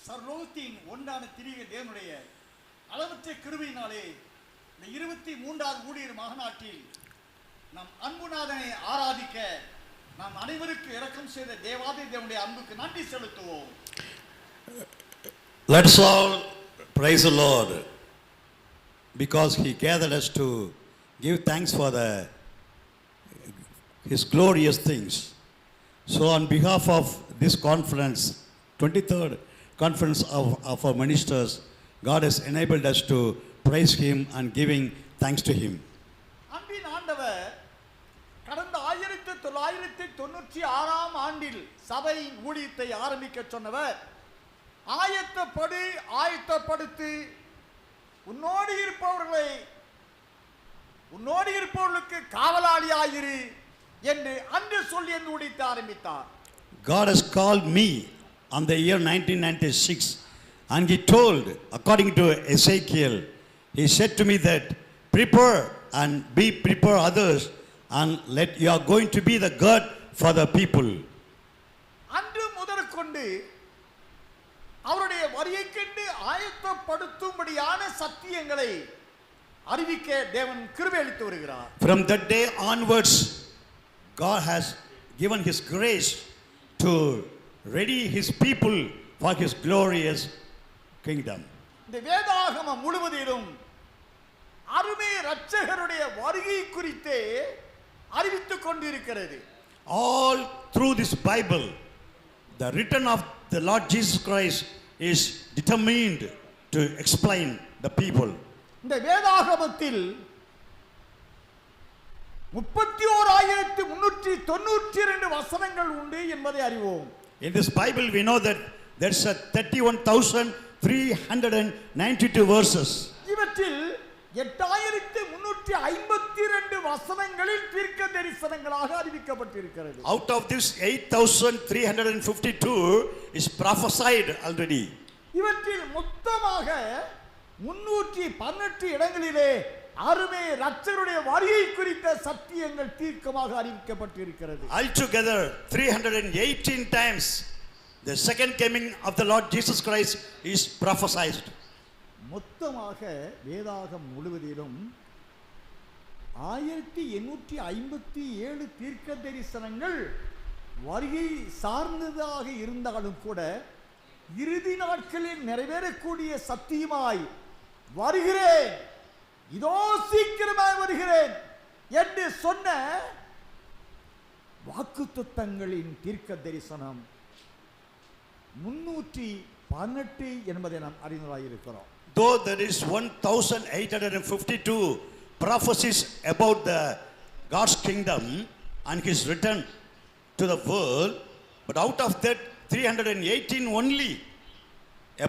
சர்லோகத்தின் ஒன்றான திரிய தேவனுடைய அளவற்ற கிருபையினாலே இந்த 23வது ஊழியர் மாநாட்டில் நம் அன்புநாதனை ஆராதிக்க நாம் அனைவருக்கு இரக்கம் செய்த தேவாதி தேவனுடைய அன்புக்கு நன்றி செலுத்துவோம். Let us all praise the Lord because He gathered us to give thanks for His glorious things. So on behalf of this conference, 23rd conference of our ministers, God has enabled us to praise Him and giving thanks to Him. அன்பின் ஆண்டவர் கடந்த 1996 ஆண்டில் சபை ஊழியத்தை ஆரம்பிக்க சொன்னவர், ஆயத்தப்படுத்தி உன்னோடு இருப்பவர்களுக்கு காவலாளியாயிரு என்று அன்று சொல்லி அந்த ஊழியத்தை ஆரம்பித்தார். God has called me on the year 1996 and He told, according to Ezekiel, He said to me that prepare others and you are going to be the God for the people. அன்று முதற்கொண்டு அவருடைய வருகைக்கென்று ஆயத்தப்படுத்தும்படியான சத்தியங்களை அறிவிக்க தேவன் கிருபை அளித்து வருகிறார். From that day onwards, God has given His grace to ready His people for His glorious kingdom. இந்த வேதாகமம் முழுவதிலும் அருமை இரட்சகருடைய வருகை குறித்து அறிவித்துக் கொண்டிருக்கிறது. All through this Bible, the return of the Lord Jesus Christ is determined to explain the people. இந்த வேதாகமத்தில் 31392 வசனங்கள் உண்டு என்பதை அறிவோம். In this Bible we know that there's a 31,392 verses. இவற்றில் 8352 வசனங்களில் தீர்க்க தரிசனங்களாக அறிவிக்கப்பட்டிருக்கிறது. Out of this 8352 is prophesied already. இவற்றில் மொத்தமாக 318 இடங்களிலே அருமை இரட்சகருடைய வருகை குறித்த சத்தியங்கள் தீர்க்கமாக அறிவிக்கப்பட்டிருக்கிறது. Altogether 318 times the second coming of the Lord Jesus Christ is prophesied. மொத்தமாக வேதாகம் முழுவதிலும் 1857 தீர்க்க தரிசனங்கள் வருகை சார்ந்ததாக இருந்தாலும் கூட இறுதி நாட்களில் நிறைவேறக்கூடிய சத்தியமாய் வருகிறேன், இதோ சீக்கிரமாய் வருகிறேன் என்று சொன்ன வாக்குத்தத்தங்களின் தீர்க்க தரிசனம் 318 என்பதை நாம் அறிந்ததாயிருக்கிறோம். Though there is 1852 prophecies about the God's kingdom and His return to the world, but out of that 318 only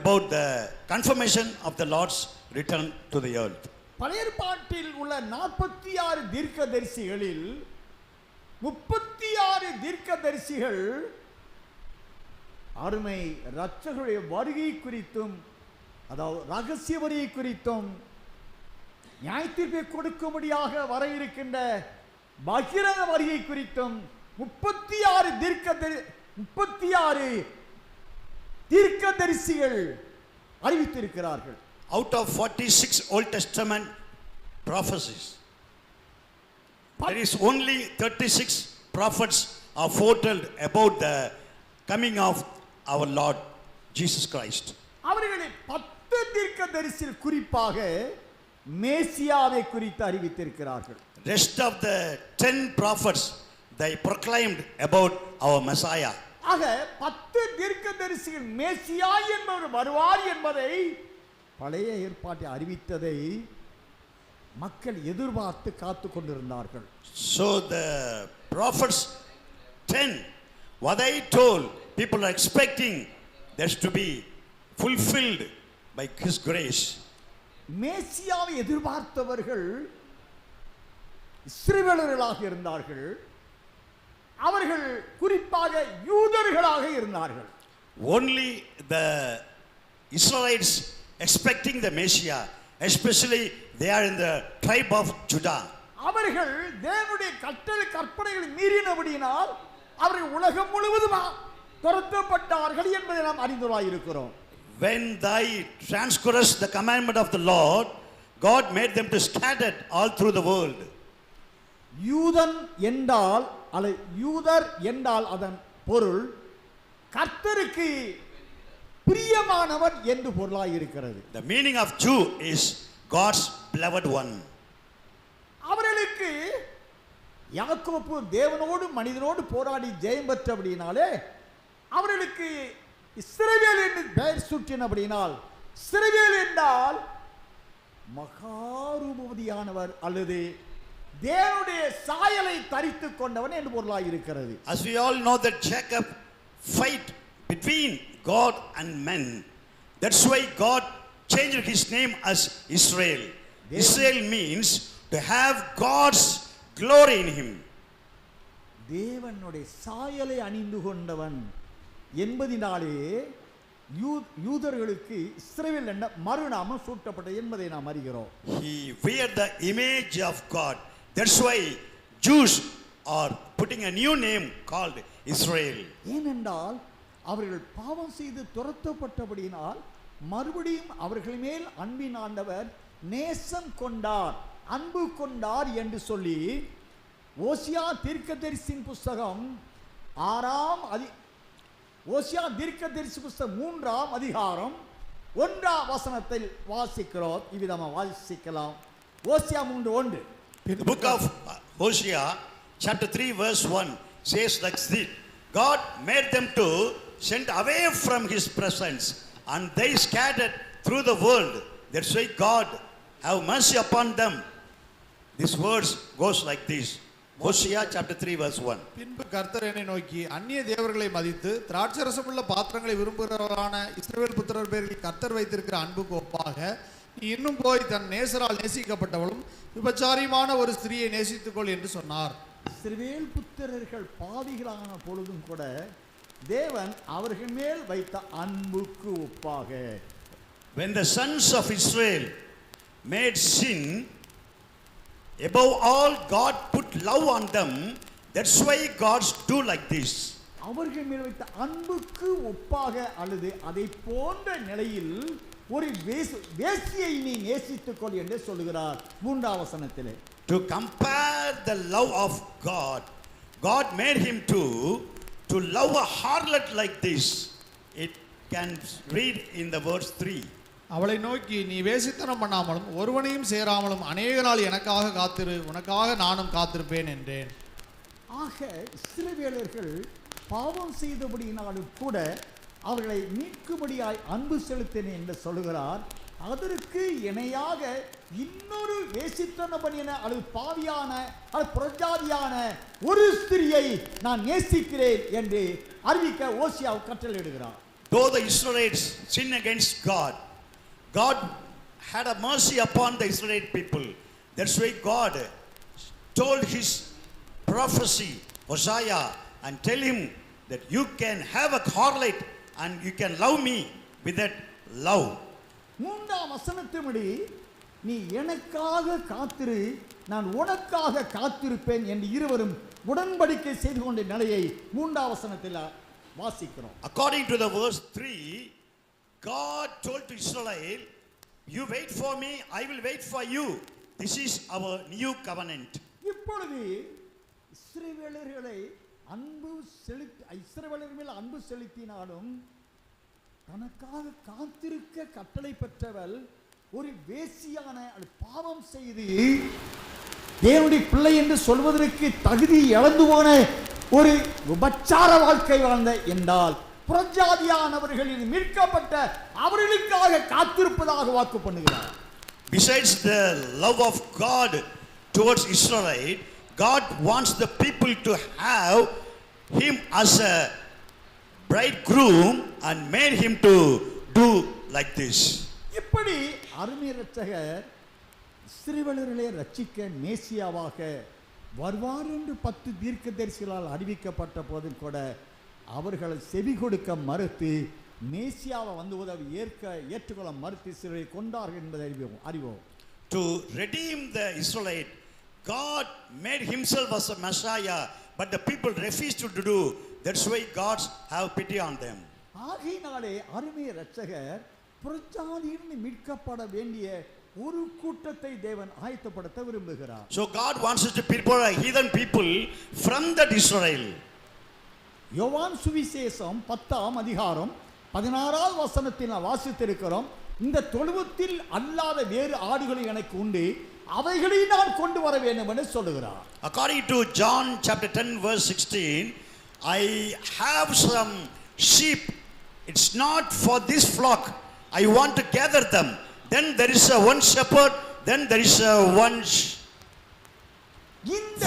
about the confirmation of the Lord's return to the earth. பழைய ஏற்பாட்டில் உள்ள 46 தீர்க்கதரிசிகளில் 36 தீர்க்கதரிசிகள் அருமை இரட்சகருடைய வருகை குறித்தும், அதாவது ரகசிய வருகை குறித்தும், நியாயத்தீர்ப்பை கொடுக்கும்படியாக வர இருக்கின்ற பகிரங்க வருகை குறித்தும் 36 தீர்க்கதரிசிகள் அறிவித்திருக்கிறார்கள். Out of 46 Old Testament prophecies, there is only 36 prophets are foretold about the coming of our Lord Jesus Christ. அவர்களில் 10 தீர்க்கதரிசிகள் குறிப்பாக மேசியாவை குறித்து அறிவித்திருக்கிறார்கள். Rest of the 10 prophets they proclaimed about our Messiah. ஆக 10 தீர்க்கதரிசிகள் மேசியா என்பவர் வருவார் என்பதை பழைய ஏற்பாட்டை அறிவித்ததை மக்கள் எதிர்பார்த்து காத்து கொண்டிருந்தார்கள். So the prophets 10 what they told, people are expecting this to be fulfilled by His grace. மேசியாவை எதிர்பார்த்தவர்கள் இஸ்ரவேலர்களாக இருந்தார்கள். அவர்கள் குறிப்பாக யூதர்களாக இருந்தார்கள். Only the Israelites expecting the Messiah, especially they are in the tribe of Judah. அவர்கள் தேவனுடைய கற்பனைகளை மீறினபடியினால் அவர்கள் உலகம் முழுவதும் துரத்தப்பட்டார்கள் என்பதை நாம் அறிந்தவராயிருக்கிறோம். when thy transgress the commandment of the Lord, God made them to scatter all through the world. யூதன் என்றால் யூதர் என்றால் அதன் பொருள் கர்த்தருக்கு பிரியமானவன் என்று பொருளாய் இருக்கிறது. The meaning of Jew is God's beloved one. அவர்களுக்கு யாக்கோப்பு தேவனோடு மனிதனோடு போராடி ஜெயம் பெற்றபடினாலே அவர்களுக்கு இஸ்ரவேல் என்று பெயர் சூட்டினபடினால், இஸ்ரவேல் என்றால் மகாரூபவதியானவர் அல்லது தேவனுடைய சாயலை தரித்துக் கொண்டவன் என்று பொருளாய் இருக்கிறது. As we all know that Jacob fight between God and men. That's why God changed his name as Israel. Israel means to have God's glory in him. தேவனுடைய சாயலை அணிந்து கொண்டவன் என்பதினாலே யூதர்களுக்கு இஸ்ரவேல் என்ற மறுநாமம் சூட்டப்பட்டது என்பதை நாம் அறிகிறோம். He wear the image of God. That's why Jews are putting a new name called Israel. ஏனென்றால் அவர்கள் பாவம் செய்து துரத்தப்பட்டபடியினால் மறுபடியும் அவர்கள் மேல் அன்பின் ஆண்டவர் நேசம் கொண்டார், அன்பு கொண்டார் என்று சொல்லி ஓசியா தீர்க்கதரிசியின் புஸ்தகம் 3ஆம் அதிகாரம் 1ஆம் வசனத்தில் வாசிக்கிறோம். இவ்விதமாக வாசிக்கலாம். ஓசியா 3:1. The book of Hosea chapter 3 verse 1 says like this: God made them to send away from his presence, and they scattered through the world. That's why God have mercy upon them. This verse goes like this. Hosea chapter 3 verse 1. பின்பு கர்த்தர் என்னை நோக்கி, அந்நிய தேவர்களை மதித்து திராட்சரசமுள்ள பாத்திரங்களை விரும்புகிறவரான இஸ்ரவேல் புத்திரர் பேரில் கர்த்தர் வைத்திருக்கிற அன்புக்கு ஒப்பாக நீ இன்னும் போய் தன் நேசரால் நேசிக்கப்பட்டவளும் விபச்சாரியுமான ஒரு ஸ்திரியை நேசித்துக்கொள் என்று சொன்னார். இஸ்ரவேல் புத்திரர்கள் பாவிகளான பொழுதும் கூட தேவன் அவர்கள் மேல் வைத்த அன்புக்கு ஒப்பாக, When the sons of Israel made sin, above all God put love on them. That's why God's do like this. அவர்கள் மேல் வைத்த அன்புக்கு ஒப்பாக அல்லது அதை போன்ற நிலையில் ஒரு வேசியை நீ நேசித்துக்கொள் என்று சொல்லுகிறார் 3ஆம் வசனத்திலே. To compare the love of God, God made him to love a harlot like this. It can read in the verse 3. அவளை நோக்கி, நீ வேசித்தனம் பண்ணாமலும் ஒருவனையும் சேராமலும் அநேக நாள் எனக்காக காத்திரு, உனக்காக நானும் காத்திருப்பேன் என்றேன். ஆக இஸ்ரவேலர்கள் பாவம் செய்தபடியினாலும் கூட அவர்களை மீட்கும்படியாய் அன்பு செலுத்தினேன் என்று சொல்லுகிறார். அதற்கு இணையாக இன்னொரு வேசித்தனம் பண்ணின அல்லது பாவியான அல்லது புறஜாதியான ஒரு ஸ்திரியை நான் நேசிக்கிறேன் என்று அறிவிக்க ஓசியா கட்டளையிடுகிறார். Though the Israelites sin against God, God had a mercy upon the Israelite people. That's why God told his prophecy, Hosea, and tell him that you can have a harlot and you can love me with that love. 3ஆம் வசனத்தின்படி நீ எனக்காக காத்திரு, நான் உனக்காக காத்திருப்பேன் என்று இருவரும் உடன்படிக்கை செய்து கொண்ட நிலையை 3ஆம் வசனத்தில் வாசிக்கிறோம். According to the verse 3, God told to Israel, you wait for me, I will wait for you. This is our new covenant. இப்பொழுது இஸ்ரவேலர்கள் மேல் அன்பு செலுத்தினாலும் தனக்காக காத்திருக்க கட்டளை பெற்றவள் ஒரு வேசியான பாவம் செய்து தேவனுடைய பிள்ளை என்று சொல்வதற்கு தகுதி இழந்து போன ஒரு விபச்சார வாழ்க்கை வாழ்ந்த என்றால் புறஜாதியானவர்களில் மீட்கப்பட்ட அவர்களுக்காக காத்திருப்பதாக வாக்கு பண்ணுகிறார். Besides the love of God towards Israel, God wants the people to have him as a bridegroom and made him to do like this. இப்படி அருமை இரட்சகர் இஸ்ரவேலர்களை ரட்சிக்க மேசியாவாக வருவார் என்று 10 தீர்க்கதரிசிகளால் அறிவிக்கப்பட்ட போதும் கூட அவர்களை செவி கொடுக்க மறுத்து மேசியாவை வந்து உதவி ஏற்றுக்கொள்ள மறுத்து சிலரை கொண்டார்கள் என்பதை அறிவோம். To redeem the Israelite, God made himself as a Messiah, but the people refused to do. That's why God have pity on them. ஆகையினாலே அருமை இரட்சகர் புறஜாதியிலிருந்து மீட்கப்பட வேண்டிய ஒரு கூட்டத்தை தேவன் ஆயத்தப்படுத்த விரும்புகிறார். So God wants us to prepare heathen people from that Israel. யோவான் சுவிசேஷம் 10ஆம் அதிகாரம் 16வது வசனத்தில் நான் வாசித்திருக்கிறோம். இந்த தொழுவத்தில் அல்லாத வேறு ஆடுகள் எனக்கு உண்டு, அவைகளை நான் கொண்டு வர வேண்டும் என்று சொல்லுகிறார். According to John chapter 10 verse 16, I have some sheep. It's not for this flock. I want to gather them. Then there is a one shepherd, then there is a one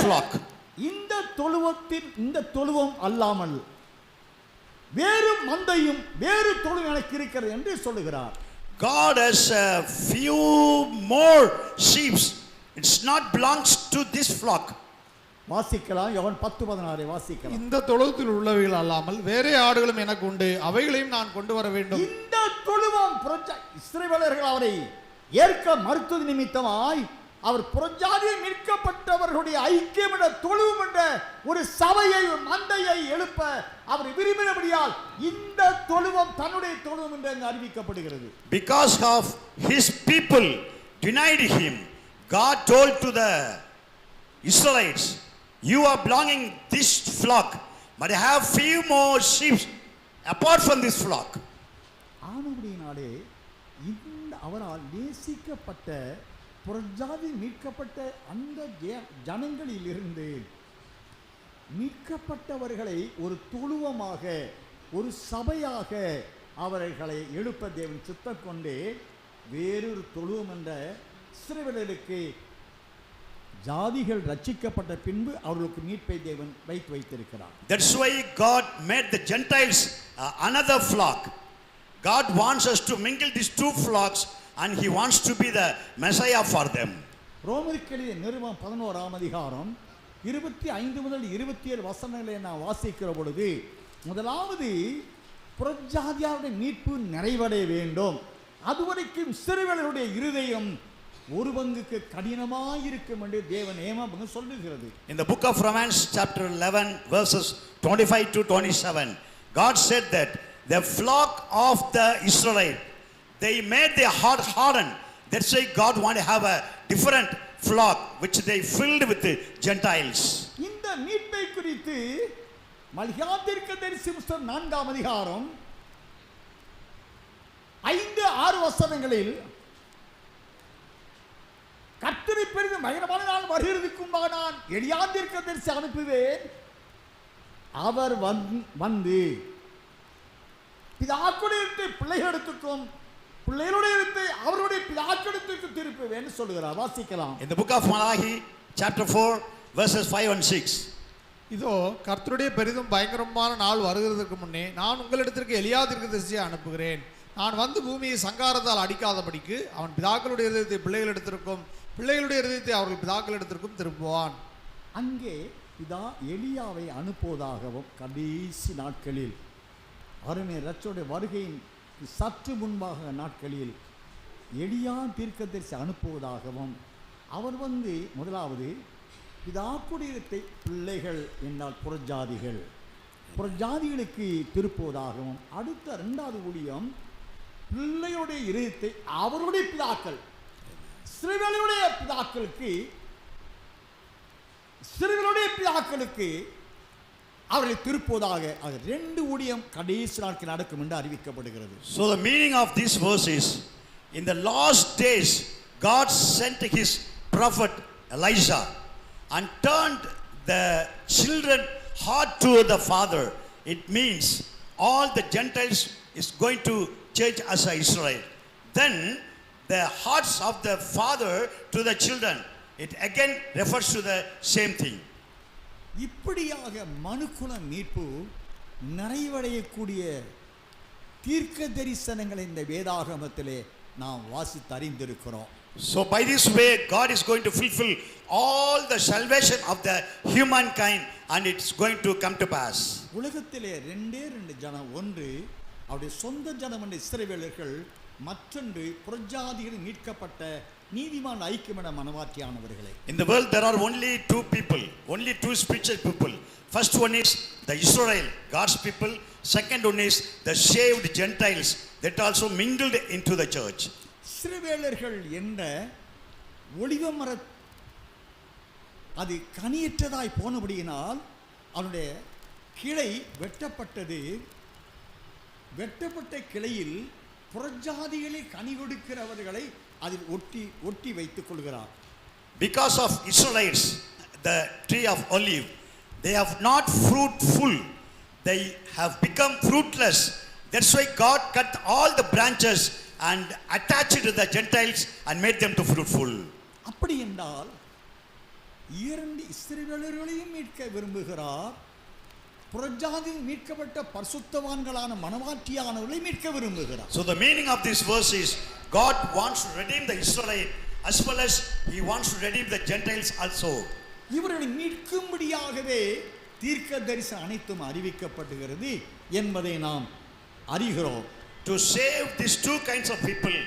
flock. இந்த தொழுவத்தில் இந்த தொழுவம் அல்லாமல் வேறு மந்தையும் வேறு தொழுவம் எனக்கு இருக்கிறது என்று சொல்லுகிறார். God has a few more sheep. It's not belongs to this flock. வாசிக்கலாம். யோவான் 10:16 வாசிக்கலாம். இந்த தொழுவத்தில் உள்ளவைகள் அல்லாமல் வேறே ஆடுகளும் எனக்கு உண்டு, அவைகளையும் நான் கொண்டு வர வேண்டும். இந்த தொழுவம் இஸ்ரவேலர்கள் அவரை ஏற்க மறுத்தது நிமித்தமாய் அவர் புறஜாதியில் மீட்கப்பட்டவர்களுடைய ஐக்கியம் என்ற தொழுவம் என்ற ஒரு சபையை மந்தையை எழுப்ப அவர் விரும்பினபடியால் இந்த தொழுவம் தன்னுடைய தொழுவம் என்று அங்கு அறிவிக்கப்படுகிறது. Because of his people denied him, God told to the Israelites, you are belonging this flock, but I have few more sheep apart from this flock. ஆனபடியினாலே இந்த அவரால் நேசிக்கப்பட்ட புறஜாதி மீட்கப்பட்ட அந்த ஜனங்களில் இருந்து மீட்கப்பட்டவர்களை ஒரு தொழுவமாக ஒரு சபையாக அவர்களை எழுப்ப தேவன் சித்தம் கொண்டு வேறொரு தொழுவம் என்ற இஸ்ரவேலருக்கு ஜாதிகள் ரட்சிக்கப்பட்ட பின்பு அவர்களுக்கு மீட்பை தேவன் வைத்திருக்கிறார். That's why God made the Gentiles another flock. God wants us to mingle these two flocks and he wants to be the Messiah for them. ரோமருக்கு எழுதிய நிருபம் 11ஆம் அதிகாரம் 25 முதல் 27 வசனங்களை நான் வாசிக்கிற பொழுது முதலாவது புறஜாதியாருடைய மீட்பு நிறைவடைய வேண்டும். அதுவரைக்கும் இஸ்ரவேலருடைய இருதயம் ஒரு பங்குக்கு கடினமாயிருக்கும் என்று தேவன் ஏமாபங்க சொல்லுகிறது. In the book of Romans chapter 11 verses 25 to 27, God said that the flock of the Israelite, they made their heart hardened. That's why God want to have a different flock which they filled with the Gentiles. இந்த மீட்பை குறித்து மல்கியா தீர்க்கதரிசி புத்தகம் 4ஆம் அதிகாரம் 5-6 வசனங்களில் கர்த்தரை பெரிதும் பயங்கரமான நாள் வருகிறதுக்கு முன்பாக நான் எலியா தீர்க்கதரிசி அனுப்புவேன், அவர் வந்து பிதாக்களுடைய பிள்ளைகளுக்கும் பிள்ளைகளுடைய அவருடைய பிதாக்களுக்கு திருப்புவேன் சொல்லுகிறார். வாசிக்கலாம். In the book of Malachi chapter 4 verses 5 and 6, இதோ கர்த்தருடைய பெரிதும் பயங்கரமான நாள் வருகிறதுக்கு முன்னே நான் உங்களிடத்திற்கு எலியா தீர்க்கதரிசியை அனுப்புகிறேன். நான் வந்து பூமியை சங்காரத்தால் அடிக்காதபடிக்கு அவன் பிதாக்களுடைய இதயத்தை பிள்ளைகளிடத்திற்கும் பிள்ளைகளுடைய இதயத்தை அவர்கள் பிதாக்களிடத்திற்கும் திருப்புவான். அங்கே பிதா எலியாவை அனுப்புவதாகவும் கடைசி நாட்களில் அருமை இரட்சகருடைய வருகையின் சற்று முன்பாக நாட்களில் எலியா தீர்க்கதரிசி அனுப்புவதாகவும் அவர் வந்து முதலாவது பிதாக்குடியத்தை பிள்ளைகள் என்றால் புறஜாதிகளுக்கு திருப்புவதாகவும் அடுத்த 2வது ஊழியம் பிள்ளையுடைய இதயத்தை அவருடைய பிதாக்கள் இஸ்ரவேலுடைய பிதாக்களுக்கு அவர்களை திருப்புவதாக 2 ஊழியம் கடைசி நாட்கள் நடக்கும் என்று அறிவிக்கப்படுகிறது. So the meaning of this verse is, in the last days God sent his prophet Elijah and turned the children heart to the father. It means all the Gentiles is going to change as a Israel. Then the hearts of the father to the children, it again refers to the same thing. இப்படியாக மனுக்குல மீட்பு நிறைவடையக்கூடிய தீர்க்க தரிசனங்களை இந்த வேதாகமத்திலே நாம் வாசித்து அறிந்திருக்கிறோம். So by this way God is going to fulfill all the salvation of the humankind and it's going to come to pass. உலகத்திலே 2 ஜனம், ஒன்று அவருடைய சொந்த ஜனம் என்ற இஸ்ரவேலர்கள், மற்றொன்று புறஜாதிகளில் மீட்கப்பட்ட நீதிமான் ஐக்கியமான மனவாட்டியானவர்களே. In the world there are only 2 people, only 2 spiritual people. First one is the Israel, God's people. Second one is the saved Gentiles that also mingled into the church. இஸ்ரவேலர்கள் என்ற ஒலிவ மர அது கனியற்றதாய் போனபடியினால் அதனுடைய கிளை வெட்டப்பட்டது. வெட்டப்பட்ட கிளையில் புறஜாதிகளே கனி கொடுக்கிறவர்களை அதில் ஒட்டி வைத்துக் கொள்கிறார். Because of Israelites, the tree of olive, they have not fruitful. They have become fruitless. That's why God cut all the branches and attached it to the Gentiles and made them to fruitful. அப்படி என்றால் இரண்டு இஸ்ரவேலர்களையும் மீட்க விரும்புகிறார். புறஜாதி மீட்கப்பட்ட பரிசுத்தவான்களான மனவாட்டியானவர்களை மீட்க விரும்புகிறார். So the meaning of this verse is God wants to redeem the Israelite as well as he wants to redeem the Gentiles also. இவர்களை மீட்கும்படியாகவே தீர்க்க தரிசனம் அனைத்தும் அறிவிக்கப்படுகிறது என்பதை நாம் அறிகிறோம். To save these two kinds of people,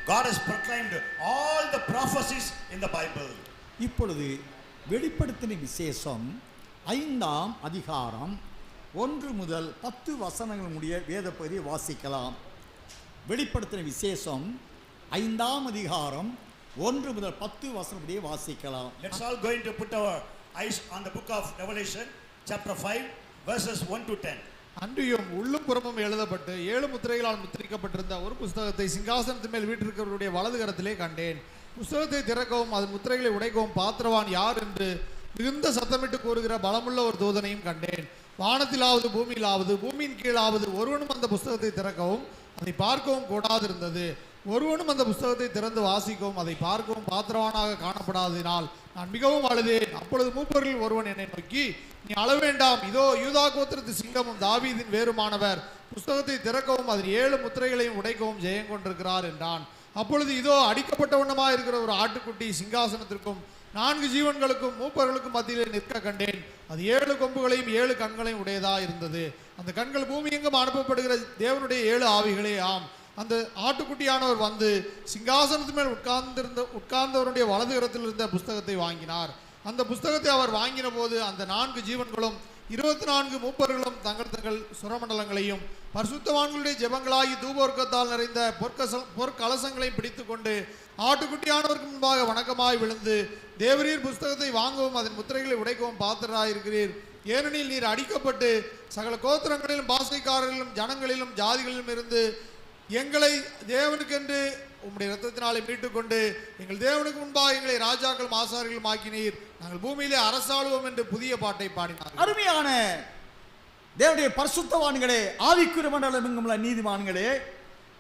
God has proclaimed all the prophecies in the Bible. இப்பொழுது வெளிப்படுத்தின விசேஷம் 5ஆம் அதிகாரம் 1 முதல் 10 வசனங்கள் முடிய வேத பகுதியை வாசிக்கலாம். வெளிப்படுத்தின விசேஷம் 5ஆம் அதிகாரம் 1 முதல் 10 வசனம் முடிய வாசிக்கலாம். Let's all going to put our eyes on the book of Revelation chapter 5 verses 1 to 10. அன்றியும் உள்ளும் புறமும் எழுதப்பட்டு 7 முத்திரைகளால் முத்திரிக்கப்பட்டிருந்த ஒரு புஸ்தகத்தை சிங்காசனத்தின் மேல் வீற்றிருக்கிறவருடைய வலது கரத்திலே கண்டேன். புஸ்தகத்தை திறக்கவும் அதன் முத்திரைகளை உடைக்கவும் பாத்திரவான் யார் என்று மிகுந்த சத்தமிட்டு கூறுகிற பலமுள்ள ஒரு தூதனையும் கண்டேன். வானத்திலாவது பூமியிலாவது பூமியின் கீழாவது ஒருவனும் அந்த புஸ்தகத்தை திறக்கவும் அதை பார்க்கவும் கூடாதிருந்தது. ஒருவனும் அந்த புஸ்தகத்தை திறந்து வாசிக்கவும் அதை பார்க்கவும் பாத்திரவானாக காணப்படாததினால் நான் மிகவும் அழுதேன். அப்பொழுது மூப்பரில் ஒருவன் என்னை நோக்கி, நீ அழ வேண்டாம், இதோ யூதா கோத்திரத்து சிங்கமும் தாவீதின் வேறுமானவர் புஸ்தகத்தை திறக்கவும் அதில் 7 முத்திரைகளையும் உடைக்கவும் ஜெயம் கொண்டிருக்கிறார் என்றான். அப்பொழுது இதோ அடிக்கப்பட்ட வண்ணமாக இருக்கிற ஒரு ஆட்டுக்குட்டி சிங்காசனத்திற்கும் 4 ஜீவன்களுக்கும் மூப்பர்களுக்கும் மத்தியிலே நிற்க கண்டேன். அது 7 கொம்புகளையும் 7 கண்களையும் உடையதா இருந்தது. அந்த கண்கள் பூமி எங்கும் அனுப்பப்படுகிற தேவனுடைய 7 ஆவிகளே ஆம். அந்த ஆட்டுக்குட்டியானவர் வந்து சிங்காசனத்து மேல் உட்கார்ந்தவருடைய வலது கரத்தில் இருந்த புஸ்தகத்தை வாங்கினார். அந்த புஸ்தகத்தை அவர் வாங்கின போது அந்த 4 ஜீவன்களும் 24 மூப்பர்களும் தங்கள் தங்கள் சுரமண்டலங்களையும் பரிசுத்தவான்களுடைய ஜெபங்களாகி தூபவர்க்கத்தால் நிறைந்த பொற்கலசங்களையும் பிடித்துக் கொண்டு ஆட்டுக்குட்டியானவருக்கு முன்பாக வணக்கமாய் விழுந்து, தேவரீர் புஸ்தகத்தை வாங்கவும் அதன் முத்திரைகளை உடைக்கவும் பாத்திரராயிருக்கிறீர். ஏனெனில் நீர் அடிக்கப்பட்டு சகல கோத்திரங்களிலும் பாசைக்காரர்களிலும் ஜனங்களிலும் ஜாதிகளிலும் இருந்து எங்களை தேவனுக்கென்று உம்முடைய இரத்தத்தினாலே மீட்டுக்கொண்டு எங்கள் தேவனுக்கு முன்பாக எங்களை ராஜாக்களும் ஆசாரிகளும் ஆக்கினீர். நாங்கள் பூமியிலே அரசாளுவோம் என்று புதிய பாட்டை பாடினார். அருமையான தேவனுடைய பரிசுத்தவான்களே, ஆவிக்குரிய மண்டலம் எங்குமுள்ள நீதிமான்களே,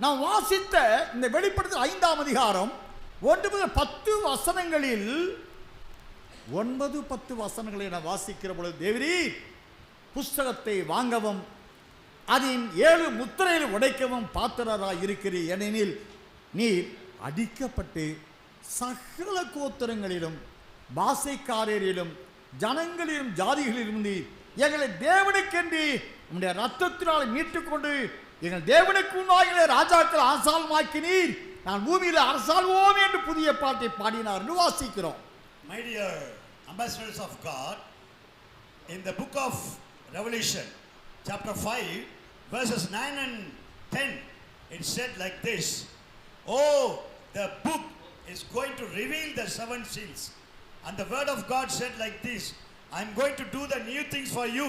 நாம் வாசித்த இந்த வெளிப்படுத்தல் 5ஆம் அதிகாரம் 1 முதல் 10 வசனங்களில் 9, 10 வசனங்களை நான் வாசிக்கிற பொழுது, தேவரீ புஸ்தகத்தை வாங்கவும் அதன் 7 முத்திரைகளை உடைக்கவும் பாத்திரராய் இருக்கிறீர். ஏனெனில் நீர் அடிக்கப்பட்டு சகல கோத்திரங்களிலும் பாசைக்காரரிலும் ஜனங்களிலும் ஜாதிகளிலும் எங்களை தேவனுக்கென்று உம்முடைய ரத்தத்தினால் மீட்டுக்கொண்டு எங்கள் தேவனுக்கு முன்பாக ராஜாக்கள் அரசாளுமாக்கினீர். நான் பூமியில் அரசாள்வோம் என்று புதிய பாட்டை பாடினார் என்று வாசிக்கிறோம். My dear ambassadors of God, in the book of Revelation chapter 5 verses 9 and 10, it said like this: oh, the book is going to reveal the 7 seals. And the word of God said like this: I am going to do the new things for you.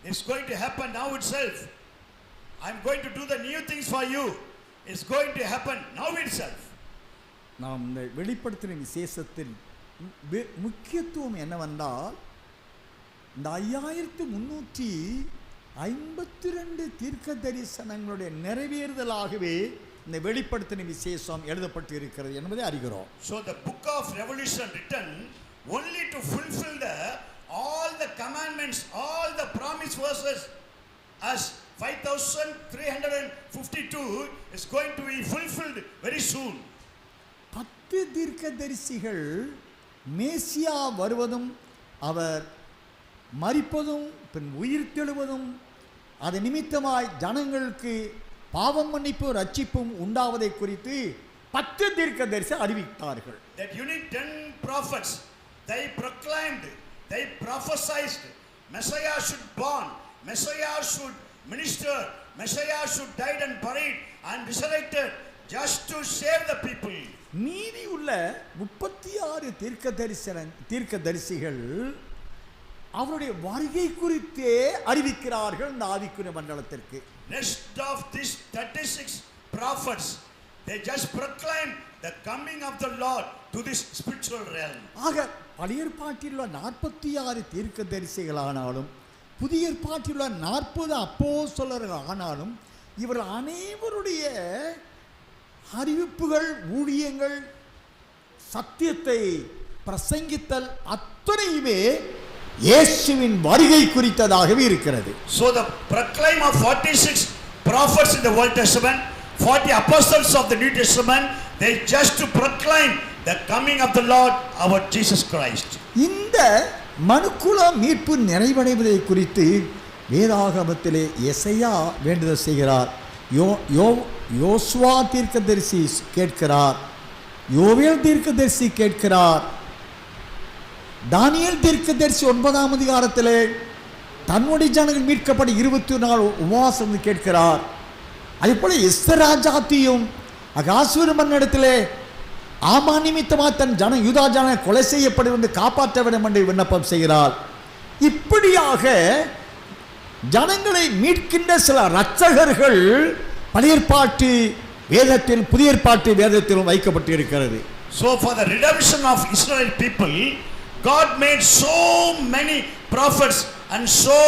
It's going to happen now itself. I am going to do the new things for you. It's going to happen now itself. நாம் இந்த வெளிப்படுத்தின விசேஷத்தில் முக்கியத்துவம் என்னவென்றால், இந்த 5352 தீர்க்க தரிசனங்களுடைய நிறைவேறுதலாகவே இந்த வெளிப்படுத்தின விசேஷம் எழுதப்பட்டு இருக்கிறது என்பதை அறிகிறோம். So the book of Revelation written only to fulfill all the commandments, all the promise verses, as 5352 is going to be fulfilled very soon. 10 தீர்க்கதரிசிகள் மேசியா வருவதும் அவர் மரிப்பதும் பின் உயிர்த்தெழுவதும் அது நிமித்தமாய் ஜனங்களுக்கு பாவம் மன்னிப்பு ரட்சிப்பும் உண்டாவதை குறித்து 10 தீர்க்கதரிசி அறிவித்தார்கள். That you need 10 prophets, they proclaimed, they prophesied Messiah should born, Messiah should minister, Messiah should died and buried and resurrected just to save the people. மீதி உள்ள 36 தீர்க்கதரிசிகள் அவருடைய வருகை குறித்தே அறிவிக்கிறார்கள் இந்த ஆவிக்குரிய மண்டலத்திற்கு. Rest of these 36 prophets, they just proclaim the coming of the Lord to this spiritual realm. ஆக பழைய ஏற்பாட்டில் உள்ள 46 தீர்க்கதரிசிகளானாலும் புதிய ஏற்பாட்டில் உள்ள 40 அப்போஸ்தலர்கள் ஆனாலும் இவர்கள் அனைவருடைய அறிவிப்புகள், ஊழியங்கள், சத்தியத்தை பிரசங்கித்தல் அத்தனையுமே இயேசுவின் வருகை குறித்ததாகவே இருக்கிறது. So the proclaim of 46 prophets in the Old Testament, 40 apostles of the New Testament, they just to proclaim the coming of the Lord our Jesus Christ. இந்த மனுக்குல மீட்பு நிறைவடைவதை குறித்து வேதாகமத்திலே எசையா வேண்டுதல் செய்கிறார். யோசுவா தீர்க்கதரிசி கேட்கிறார், யோவேல் தீர்க்கதரிசி கேட்கிறார், தானியேல் தீர்க்கதரிசி 9ஆம் அதிகாரத்திலே தன்னுடைய ஜனங்கள் மீட்கப்பட 24 உபவாசம் கேட்கிறார். அதே போல எஸ்தர் ராஜாத்தியும் அகாசுவர மன்னனிடத்திலே ஆமா நிமித்தமாக தன் யூதா ஜன கொலை செய்யப்படும் என்று காப்பாற்ற வேண்டும் என்று விண்ணப்பம் செய்கிறார். இப்படியாக ஜனங்களை மீட்கின்ற சில இரட்சகர்கள் பழைய ஏற்பாட்டு வேதத்தில் புதிய ஏற்பாட்டு வேதத்திலும் வைக்கப்பட்டு இருக்கிறது. So for the redemption of Israel people, God made so many prophets and so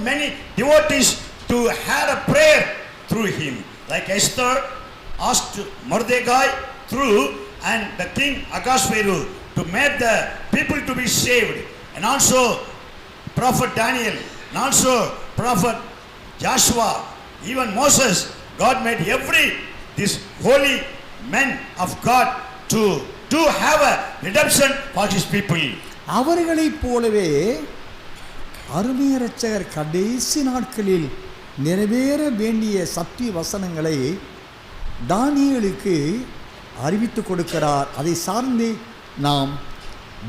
many devotees to have a prayer through him. Like Esther asked Mordecai through, and the king Ahasuerus to make the people to be saved, and also prophet Daniel, and also prophet Joshua, even Moses. God made these holy men of God to have a redemption for his people. அவர்களைப் போலவே அருமைய இரட்சகர் கடைசி நாட்களில் நிறைவேற வேண்டிய சத்திய வசனங்களை தானியேலுக்கு அறிவித்து கொடுக்கிறார். அதை சார்ந்து நாம்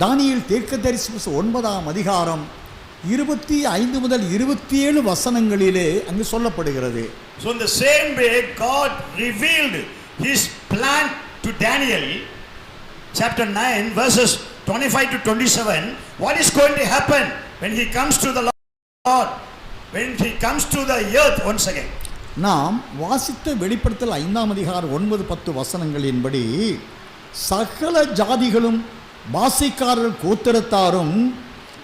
தானியேல் தீர்க்கதரிசி 9ஆம் அதிகாரம் 25 முதல் 27 வசனங்களிலே அங்கு சொல்லப்படுகிறது. So in the same way God revealed his plan to Daniel, chapter 9 verses 25 to 27, what is going to happen when he comes to the Lord, when he comes to the earth once again. நாம் வாசித்த வெளிப்படுத்தல் 5ஆம் அதிகாரம் 9-10 வசனங்களின்படி சகல ஜாதிகளும் பாஷைக்காரர் கோத்திரத்தாரும்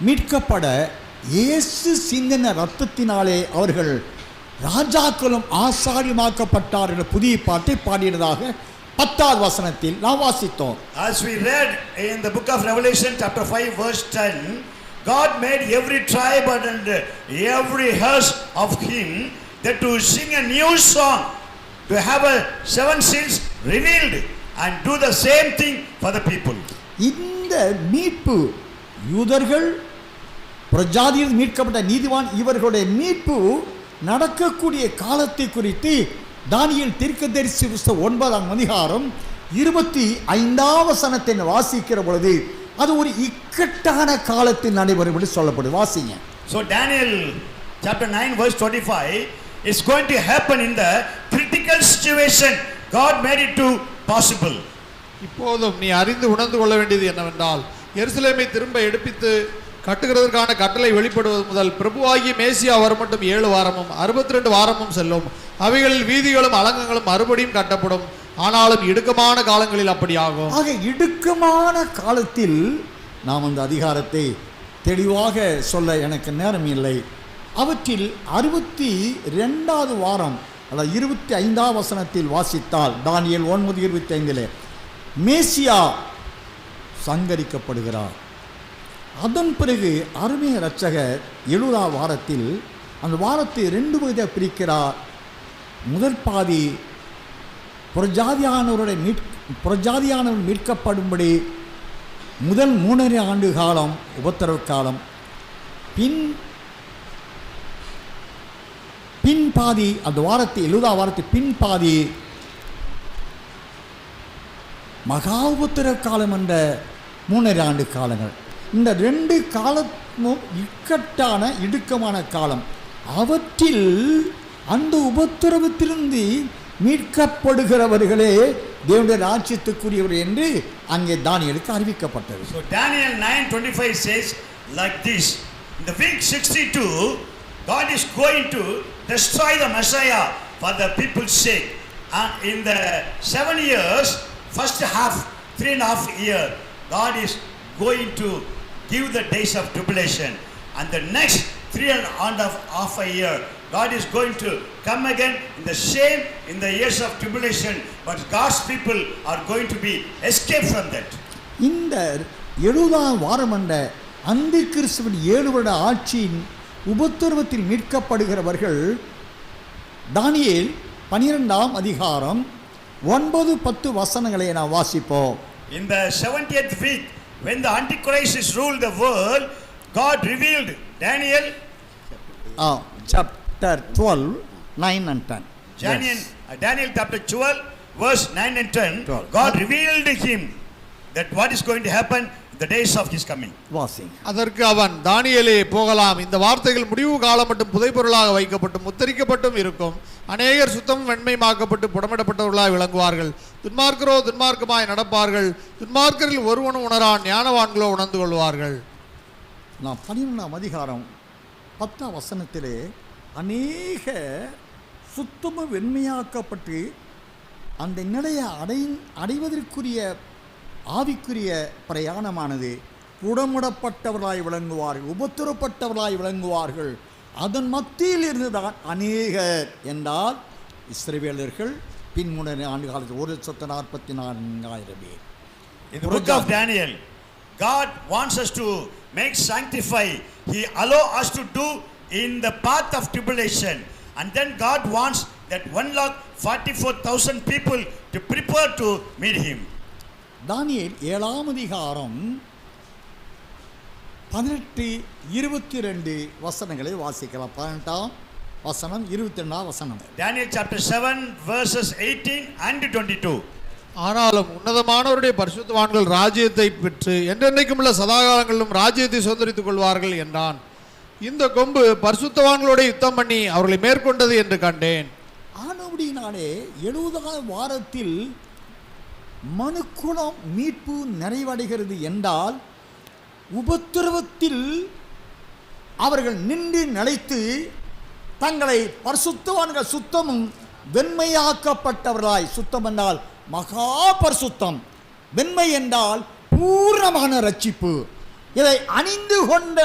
மீட்கப்பட இயேசு சிந்தின இரத்தத்தினாலே அவர்கள் ராஜாக்களும் ஆசாரியமாக்கப்பட்டார் என்ற புதிய பாட்டை பாடியதாக 10வது வசனத்தில் நாம் வாசித்தோம். As we read in the book of Revelation chapter 5 verse 10, God made every tribe and every house of him that to sing a new song, to have a 7 seals revealed and do the same thing for the people. இந்த மீட்பு யூதர்கள் பிரஜாதியில் மீட்கப்பட்ட நீதிவான் இவர்களுடைய மீட்பு நடக்கக்கூடிய காலத்தை குறித்து தானியேல் தீர்க்கதரிசி 9ஆம் அதிகாரம் 25ஆம் வசனத்தை வாசிக்கிற பொழுது அது ஒரு இக்கட்டான காலத்தில் நடைபெறும் என்று சொல்லப்படுது. வாசிங்க. So Daniel chapter 9 verse 25 is going to happen in the critical situation. God made it to possible. இப்போதும் நீ அறிந்து உணர்ந்து கொள்ள வேண்டியது என்னவென்றால், எருசலேமை திரும்ப எடுப்பித்து கட்டுகிறதற்கான கட்டளை வெளிப்படுவது முதல் பிரபுவாகிய மேசியா வரும் மட்டும் 7 வாரமும் 62 வாரமும் செல்லும். அவைகளில் வீதிகளும் அலங்கங்களும் மறுபடியும் கட்டப்படும். ஆனாலும் இடுக்கமான காலங்களில் அப்படி ஆகும். ஆக இடுக்கமான காலத்தில் நாம் அந்த அதிகாரத்தை தெளிவாக சொல்ல எனக்கு நேரம் இல்லை. அவற்றில் 62வது வாரம் அதாவது 25ஆம் வசனத்தில் வாசித்தால் தானியேல் 9:25 மேசியா சங்கரிக்கப்படுகிறார். அதன் பிறகு அருமைய இரட்சகர் 70ஆம் வாரத்தில் அந்த வாரத்தை 2 பகுதியாக பிரிக்கிறார். முதல் பாதி புறஜாதியானவர் மீட்கப்படும்படி முதல் 3.5 ஆண்டு காலம் உபத்திரவ காலம், பின் பாதி அந்த வாரத்தை 70ஆம் வாரத்தை பின் பாதி மகா உபத்திரவ காலம் என்ற 3.5 ஆண்டு காலங்கள். இந்த 2 காலமும் இக்கட்டான இடுக்கமான காலம். அவற்றில் அந்த உபத்திரவத்திலிருந்து மீட்கப்படுகிறவர்களே தேவனுடைய ராஜ்யத்துக்குரியவர் என்று அங்கே தானியேலுக்கு அறிவிக்கப்பட்டது. So Daniel 9:25 says like this, in the week 62, God is going to destroy the Messiah for the people's sake. And in the 7 years, first half, 3.5 years, God is going to give the days of tribulation. And the next 3.5 a year, God is going to come again in the years of tribulation, but God's people are going to be escaped from that. இந்த 70ஆம் வாரம் என்ற அந்தி கிறிஸ்துவின் 7 வருட ஆட்சியின் உபத்திரவத்தில் மீட்கப்படுகிறவர்கள் தானியேல் 12ஆம் அதிகாரம் 9-10 வசனங்களை நாம் வாசிப்போம். In the 70th week, when the Antichrist is ruled the world, God revealed Daniel. Chapter 12, 9 and 10. Daniel chapter 12, verse 9 and 10. 12. God revealed him that what is going to happen in the days of his coming. வாசிங்க. அதற்கு அவன், தானியேலே போகலாம், இந்த வார்த்தைகள் முடிவு காலம் மட்டும் புதைபொருளாக வைக்கப்பட்டும் முத்திரிக்கப்பட்டும் இருக்கும். அநேகர் சுத்தமும் வெண்மையுமாக்கப்பட்டு புடமிடப்பட்டவர்களாய் விளங்குவார்கள். துன்மார்க்கரோ துன்மார்க்கமாய் நடப்பார்கள். துன்மார்க்கரில் ஒருவனும் உணரான், ஞானவான்களோ உணர்ந்து கொள்வார்கள். நான் 12ஆம் அதிகாரம் 10ஆம் வசனத்திலே அநேக சுத்தமும் வெண்மையாக்கப்பட்டு அந்த நிலையை அடைவதற்குரிய ஆவிக்குரிய பிரயாணமானது புடமுடப்பட்டவர்களாய் விளங்குவார்கள், உபத்திரப்பட்டவர்களாய் விளங்குவார்கள். அதன் மத்தியில் இருந்துதான் அநேகர் என்றால் இஸ்ரவேலர்கள் பின்முனை ஆண்டு காலத்தில் 1,44,000 பேர். In the book of Daniel, God wants us to make sanctify. He allow us to do in the path of tribulation, and then God wants that 1,44,000 people to prepare to meet him. தானியேல் 7ஆம் அதிகாரம் 18-22 வசனங்களை வாசிக்கலாம். 18ஆம் வசனம் 22ஆம் வசனம். Daniel chapter 7 verses 18 and 22. ஆனாலும் உன்னதமானவருடைய பரிசுத்தவான்கள் ராஜ்யத்தை பெற்று என்றென்றைக்கும் உள்ள சதாகாலங்களிலும் ராஜ்யத்தை சுதந்திரித்துக் கொள்வார்கள் என்றான். இந்த கொம்பு பரிசுத்தவான்களோட யுத்தம் பண்ணி அவர்களை மேற்கொண்டது என்று கண்டேன். ஆனபடியினாலே 70ஆம் வாரத்தில் மனுக்குலம் மீட்பு நிறைவடைகிறது என்றால் உபத்திரவத்தில் அவர்கள் நின்று நிலைத்து தங்களை பரிசுத்தவான்கள் சுத்தமும் வெண்மையாக்கப்பட்டவர்களாய், சுத்தம் என்றால் மகா பரிசுத்தம், வெண்மை என்றால் பூர்ணமான ரட்சிப்பு, இதை அணிந்து கொண்ட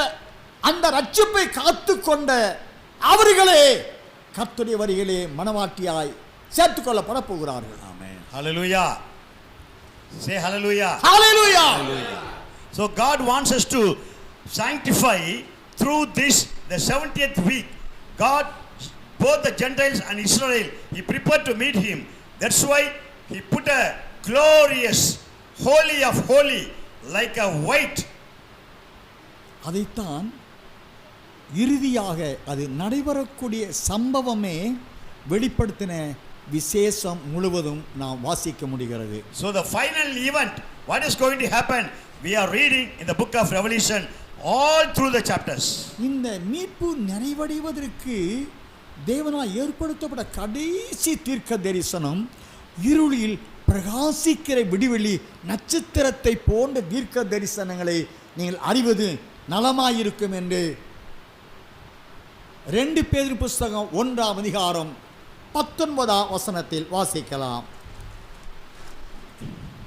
அந்த ரட்சிப்பை காத்து கொண்ட அவர்களே கர்த்தருடைய வரிகளே மனவாட்டியாய் சேர்த்துக் கொள்ளப்பட போகிறார்கள். Amen. Hallelujah. Say hallelujah. Hallelujah. So God wants us to sanctify through this, the 70th week. God, both the Gentiles and Israel, he prepared to meet him. That's why he put a glorious, holy of holy, like a white. அதைத்தான் இறுதியாக அது நடைபெறக்கூடிய சம்பவமே வெளிப்படுத்தின விசேஷம் முழுவதும் நாம் வாசிக்க முடிகிறது. So the final event, what is going to happen, we are reading in the book of Revelation all through the chapters. இந்த மீட்பு நிறைவடைவதற்கு தேவனால் ஏற்படுத்தப்பட்ட கடைசி தீர்க்க தரிசனம் இருளில் பிரகாசிக்கிற விடிவெளி நட்சத்திரத்தை போன்ற தீர்க்க தரிசனங்களை நீங்கள் அறிவது நலமாயிருக்கும் என்று 2 பேதுரு புஸ்தகம் 1ஆம் அதிகாரம் 19ஆம் வசனத்தில் வாசிக்கலாம்.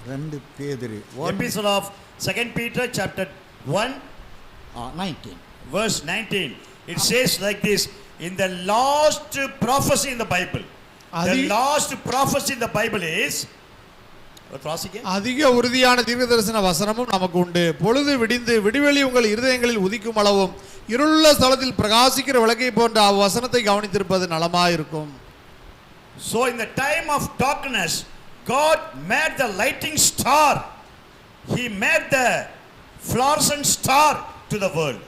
2 பேதுரு Epistle of 2 Peter chapter 1 19 verse 19. It says like this, in the last prophecy in the Bible. The last prophecy in the Bible is அதிக உறுதியான தீர்க்க தரிசன வசனமும் நமக்கு உண்டு. பொழுது விடிந்து விடிவெளி உங்கள் இருதயங்களில் உதிக்கும் அளவும் இருளுள்ள ஸ்தலத்தில் பிரகாசிக்கிற விளக்கை போன்ற அவ்வசனத்தை கவனித்திருப்பது நலமாயிருக்கும். So in the time of darkness, God made the lighting star. He made the fluorescent star to the world.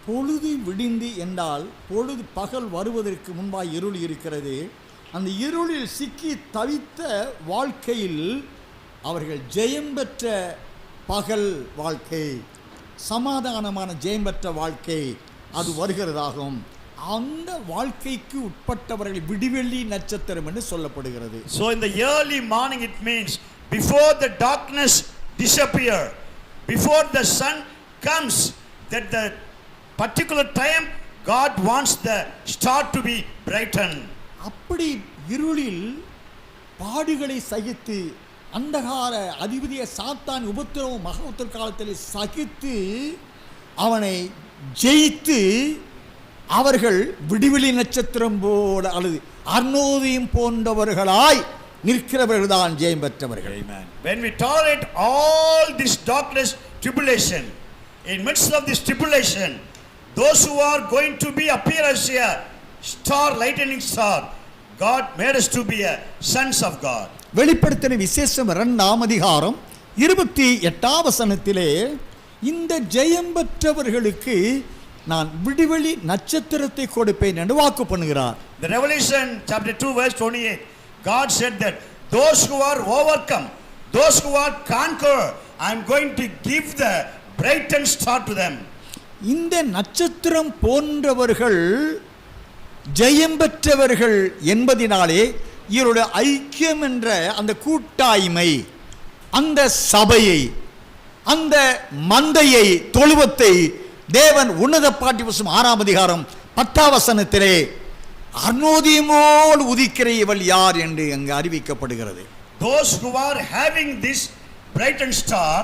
பொழுது விடிந்து என்றால் பொழுது பகல் வருவதற்கு முன்பாக இருள் இருக்கிறது. அந்த இருளில் சிக்கி தவித்த வாழ்க்கையில் அவர்கள் ஜெயம் பெற்ற பகல் வாழ்க்கை, சமாதானமான ஜெயம் பெற்ற வாழ்க்கை அது வருகிறதாகும். அந்த வாழ்க்கைக்கு உட்பட்டவர்கள் விடிவெள்ளி நட்சத்திரம் என்று சொல்லப்படுகிறது. So in the early morning it means before the darkness disappear, before the sun comes, that the particular time God wants the star to be brightened. அப்படி இருளில் பாடுகளை சகித்து அந்தகார அதிபதிய சாத்தான் உபத்திரவம் மகா உத்தர காலத்தில் சகித்து அவனை ஜெயித்து அவர்கள் விடிவெளி நட்சத்திரம் போல அல்லது அருணோதயம் போன்றவர்களாய் நிற்கிறவர்கள் தான் ஜெயம் பெற்றவர்கள். Amen. When we tolerate all this darkness, tribulation, in midst of this tribulation, those who are going to be appear as a star, lightning star, God made us to be a sons of God. வெளிப்படுத்தின விசேஷம் 2ஆம் அதிகாரம் 28ஆம் வசனத்திலே இந்த ஜெயம் பெற்றவர்களுக்கு நான் விடிவெளி நட்சத்திரத்தை கொடுப்பேன் என்று வாக்கு பண்ணுகிறார். The Revelation chapter 2 verse 28, God said that those who are overcome, those who are conquer, I am going to give the brightened star to them. இந்த நட்சத்திரம் போன்றவர்கள் ஜெயம் பெற்றவர்கள் என்பதினாலே இவருடைய ஐக்கியம் என்ற அந்த கூட்டாய்மை, அந்த சபையை, அந்த மந்தையை, தொழுவத்தை தேவன் உன்னத பாட்டி புஸ்தகம் 6ஆம் அதிகாரம் 10ஆம் வசனத்திலே அருணோதயமோடு உதிக்கிற இவள் யார் என்று அங்கு அறிவிக்கப்படுகிறது. Those who are having this brightened star,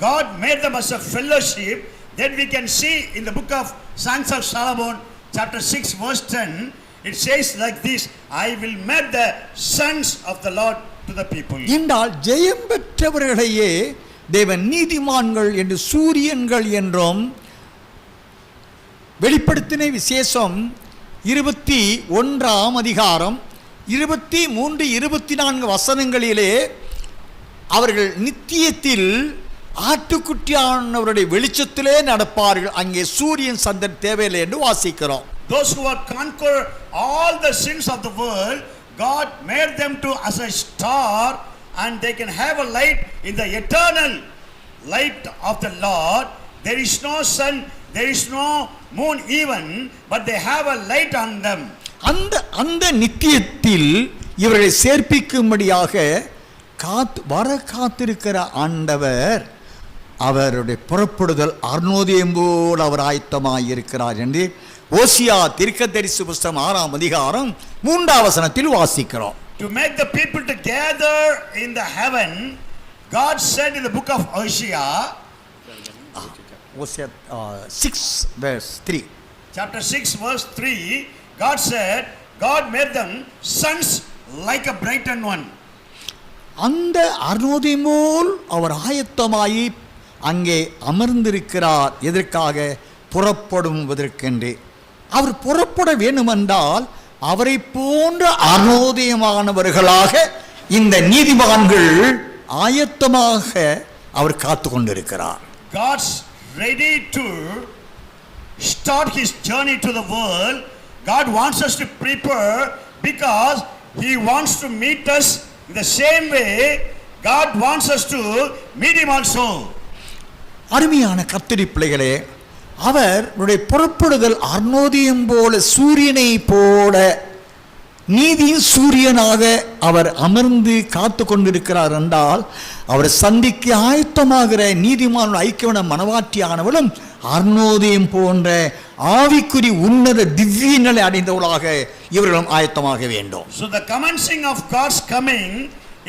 God made them as a fellowship. Then we can see in the book of Songs of Solomon chapter 6 verse 10, it says like this, I will make the sons of the Lord to the people. என்றால் ஜெயம் பெற்றவர்களையே தேவன் நீதிமான்கள் என்று சூரியன்கள் என்றும், வெளிப்படுத்தின விசேஷம் 21ஆம் அதிகாரம் 23 24 வசனங்களிலே அவர்கள் நித்தியத்தில் ஆட்டுக்குட்டியானவருடைய வெளிச்சத்திலே நடப்பார்கள், அங்கே சூரியன் சந்திரன் தேவையில்லை என்று வாசிக்கிறோம். Those who are conquer all the sins of the world, God made them to as a star, and they can have a light in the eternal light of the Lord. There is no sun, there is no moon even, but they have a light on them. அந்த நித்தியத்தில் இவர்களை சேர்ப்பிக்கும்படியாக காத்திருக்கிற ஆண்டவர் அவருடைய புறப்படுதல் அருணோதயம் போல் அவர் ஆயத்தமாய் இருக்கிறார் என்று ஓசியா தீர்க்கதரிசி புஸ்தகம் 6ஆம் அதிகாரம் 3ஆம் வசனத்தில் வாசிக்கிறோம். To make the people to gather in the heaven, God said in the book of Hosea, Hosea 6 verse 3. Chapter 6 verse 3, God said, God made them sons like a brightened one. அந்த அருணோதயம் போல் அவர் ஆயத்தமாயி அங்கே அமர்ந்திருக்கிறார். எதற்காக? புறப்படுவதற்கென்று. அவர் புறப்பட வேண்டுமென்றால் அவரை போன்ற அருணோதயமானவர்களாக இந்த நீதிமான்கள் ஆயத்தமாக அவர் காத்து கொண்டிருக்கிறார். God's ready to start his journey to the world. God wants us to prepare because he wants to meet us in the same way God wants us to meet him also. அருமையான கர்த்தருடைய பிள்ளைகளே, அவருடைய புறப்படுதல் அருணோதயம் போல சூரியனை போல நீதியின் சூரியனாக அவர் அமர்ந்து காத்து கொண்டிருக்கிறார் என்றால் அவரை சந்திக்க ஆயத்தமாகிற நீதிமான ஐக்கியவன மனவாட்டியானவளும் அருணோதயம் போன்ற ஆவிக்குறி உன்னத திவ்ய நிலை அடைந்தவளாக இவர்களும் ஆயத்தமாக வேண்டும். So the commencing of God's coming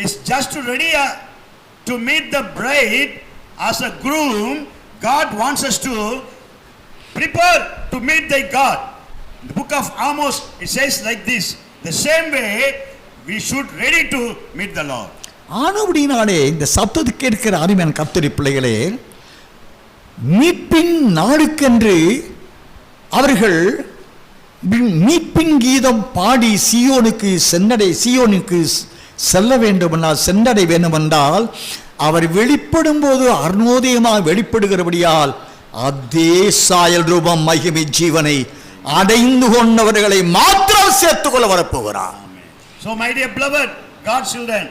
is just ready to meet the bride as a groom. God wants us to prepare to meet thy God. In the book of Amos it says like this, the same way we should ready to meet the Lord. ஆனபடினாலே இந்த சத்தத்தை கேட்கிற அருமையான கர்த்தருடைய பிள்ளைகளே, மீட்பின் நாளுக்கென்று அவர்கள் மீட்பின் கீதம் பாடி சீயோனுக்கு செல்ல வேண்டுமென்றால் சென்றடை வேண்டுமென்றால் அவர் வெளிப்படும் போது அருணோதயமாக வெளிப்படுகிறபடியால் அதே சாயல் ரூபம் மகிமை ஜீவனை அடைந்து கொண்டவர்களை மாத்திரம் சேர்த்துக்கொள்ள வரப்போகிறார். So my dear beloved God's children,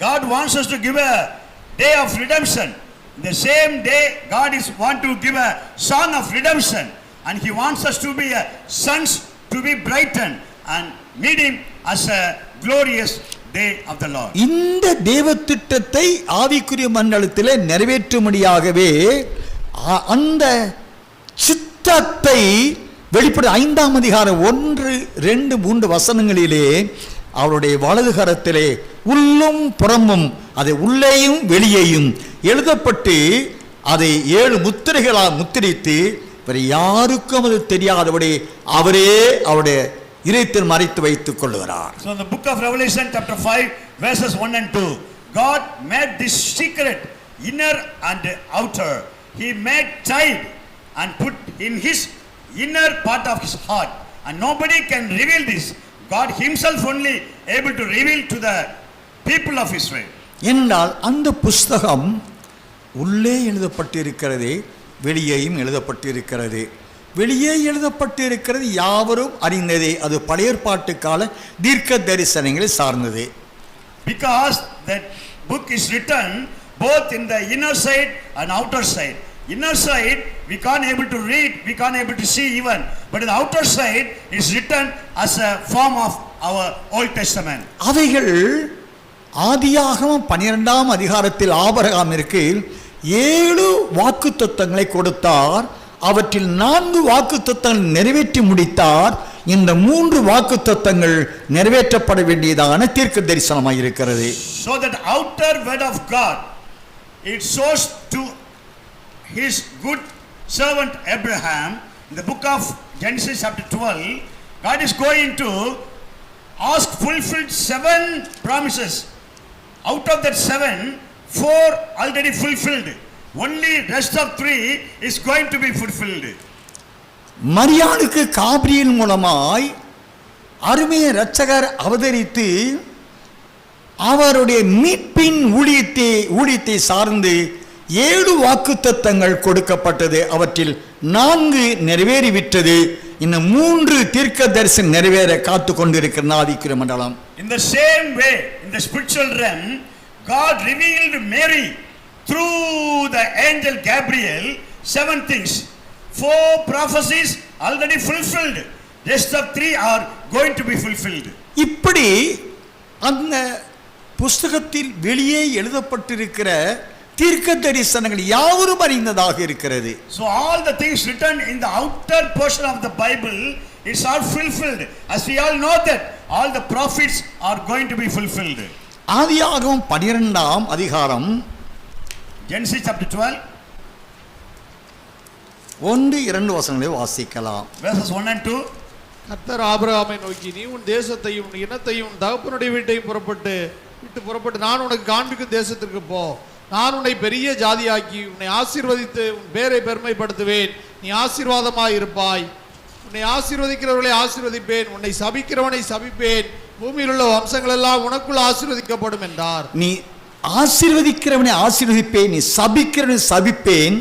God wants us to give a day of redemption. The same day God is want to give a song of redemption, and he wants us to be a sons to be brightened and meet him as a glorious day of the Lord. இந்த தேவ திட்டத்தை ஆவிக்குரிய மண்டலத்திலே நிறைவேற்றும்படியாகவே அந்த சித்தத்தை வெளிப்பட 5ஆம் அதிகாரம் 1, 2, 3 வசனங்களிலே அவருடைய வலது கரத்திலே உள்ளும் புறமும் அதை உள்ளேயும் வெளியேயும் எழுதப்பட்டு அதை 7 முத்திரைகளால் முத்திரித்து வேறு யாருக்கும் அது தெரியாதபடி அவரே அவருடைய இதயத்தில் மறைத்து வைத்துக் கொள்கிறார். So in the book of Revelation chapter 5 verses 1 and 2, God made this secret inner and outer. He made child and put in his inner part of his heart, and nobody can reveal this. God himself only able to reveal to the people of Israel. என்றால் அந்த புஸ்தகம் உள்ளே எழுதப்பட்டிருக்கிறது, வெளியேயும் எழுதப்பட்டிருக்கிறது. வெளியே எழுதப்பட்டிருக்கிறது யாவரும் அறிந்ததே. அது பழைய ஏற்பாட்டு கால தீர்க்க தரிசனங்களை சார்ந்தது. Because that book is written both in the inner side and outer side. Inner side we can't able to read, we can't able to see even, but in the outer side is written as a form of our Old Testament. அவைகள் ஆதியாகமம் 12ஆம் அதிகாரத்தில் ஆபிரகாமிற்கு 7 வாக்குத்தத்தங்களை கொடுத்தார். அவற்றில் 4 வாக்குத்தத்தங்கள் நிறைவேற்றி முடித்தார். இந்த 3 வாக்குத்தத்தங்கள் நிறைவேற்றப்பட வேண்டியதான தீர்க்க தரிசனமாக இருக்கிறது. So that outer word of God, it shows to his good servant Abraham. In the book of Genesis chapter 12, God is going to ask fulfilled 7 promises. Out of that 7, 4 already fulfilled. Only rest of 3 is going to be fulfilled. மரியாளுக்கு Gabriel மூலமாய் அருமைய இரட்சகர் அவதரித்து அவருடைய மீட்பின் ஊழியத்தை சார்ந்து 7 வாக்குத்தத்தங்கள் கொடுக்கப்பட்டது. அவற்றில் 4 நிறைவேறிவிட்டது. இன்னும் 3 தீர்க்க தரிசனம் நிறைவேற காத்து கொண்டிருக்கிற ஆவிக்குரிய மண்டலம். In the same way, in the spiritual realm, God revealed Mary through the angel Gabriel 7 things. 4 prophecies already fulfilled. Rest of 3 are going to be fulfilled. இப்படி அந்த புஸ்தகத்தில் வெளியே எழுதப்பட்டிருக்கிற தீர்க்க தரிசனங்கள் யாவரும் அறிந்ததாக இருக்கிறது. So all the things written in the outer portion of the Bible is all fulfilled. As we all know that all the prophets are going to be fulfilled. ஆதியாகமம் 12ஆம் அதிகாரம் Genesis chapter 12 1-2 வசனங்களை வாசிக்கலாம். verses 1 and 2. கர்த்தர் ஆபிரகாமை நோக்கி, நீ உன் தேசத்தையும் உன் இனத்தையும் உன் தகப்பனுடைய வீட்டையும் புறப்பட்டு நான் உனக்கு காண்பிக்கும் தேசத்திற்கு போ. நான் உன்னை பெரிய ஜாதியாக்கி உன்னை ஆசீர்வதித்து உன் பேரை பெருமைப்படுத்துவேன். நீ ஆசீர்வாதமாய் இருப்பாய். உன்னை ஆசீர்வதிக்கிறவர்களை ஆசீர்வதிப்பேன், உன்னை சபிக்கிறவனை சபிப்பேன். பூமியில் உள்ள வம்சங்கள் எல்லாம் உனக்குள் ஆசீர்வதிக்கப்படும் என்றார். நீ ஆசீர்வதிக்கிறவனை ஆசீர்வதிப்பேன், நீ சபிக்கிறவனை சபிப்பேன்,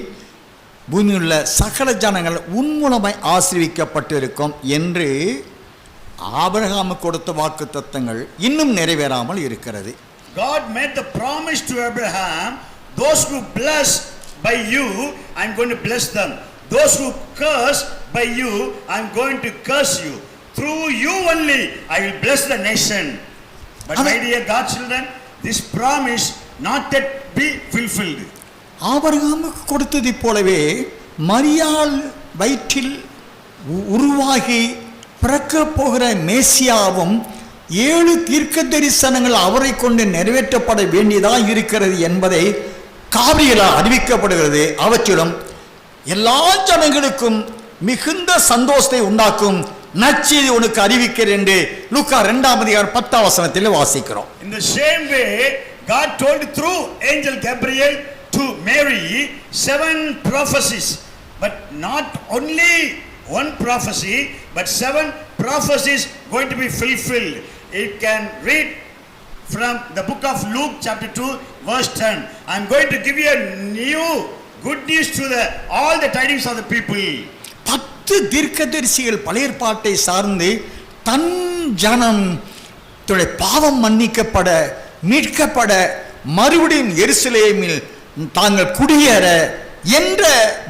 பூமியில் உள்ள சகல ஜனங்கள் உன் மூலமாய் ஆசீர்வதிக்கப்பட்டிருக்கும் என்று ஆபிரகாமுக்கு கொடுத்த வாக்குத்தத்தங்கள் இன்னும் நிறைவேறாமல் இருக்கிறது. God made the promise to Abraham, those who bless by you, I'm going to bless them. Those who curse by you, I'm going to curse you. Through you only, I will bless the nation. But my dear God's children, this promise not yet be fulfilled. ஆபிரகாமுக்கு கொடுத்ததை போலவே மரியாள் வயிற்றில் உருவாகி பிறக்க போகிற மேசியாவும் 7 தீர்க்க தரிசனங்கள் அவரை கொண்டு நிறைவேற்றப்பட வேண்டியதாக இருக்கிறது என்பதை காபிரியலால் அறிவிக்கப்படுகிறது. அவற்றிலும் எல்லா ஜனங்களுக்கும் மிகுந்த சந்தோஷத்தை உண்டாக்கும் நற்செய்தி உனக்கு அறிவிக்கிறேன் என்று லூக்கா 2ஆம் அதிகாரம் 10ஆம் வசனத்தில் வாசிக்கிறோம். In the same way, God told through angel Gabriel to Mary 7 prophecies, but not only one prophecy, but 7 prophecies going to be fulfilled. It can read from the book of Luke chapter 2 verse 10. I'm going to give you a new good news to all the tidings of the people. 10 தீர்க்கதரிசிகள் பழைய ஏற்பாட்டை சார்ந்து தன் ஜனம் பாவம் மன்னிக்கப்பட மீட்கப்பட மறுபடியும் எருசலேமில் தாங்கள் குடியேற என்ற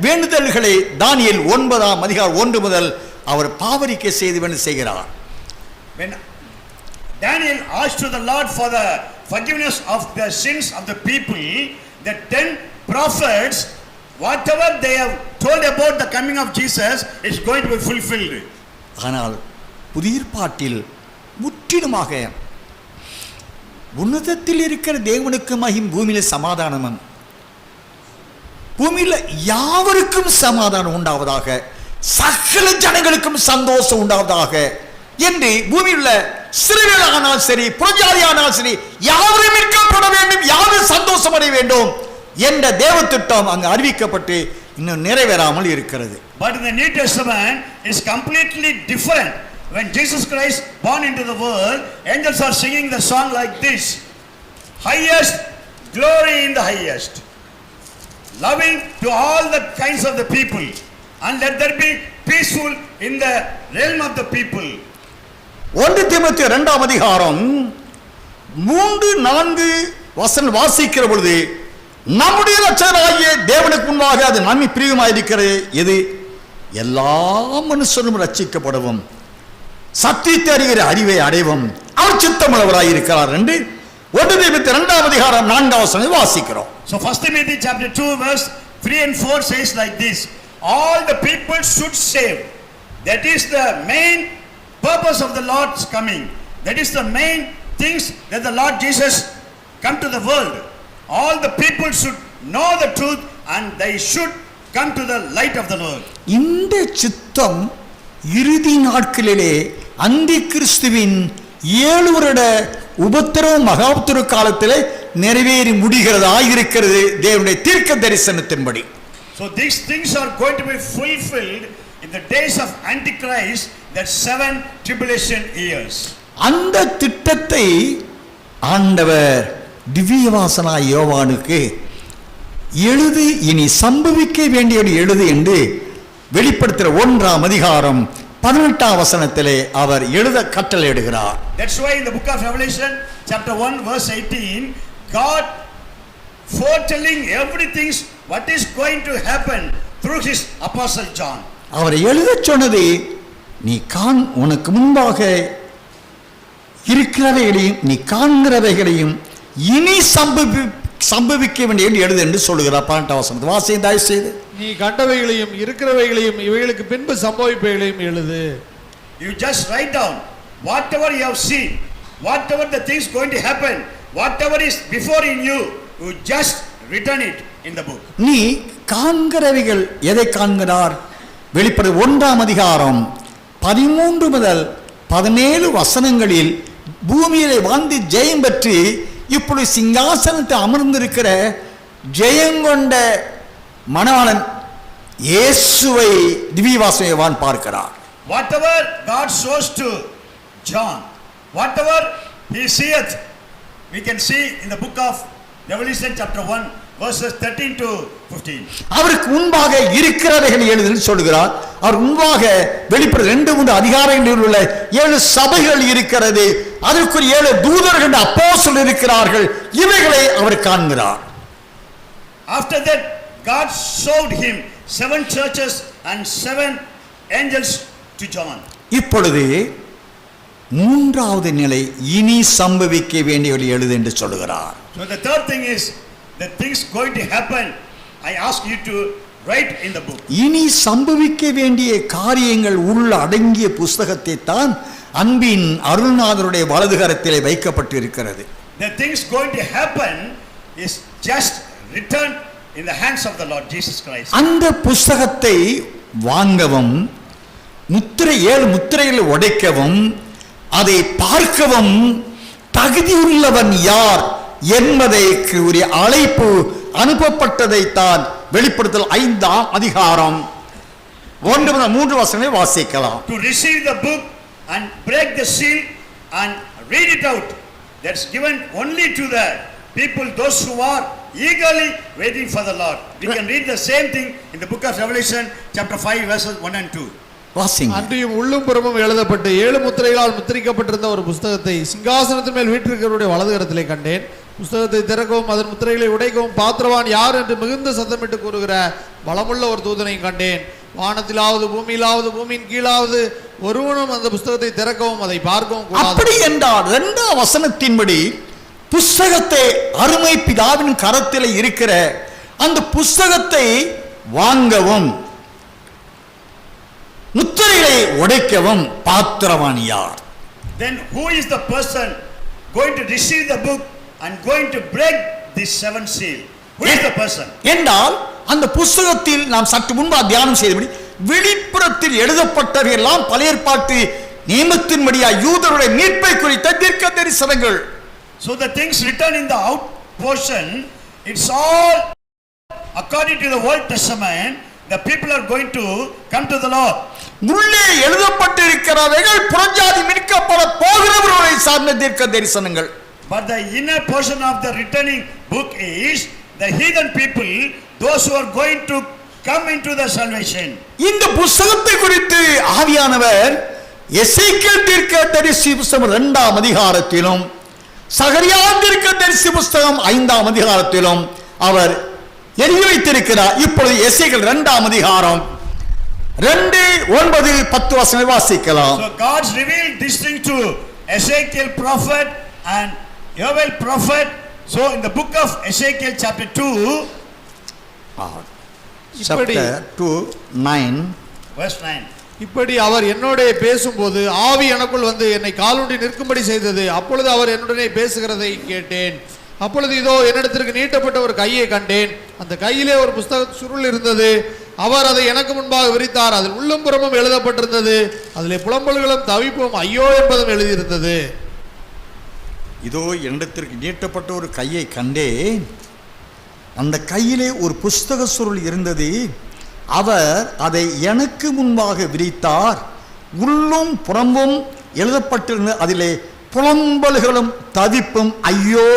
வேண்டுதல்களை தானியேல் 9ஆம் அதிகாரம் 1 முதல் அவர் பாவரிக்கை செய்து செய்கிறார். When Daniel asked to the Lord for the forgiveness of the sins of the people, the 10 prophets, whatever they have told about the coming of Jesus is going to be fulfilled. ஆனால் புதிய ஏற்பாட்டில் முற்றிலுமாக உன்னதத்தில் இருக்கிற தேவனுக்கு மகிம், பூமியில சமாதானமும், பூமியில யாவருக்கும் சமாதானம் உண்டாவதாக, சகல ஜனங்களுக்கும் சந்தோஷம் உண்டாவதாக என்று பூமியில் உள்ள சிறுவர்களானால் சரி, புறஜாதியானால் சரி, யாவரும் மீட்கப்பட வேண்டும், யாரும் சந்தோஷம் அடைய வேண்டும் என்ற தேவ திட்டம் அங்கு அறிவிக்கப்பட்டு இன்னும் நிறைவேறாமல் இருக்கிறது. But in the New Testament is completely different. When Jesus Christ born into the world, angels are singing the song like this: highest glory in the highest, loving to all the kinds of the people, and let there be peaceful in the realm of the people. 1 தீமோத்தேயு 2ஆம் அதிகாரம் 3-4 வசனம் வாசிக்கிற பொழுது, நம்முடைய இரட்சகராகிய தேவனுக்கு முன்பாக அது நன்மை பிரியமாயிருக்கிறது, எது எல்லா மனுஷரும் ரட்சிக்கப்படவும் சத்தியத்தை அறிகிற அறிவை அடைவும் அவர் சித்தமுள்ளவராயிருக்கிறார் என்று 1 தீமோத்தேயு 2ஆம் அதிகாரம் 4ஆம் வசனம் வாசிக்கிறோம். So 1 Timothy chapter 2 verse 3 and 4 says like this: all the people should save. That is the main purpose of the Lord's coming. That is the main things that the Lord Jesus come to the world. All the people should know the truth and they should come to the light of the Lord. இந்த சித்தம் இறுதி நாட்களிலே அந்தி கிறிஸ்துவின் 7 வருட உபத்திரவ மகாபத்திர காலத்திலே நிறைவேறி முடிகிறதா இருக்கிறது தேவனுடைய தீர்க்க தரிசனத்தின்படி. So these things are going to be fulfilled in the days of Antichrist, that 7 tribulation years. அந்த திட்டத்தை ஆண்டவர் திவ்யவாசனாய் யோவானுக்கு எழுது, இனி சம்பவிக்க வேண்டியது எழுது என்று வெளிப்படுத்துகிற 1ஆம் அதிகாரம் 18ஆம் வசனத்திலே அவர் எழுத கட்டளையிடுகிறார். That's why in the book of Revelation chapter 1 verse 18, God foretelling everything what is going to happen through his apostle John. அவர் எழுதச் சொன்னது, நீ உனக்கு முன்பாக இருக்கிறவைகளையும் நீ காண்கிறவைகளையும் இனி சம்பவிக்க வேண்டிய எழுது என்று சொல்லுகிறார். 18ஆம் வசனத்தை வாசியும் தயவு செய்து. நீ கண்டவைகளையும் இருக்கிறவைகளையும் இவைகளுக்கு பின்பு சம்பவிப்பவைகளையும் எழுது. You just write down whatever you have seen, whatever the things going to happen, whatever is before in you, you just written it in the book. நீ காண்கிறவைகள் எதை காண்கிறார்? வெளிப்படு 1ஆம் அதிகாரம் 13 முதல் 17 வசனங்களில் பூமியிலே வாழ்ந்து ஜெயம் பெற்று இப்பொழுது சிங்காசனத்தை அமர்ந்திருக்கிற ஜெயங்கொண்ட மணவாளன் இயேசுவை திவ்யவாசனைவான் பார்க்கிறார். Whatever God shows to John, whatever he seeth, we can see in the book of Revelation chapter 1 verses 13 to 15. அவருக்கு முன்பாக இருக்கிறவைகளை எழுதுன்னு சொல்கிறார். அவர் முன்பாக வெளிப்பட 2-3 அதிகாரங்களில் உள்ள 7 சபைகள் இருக்கிறது. அதற்குரிய 7 தூதர்கள் அப்போஸ்தலர்கள் இருக்கிறார்கள். இவைகளை அவர் காண்கிறார். After that God showed him 7 churches and 7 angels to John. இப்பொழுது 3வது நிலை, இனி சம்பவிக்க வேண்டியவை எழுது என்று சொல்கிறார். So the third thing is the things going to happen, I ask you to write in the book. இனி சம்பவிக்க வேண்டிய காரியங்கள் உள்ள அடங்கிய புஸ்தகத்தை தான் அன்பின் அருள்நாதருடைய வலதுகரத்திலே வைக்கப்பட்டு இருக்கிறது. The things going to happen is just written in the hands of the Lord Jesus Christ. அந்த புஸ்தகத்தை வாங்கவும் 7 முத்திரைகளை உடைக்கவும் அதை பார்க்கவும் தகுதியுள்ளவன் யார் என்பதற்கு உரிய அழைப்பு அனுப்பப்பட்டதை தான் வெளிப்படுத்தல் 5ஆம் அதிகாரம் 1 முதல் 3 வசனங்களை வாசிக்கலாம். To receive the book and break the seal and read it out. That's given only to the people, those who are eagerly waiting for the Lord. We can read the same thing in the book of Revelation chapter 5 verses 1 and 2. வாசிங்க. அன்றியும் உள்ளும் புறமும் எழுதப்பட்டு 7 முத்திரைகளால் முத்திரிக்கப்பட்டிருந்த ஒரு புஸ்தகத்தை சிங்காசனத்தின் மேல் வீற்றிருக்கிறவருடைய வலதுகரத்திலே கண்டேன். புஸ்தகத்தை திறக்கவும் அதன் முத்திரைகளை உடைக்கவும் பாத்திரவான் யார் என்று மிகுந்த சத்தமிட்டு கூறுகிற பலமுள்ள ஒரு தூதனையும் கண்டேன். வானத்திலாவது பூமியிலாவது பூமியின் கீழாவது ஒருவனும் அந்த புஸ்தகத்தை திறக்கவும் அதை பார்க்கவும் கூடாது. அப்படி என்றால் 2ஆம் வசனத்தின்படி புஸ்தகத்தை அருமை பிதாவின் கரத்தில் இருக்கிற அந்த புஸ்தகத்தை வாங்கவும் முத்திரைகளை உடைக்கவும் பாத்திரவான் யார்? Then who is the person going to receive the book and going to break this 7th seal? Who is the person? என்றால் அந்த புஸ்தகத்தில் நாம் சற்று முன்பாக தியானம் செய்தபடி வெளிப்புறத்தில் எழுதப்பட்டவை எல்லாம் பழைய ஏற்பாட்டு நியமத்தின்படியா யூதருடைய மீட்பை குறித்த தீர்க்க தரிசனங்கள். So the things written in the out portion, it's all according to the Old Testament. The people are going to come to the Lord. உள்ளே எழுதப்பட்டிருக்கிறவைகள் புறஜாதி மீட்கப்பட போகிறவர்களை சார்ந்த தீர்க்க தரிசனங்கள். But the inner portion of the returning book is the heathen people, those who are going to come into the salvation. இந்த புத்தகத்தை குறித்து ஆவியானவர் எசேக்கியேல் தீர்க்கதரிசி புத்தகம் 2ஆம் அதிகாரத்திலும் சகரியா தீர்க்கதரிசி புத்தகம் 5ஆம் அதிகாரத்திலும் அவர் எழுதி வைத்திருக்கிறார். இப்பொழுது எசேக்கியேல் 2ஆம் அதிகாரம் 2:9-10 வசனங்களை வாசிக்கலாம். So God's revealed this thing to Ezekiel prophet and Joel prophet. So in the book of Ezekiel chapter 2 chapter 2:9 verse 9. இப்படி அவர் என்னோடே பேசும்போது ஆவி எனக்குள் வந்து என்னை காலூன்றி நிற்கும்படி செய்தது. அப்பொழுது அவர் என்னுடனே பேசுகிறதை கேட்டேன். அப்பொழுது இதோ என்னிடத்திற்கு நீட்டப்பட்ட ஒரு கையை கண்டேன். அந்த கையிலே ஒரு புஸ்தக சுருள் இருந்தது. அவர் அதை எனக்கு முன்பாக விரித்தார். அதில் உள்ளும் புறமும் எழுதப்பட்டிருந்தது. அதிலே புலம்பல்களும் தவிப்பும் ஐயோ என்பதும் எழுதியிருந்தது. இதோ என்னிடத்திற்கு நீட்டப்பட்ட ஒரு கையை கண்டேன். அந்த கையிலே ஒரு புஸ்தக சுருள் இருந்தது. அவர் அதை எனக்கு முன்பாக விரித்தார். உள்ளும் புறம்பும் எழுதப்பட்டிருந்த அதிலே புலம்பல்களும் தவிப்பும் ஐயோ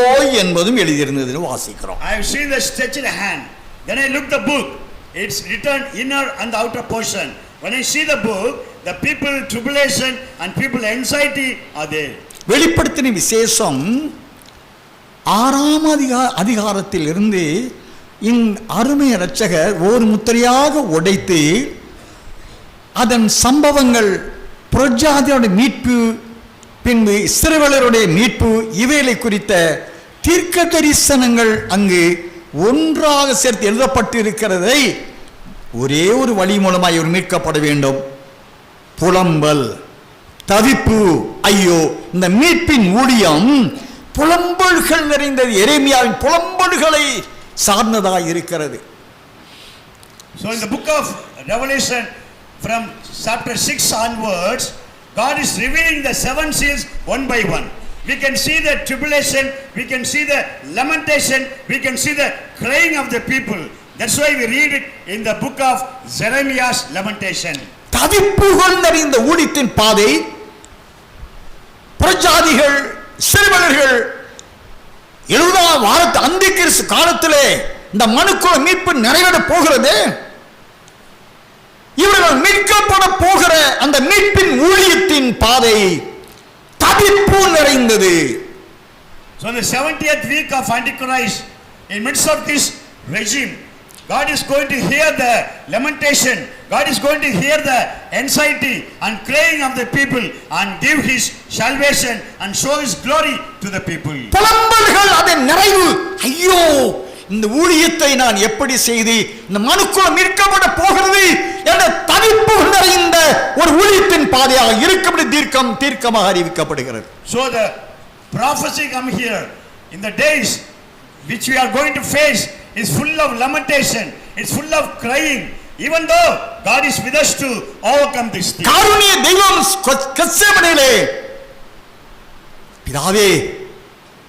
என்பதும் எழுதியிருந்தது வாசிக்கிறோம். I have seen the stretched hand. Then I looked the book. It's written inner and the outer portion. When I see the book, the people tribulation and people anxiety are there. வெளிப்படுத்தின விசேஷம் 6ஆம் அதிகாரத்தில் இருந்து அருமை இரட்சகர் ஒரு முத்திரையாக உடைத்து அதன் சம்பவங்கள் புறஜாதியோட மீட்பு பின்பு இஸ்ரவேலருடைய மீட்பு இவைகளை குறித்த தீர்க்க தரிசனங்கள் அங்கு ஒன்றாக சேர்த்து எழுதப்பட்டு இருக்கிறதை ஒரே ஒரு வழி மூலமாய் இவர் மீட்கப்பட வேண்டும். புலம்பல் தவிப்பு ஐயோ. இந்த மீட்பின் ஊழியம் புலம்பல்கள் நிறைந்தது. எரேமியாவின் புலம்பல்களை சார்ந்ததாக இருக்கிறது. So in the book of Revelation from chapter 6 onwards, God is revealing the 7 seals one by one. We can see the tribulation, we can see the lamentation, we can see the crying of the people. That's why we read it in the book of Jeremiah's lamentation. தவிப்புகள் நிறைந்த ஊழியத்தின் பாதை புறஜாதிகள் சிறுவர்கள் 70ஆம் வாரத்து அந்திகிறிஸ்து காலத்திலே இந்த மனுக்குல மீட்பு நிறைவேற போகிறது. இவர்கள் மீட்கப்பட போகிற அந்த மீட்பின் ஊழியத்தின் பாதை தவிப்பு நிறைந்தது. So the 70th week of Antichrist, in midst of this regime, God is going to hear the lamentation, God is going to hear the anxiety and crying of the people and give his salvation and show his glory to the people. புலம்பல்கள் அதன் நிறைவு. ஐயோ, இந்த ஊழியத்தை நான் எப்படி செய்து இந்த மனுக்குல மீட்கப்பட போகிறது என்ற தவிப்பு நிறைந்த ஒரு ஊழியத்தின் பாதையாக இருக்கப்படி தீர்க்கமாக அறிவிக்கப்படுகிறது. So the prophecy come here in the days which we are going to face is full of lamentation, it's full of crying, even though God is with us to overcome this thing. காருண்ய தெய்வம் கெத்செமனேயிலே பிதாவே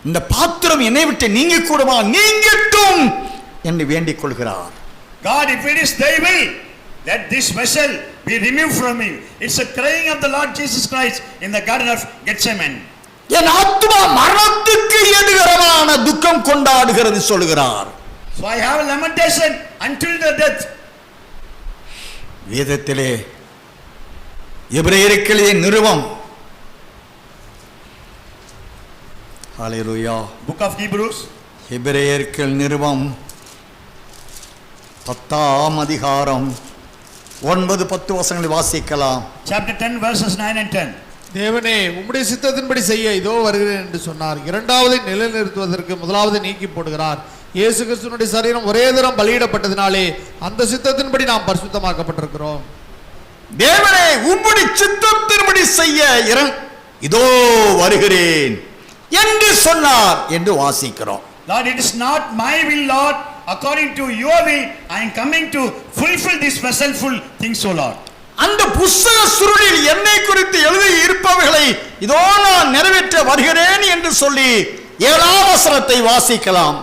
இந்த பாத்திரம் என்னை விட்டு நீங்க கூடுமா நீங்கட்டும் என்று வேண்டிக் கொள்கிறார். God, if it is thy will, let this vessel be removed from me. It's a crying of the Lord Jesus Christ in the garden of Gethsemane. என் ஆத்துமா மரணத்துக்கு எதிரான துக்கம் கொண்டாடுகிறது சொல்கிறார். So I have a lamentation until the death. வேதத்திலே எபிரேயர்களே நிருபம் ஹalleluya Book of Hebrews, எபிரேயர்கள் நிருபம் 10ஆம் அதிகாரம் 9-10 வசனங்களை வாசிக்கலாம். Chapter 10 verses 9 and 10. தேவனே உம்முடைய சித்தத்தின்படி செய்ய இதோ வருகிறேன் என்று சொன்னார். இரண்டாவதை நிலைநிறுத்துவதற்கு முதலாவது நீக்கி போடுகிறார். இயேசு கிறிஸ்துவினுடைய சரீரம் ஒரே தரம் பலியிடப்பட்டதினாலே அந்த சித்தத்தின்படி நாம் பரிசுத்தமாக்கப்பட்டிருக்கிறோம். தேவனே உம்முடைய சித்தத்தின்படி செய்ய இதோ வருகிறேன் என்று சொன்னார் என்று வாசிக்கிறோம். Lord, it is not my will, Lord. According to your will, I am coming to fulfill these vessel-full things, O Lord. அந்த புஸ்தக சுருளில் என்னை குறித்து எழுதி இருப்பவைகளை இதோ நான் நிறைவேற்ற வருகிறேன் என்று சொல்லி 7ஆம் வசனத்தை வாசிக்கலாம்.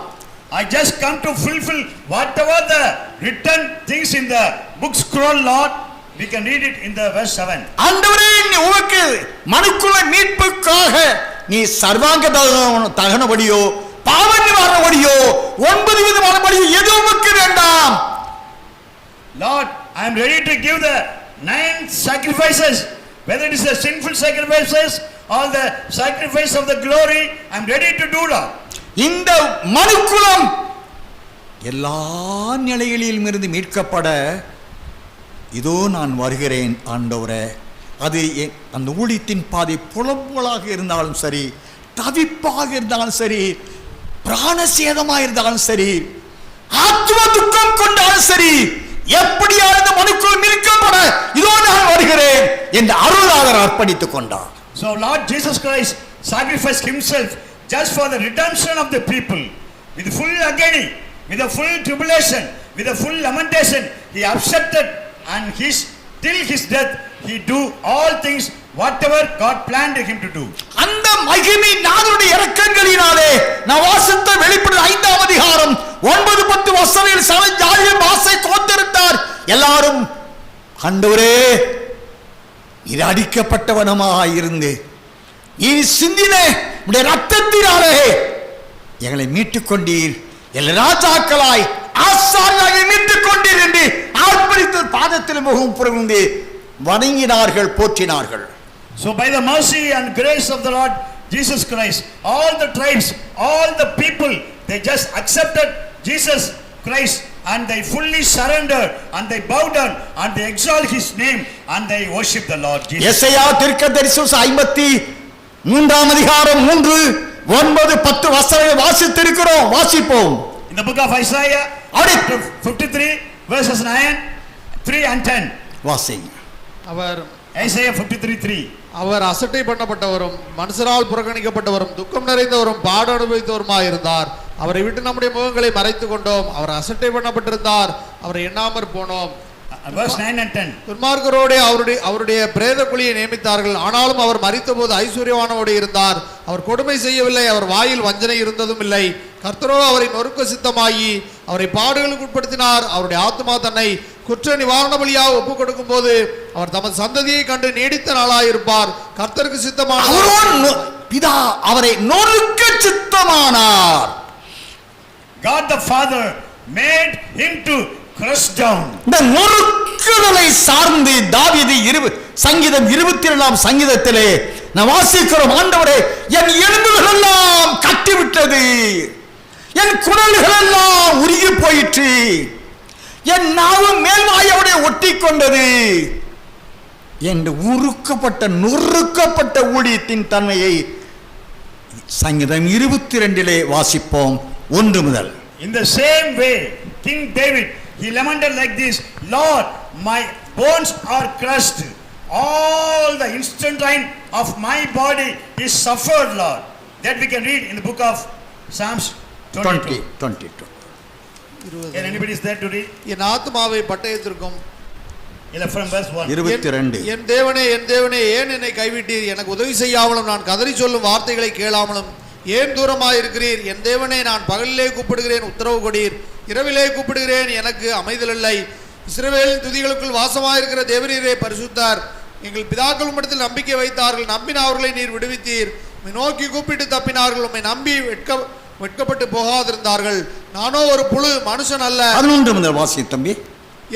I just come to fulfill whatever the written things in the book scroll, Lord. We can read it in the verse 7. ஆண்டவரே, உமக்கு மனுக்குல மீட்புக்காக நீ சர்வாங்க தகனபடியோ பாவ நிவாரணபடியோ 9 விதமான படியோ எதுவும் உமக்கு வேண்டாம். Lord, I am ready to give the 9 sacrifices, whether it is the sinful sacrifices or the sacrifice of the glory, I am ready to do, Lord. இந்த மனுக்குலம் எல்லா நிலைகளிலும் இருந்து மீட்கப்பட இதோ நான் வருகிறேன் ஆண்டவரே. அது அந்த ஊழியத்தின் பாதை புலம்பலாக இருந்தாலும் சரி, தவிப்பாக இருந்தாலும் சரி, பிராணசேதமாக இருந்தாலும் சரி, ஆத்ம துக்கம் கொண்டாலும் சரி, எப்படியாவது மனுக்குள் மீட்கப்பட இதோ நான் வருகிறேன் என்று அருளாளர் அர்ப்பணித்துக் கொண்டார். So Lord Jesus Christ sacrificed himself just for the redemption of the people. With full agony, with a full tribulation, with a full lamentation, he accepted, and till his death he do all things whatever God planned him to do. அந்த மகிமை நாதனுடைய இரக்கங்களினாலே நான் வாசித்த வெளிப்படுத்தல் 5ஆம் அதிகாரம் 9-10 வசனங்களில் சகல ஜாதிகள் பாஷை கோத்திருந்தார் எல்லாரும் ஆண்டவரே நீர் அடிக்கப்பட்டவனமாய் இருந்து நீர் சிந்தின உம்முடைய இரத்தத்தினாலே எங்களை மீட்டுக் கொண்டீர், எல்லா ராஜாக்களாய் ஆசாரியர்களாய் மீட்டுக் கொண்டீர் என்று ஆர்ப்பரித்து பாதத்தில் முகம் புரிந்து வணங்கினார்கள், போற்றினார்கள். So by the mercy and grace of the Lord Jesus Christ, all the tribes, all the people, they just accepted Jesus Christ and they fully surrendered and they bow down and they exalt his name and they worship the Lord Jesus. Isaiah தீர்க்கதரிசி 53ஆம் அதிகாரம் 3-9-10 வசனங்களை வாசித்திருக்கிறோம், வாசிப்போம். In the book of Isaiah, chapter 53 verses 9, 3 and 10. வாசிங்க. அவர் Isaiah 53:3. அவர் அசட்டை பண்ணப்பட்டவரும் மனுஷரால் புறக்கணிக்கப்பட்டவரும் துக்கம் நிறைந்தவரும் பாடு அனுபவித்தவருமாய் இருந்தார். அவரை விட்டு நம்முடைய முகங்களை மறைத்துக் கொண்டோம். அவர் அசட்டை பண்ணப்பட்டிருந்தார், அவரை எண்ணாமற் போனோம். Verse 9 and 10. துன்மார்க்கரோடு அவருடைய பிரேத குழியை நியமித்தார்கள். ஆனாலும் அவர் மரித்தபோது ஐஸ்வர்யவானோடு இருந்தார். அவர் கொடுமை செய்யவில்லை, அவர் வாயில் வஞ்சனை இருந்ததும் இல்லை. கர்த்தரோ அவரை நொறுக்க சித்தமாகி அவரை பாடுகளுக்கு உட்படுத்தினார். அவருடைய ஆத்மா தன்னை குற்ற நிவாரண பலியாக ஒப்புக் கொடுக்கும் போது அவர் தமது சந்ததியை கண்டு நீடித்த நாளாயிருப்பார். கர்த்தருக்கு சித்தமான பிதா அவரை நொறுக்க சித்தமானார். God the Father made him to crush down. இந்த நொறுக்குதலை சார்ந்து தாவீது சங்கீதம் 22ஆம் சங்கீதத்திலே நான் வாசிக்கிறோம், ஆண்டவரே என் எலும்புகள் எல்லாம் கட்டிவிட்டது, என் குடல்கள் எல்லாம் உருகி போயிற்று, என் நாவு மேல்வாயோட ஒட்டி கொண்டது என்று நொறுக்கப்பட்ட ஊழியத்தின் தன்மையை சங்கீதம் 22 வாசிப்போம் 1 முதல். In the same way, King David, he lamented like this, Lord, my bones are crushed, all the intestine of my body is suffered, Lord. That we can read in the book of Psalms 22. Can anybody is there to read? என் ஆத்மாவை பட்டயத்திற்கும் from verse 1. 22. என் தேவனே ஏன் என்னை கைவிட்டீர்? எனக்கு உதவி செய்யாமலும் நான் கதறி சொல்லும் வார்த்தைகளை கேளாமலும் ஏன் தூரமாக இருக்கிறீர்? என் தேவனே நான் பகலிலே கூப்பிடுகிறேன், உத்தரவு கொடீர், இரவிலே கூப்பிடுகிறேன், எனக்கு அமைதல் இல்லை. இஸ்ரவேலின் துதிகளுக்குள் வாசமாயிருக்கிற தேவரீரே பரிசுத்தார். எங்கள் பிதாக்கள் உம்மிடத்தில் நம்பிக்கை வைத்தார்கள், நம்பின அவர்களை நீர் விடுவித்தீர். உம்மை நோக்கி கூப்பிட்டு தப்பினார்கள், உம்மை நம்பி வெட்கப்பட்டு போகாதிருந்தார்கள். நானோ ஒரு புழு, மனுஷன் அல்ல. 11 முதல் வாசி தம்பி.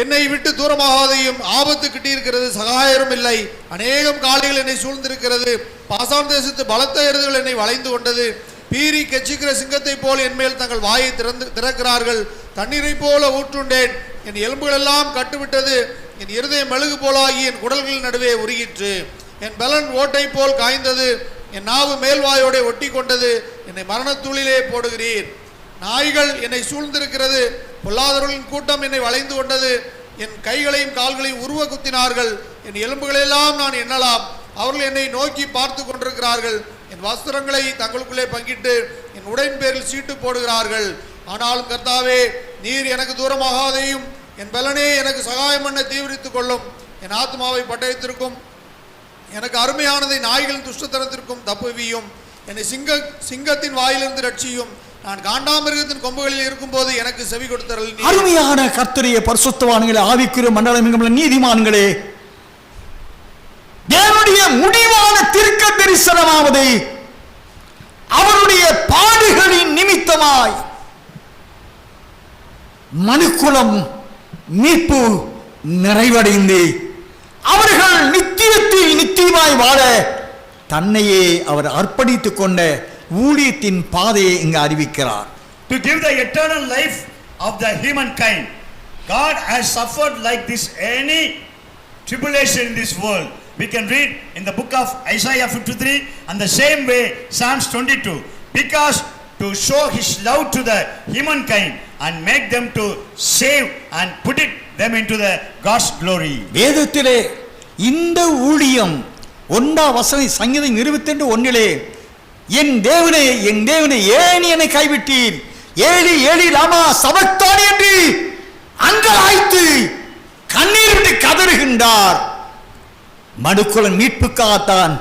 என்னை விட்டு தூரமாகாதையும் ஆபத்து கிட்டியிருக்கிறது, சகாயரும் இல்லை. அநேகம் காளைகள் என்னை சூழ்ந்திருக்கிறது, பாசான் தேசத்து பலத்த எருதுகள் என்னை வளைந்து கொண்டது. பீறி கெச்சிக்கிற சிங்கத்தை போல் என்மேல் தங்கள் வாயை திறக்கிறார்கள். தண்ணீரை போல ஊற்றுண்டேன், என் எலும்புகள் எல்லாம் கட்டுவிட்டது. என் இருதயம் மெழுகு போலாகி என் குடல்களின் நடுவே உருகிற்று. என் பலன் ஓட்டை போல் காய்ந்தது. என் நாவு மேல்வாயோட ஒட்டி கொண்டது. என்னை மரணத்தூளிலே போடுகிறீர். நாய்கள் என்னை சூழ்ந்திருக்கிறது. பொல்லாதவர்களின் கூட்டம் என்னை வளைந்து கொண்டது. என் கைகளையும் கால்களையும் உருவ குத்தினார்கள். என் எலும்புகளெல்லாம் நான் எண்ணலாம். அவர்கள் என்னை நோக்கி பார்த்து கொண்டிருக்கிறார்கள். என் வஸ்திரங்களை தங்களுக்குள்ளே பங்கிட்டு என் உடையின் பேரில் சீட்டு போடுகிறார்கள். ஆனாலும் கர்த்தாவே, நீர் எனக்கு தூரமாகாதையும் என் பலனே எனக்கு சகாயம் பண்ண தீவிரித்துக் கொள்ளும். என் ஆத்மாவை பட்டயத்திற்கும் எனக்கு அருமையானதை நாய்களின் துஷ்டத்தனத்திற்கும் தப்புவியும். என்னை சிங்கத்தின் வாயிலிருந்து ரட்சியும். நான் காண்டாமிருகத்தின் கொம்புகளில் இருக்கும்போது எனக்கு செவி கொடுத்தருள். அருமையான கர்த்தருடைய பரிசுத்தவான்களே, ஆவிக்குரிய மண்டலம் நீதிமான்களே, தேவனுடைய முடிவான தீர்க்க தரிசனமாவது அவருடைய பாடுகளின் நிமித்தமாய் மனுக்குலம் மீட்பு நிறைவடைந்து அவர்கள் நித்தியத்தில் நித்தியமாய் வாழ தன்னையே அவர் அர்ப்பணித்துக் கொண்ட ஊழியத்தின் பாதையை இங்கு அறிவிக்கிறார். To give the eternal life of the humankind, God has suffered like this any tribulation in this world. We can read in the book of Isaiah 53 and the same way Psalms 22, because to show his love to the humankind and make them to save and put them into the God's glory. வேதத்திலே இந்த ஊழியம் 1 வசனம் சங்கீதம் 22:1 என் தேவனே ஏன் என்னை கைவிட்டீர், Eli Eli லாமா சபக்தானி என்று அங்கலாய்த்து கண்ணீர் விட்டு கதறுகின்றார். மனுக்குலம் மீட்புக்காகத்தான்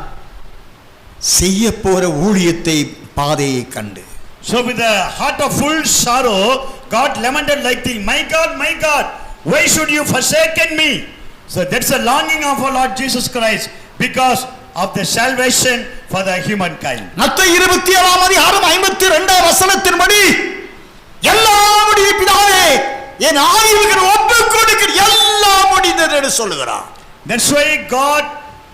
செய்ய போற ஊழியத்தை பாதையை கண்டு. So with the heart of full sorrow, God lamented like this, my God, why should you forsaken me? So that's the longing of our Lord Jesus Christ because of the salvation for the humankind. மத்தேயு 27:52 வசனத்தின்படி எல்லாம் முடிய பிதாவே என் ஆயுளுக்கு ஒப்புக் கொடுக்கிற எல்லாம் முடிந்தது என்று சொல்லுகிறார். That's why God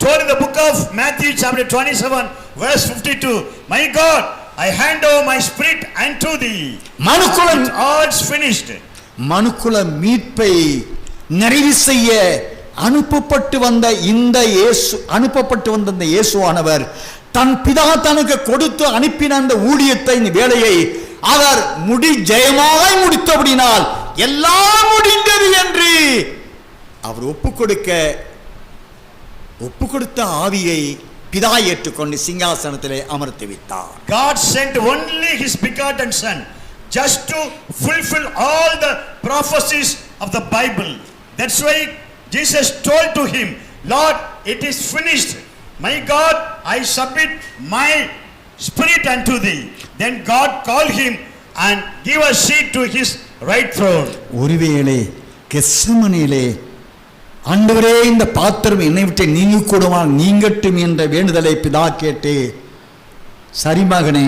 told in the book of Matthew chapter 27 verse 52, my God, I hand over my spirit unto thee. மனுக்குலம் all is finished. மனுக்குல மீட்பை நிறைவு செய்ய அனுப்பப்பட்டு வந்த இந்த இயேசுவானவர் தன் பிதா தனக்கு கொடுத்து அனுப்பின அந்த ஊழியத்தை, இந்த வேலையை அவர் ஜெயமாய் முடித்தபடினால் எல்லாம் முடிந்தது என்று அவர் ஒப்புக்கொடுத்த ஆவியை பிதா ஏற்றுக்கொண்டு சிங்காசனத்திலே அமர்த்தி வைத்தார். God sent only his begotten son just to fulfill all the prophecies of the Bible. That's why Jesus told to him, Lord, it is finished. My God, I submit my spirit unto thee. Then God called him and gave a seat to his right throne. ஒருவேளை கெத்செமனேயிலே ஆண்டவரே இந்த பாத்திரம் என்னை விட்டு நீங்கட்டும் என்ற வேண்டுதலை பிதா கேட்டு, சரி மகனே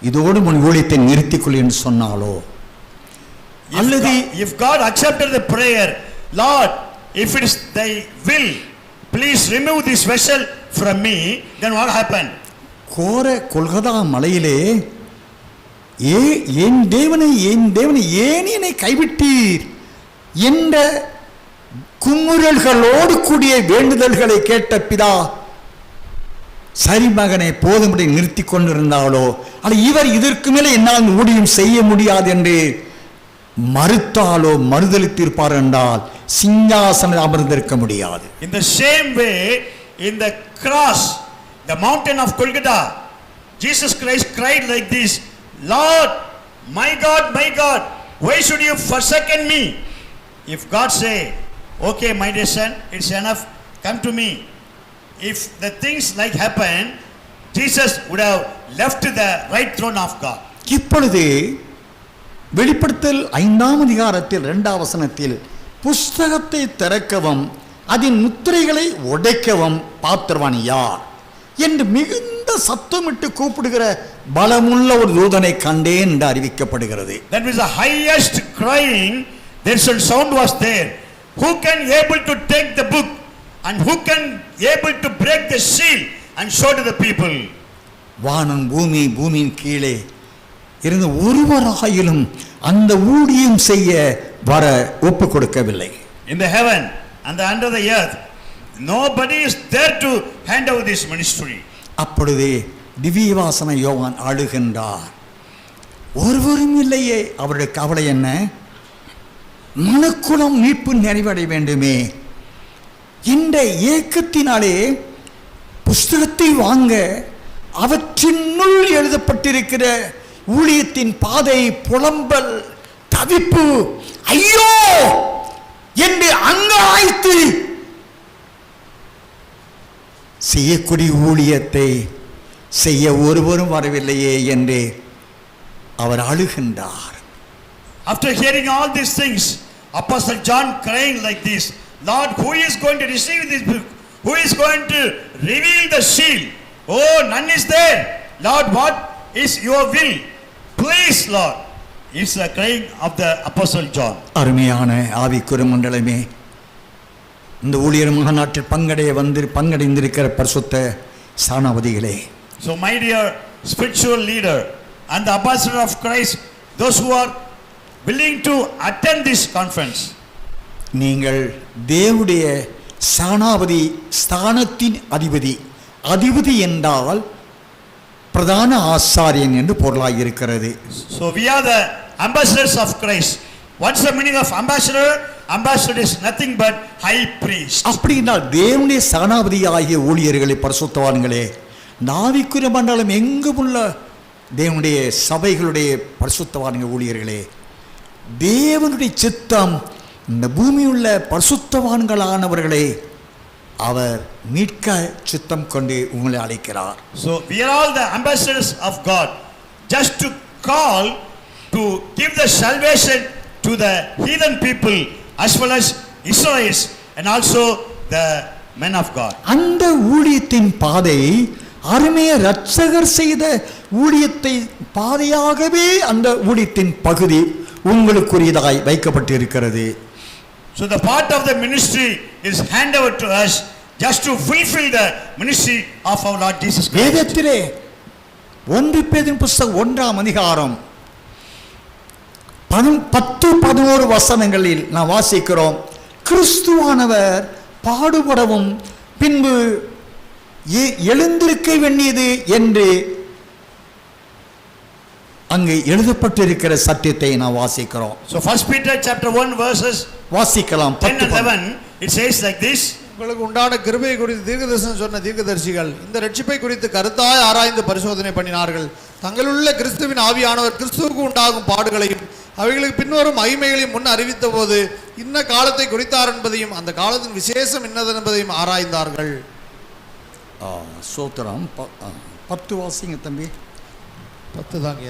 இதோடு உன் ஊழியத்தை நிறுத்திக்கொள் என்று சொன்னாலோ, அல்லது if God accepted the prayer, Lord, if it is thy will, please remove this vessel from me, then what happened? கோர கொல்கதா மலையிலே என் தேவனை ஏன் என்னை கைவிட்டீர் என்ற குமுறல்களோடு கூடிய வேண்டுதல்களை கேட்ட பிதா, சரி மகனை போதும்படி நிறுத்தி கொண்டிருந்தாலோ, அல்ல இவர் இதற்கு மேலே என்னால் ஊழியம் செய்ய முடியாது என்று மறுத்தாலோ மறுதலித்திருப்பார் என்றால் சிங்காசனம் அமர்ந்திருக்க முடியாது. In the same way, in the cross, the mountain of Golgotha, Jesus Christ cried like this, Lord, my God, why should you forsaken me? If God say, okay, my dear son, it's enough, come to me. If the things like happen, Jesus would have left the right throne of God. இப்பொழுது வெளிப்படுத்தல் 5ஆம் அதிகாரத்தில் 2ஆம் வசனத்தில் புஸ்தகத்தை திறக்கவும் அதன் முத்திரைகளை உடைக்கவும் பாத்திரவான் யார் என்று மிகுந்த சத்தமிட்டு கூப்பிடுகிற பலமுள்ள ஒரு தூதனை கண்டேன் என்று அறிவிக்கப்படுகிறது. That was the highest crying. There sound was there. Who can able to take the book and who can able to break the seal and show to the people? வானம் பூமியின் கீழே இருந்த ஒருவராயிலும் அந்த ஊழியம் செய்ய வர ஒப்பு கொடுக்கவில்லை. In the heaven and under the earth, nobody is there to hand over this ministry. அப்பொழுது திவ்யவாசன யோவான் அழுகின்றார். ஒருவரும் இல்லையே. அவருடைய கவலை என்ன? மனுக்குலம் மீட்பு நிறைவடைய வேண்டுமே. இந்த ஏக்கத்தினாலே புஸ்தகத்தை வாங்க அவற்றினுள் எழுதப்பட்டிருக்கிற ஊழியத்தின் பாதை, புலம்பல், தவிப்பு, ஐயோ என்று அங்காய்த்து செய்யக்கூடிய ஊழியத்தை செய்ய ஒருவரும் வரவில்லையே என்று அவர் அழுகின்றார். After hearing all these things, Apostle John crying like this, Lord, who is going to receive this book? Who is going to reveal the seal? Oh, none is there. Lord, what is your will? Please, Lord. It's the crying of the Apostle John. அருமையான ஆவிக்குரிய மண்டலமே, இந்த ஊழியர் மகநாட்டில் பங்கடைந்திருக்கிற பரிசுத்த சாணாவதிகளே, So, my dear spiritual leader and the ambassador of Christ, those who are willing to attend this conference, நீங்கள் தேவனுடைய சாணாவதி ஸ்தானத்தின் அதிபதி என்றால் பிரதான ஆசாரியன் என்று பொருளாயிருக்கிறது. so we are the ambassadors of Christ. What's the meaning of ambassador? Ambassador is nothing but high priest. அப்படின்னா தேவனுடைய சாணாவதி ஆகிய ஊழியர்களை பரிசுத்தவான்களே, நாவிக்குரிய மண்டலம் எங்கும் உள்ள தேவனுடைய சபைகளுடைய பரிசுத்தவான்கள் ஊழியர்களே, தேவனுடைய சித்தம் இந்த பூமியுள்ள பரிசுத்தவான்களானவர்களை அவர் மீட்க சித்தம் கொண்டு உங்களை அழைக்கிறார். So we are all the ambassadors of God, just to call to give the salvation to the heathen people as well as Israelites and also the men of God. அந்த ஊழியத்தின் பாதை அருமைய இரட்சகர் செய்த ஊழியத்தை பாதையாகவே அந்த ஊழியத்தின் பகுதி உங்களுக்குரியதாய் வைக்கப்பட்டிருக்கிறது. So the part of the ministry is handed over to us just to fulfill the ministry of our Lord Jesus Christ. வேதத்திலே 1 பேதுரு புத்தகம் 1ஆம் அதிகாரம் 10-11 வசனங்களில் நாம் வாசிக்கிறோம், கிறிஸ்துவானவர் பாடுபடவும் பின்பு எழுந்திருக்க வேண்டியது என்று அங்கு எழுதப்பட்டிருக்கிற சத்தியத்தை நாம் வாசிக்கிறோம். So 1 Peter chapter 1 verses வாசிக்கலாம். 10 and 11, it says like this. உங்களுக்கு உண்டான கிருபையை குறித்து தீர்க்கதரிசனம் சொன்ன தீர்க்கதரிசிகள் இந்த ரட்சிப்பை குறித்து கருத்தாய் ஆராய்ந்து பரிசோதனை பண்ணினார்கள். தங்களுள்ள கிறிஸ்துவின் ஆவியானவர் கிறிஸ்துவுக்கு உண்டாகும் பாடுகளையும் அவைகளுக்கு பின்வரும் மகிமைகளையும் முன் அறிவித்த போது இன்ன காலத்தை குறித்தார் என்பதையும் அந்த காலத்தின் விசேஷம் என்னது என்பதையும் ஆராய்ந்தார்கள். சோத்திரம் 10 வாசிங்க தம்பி. 10 தாங்க.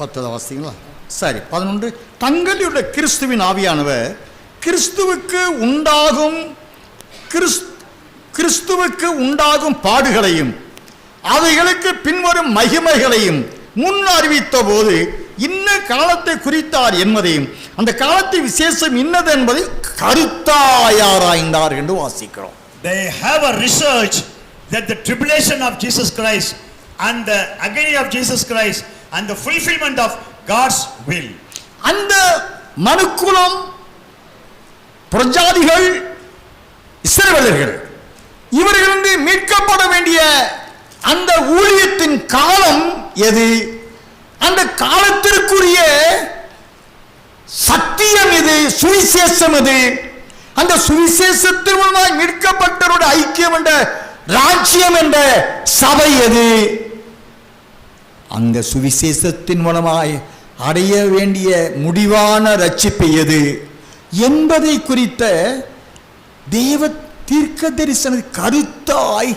10 வாசிங்களா? சரி. 11, தங்களுடைய கிறிஸ்துவின் ஆவியானவர் கிறிஸ்துவுக்கு உண்டாகும் பாடுகளையும் அவைகளுக்கு பின்வரும் மகிமைகளையும் முன் அறிவித்த போது இன்ன காலத்தை குறித்தார் என்பதையும் அந்த காலத்தை விசேஷம் இன்னது என்பதை கருத்தாயாராய்ந்தார் என்று வாசிக்கிறோம். They have a research that the tribulation of Jesus Christ and the agony of Jesus Christ and the fulfillment of God's will. அந்த மனுக்குலம், பிரஜாதிகள், இஸ்ரவேலர்கள் இவர்களிருந்து மீட்கப்பட வேண்டிய அந்த ஊழியத்தின் காலம் எது? அந்த காலத்திற்குரிய சத்தியம் எது? சுவிசேஷம் எது? அந்த சுவிசேஷத்தின் மூலமாய் மீட்கப்பட்டவருடைய ஐக்கியம் என்ற ராஜ்யம் என்ற சபை எது? அந்த சுவிசேஷத்தின் மூலமாய் அடைய வேண்டிய முடிவான ரட்சிப்பு எது என்பதை குறித்த தேவ தீர்க்க தரிசன கருத்தாய்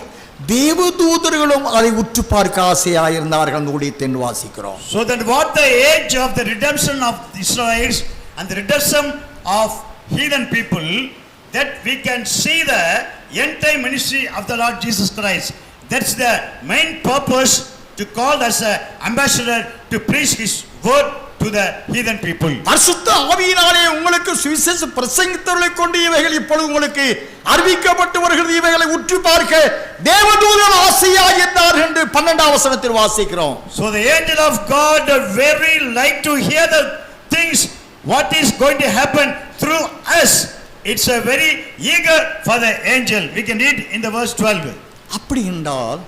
தேவதூதர்களும் அதை உற்று பார்க்க ஆசையாயிருந்தார்கள் அந்த ஊழியத்தை வாசிக்கிறோம். So that what the age of the redemption of the Israelites and the redemption of heathen people, that we can see the end time ministry of the Lord Jesus Christ. That's the main purpose to call as an ambassador to preach his word to the heathen people. பரிசுத்த ஆவியினாலே உங்களுக்கு சுவிசேஷ பிரசங்கித்தவர்களை கொண்டு இவைகள் இப்பொழுது உங்களுக்கு அறிவிக்கப்பட்டு வருகிறது. இவைகளை உற்று பார்க்க தேவதூதர்கள் ஆசையாக இருந்தார்கள் என்று 12ஆம் வசனத்தில் வாசிக்கிறோம். So the angel of God very like to hear the things what is going to happen through us. It's a very eager for the angel. We can read in the verse 12. அப்படி என்றால்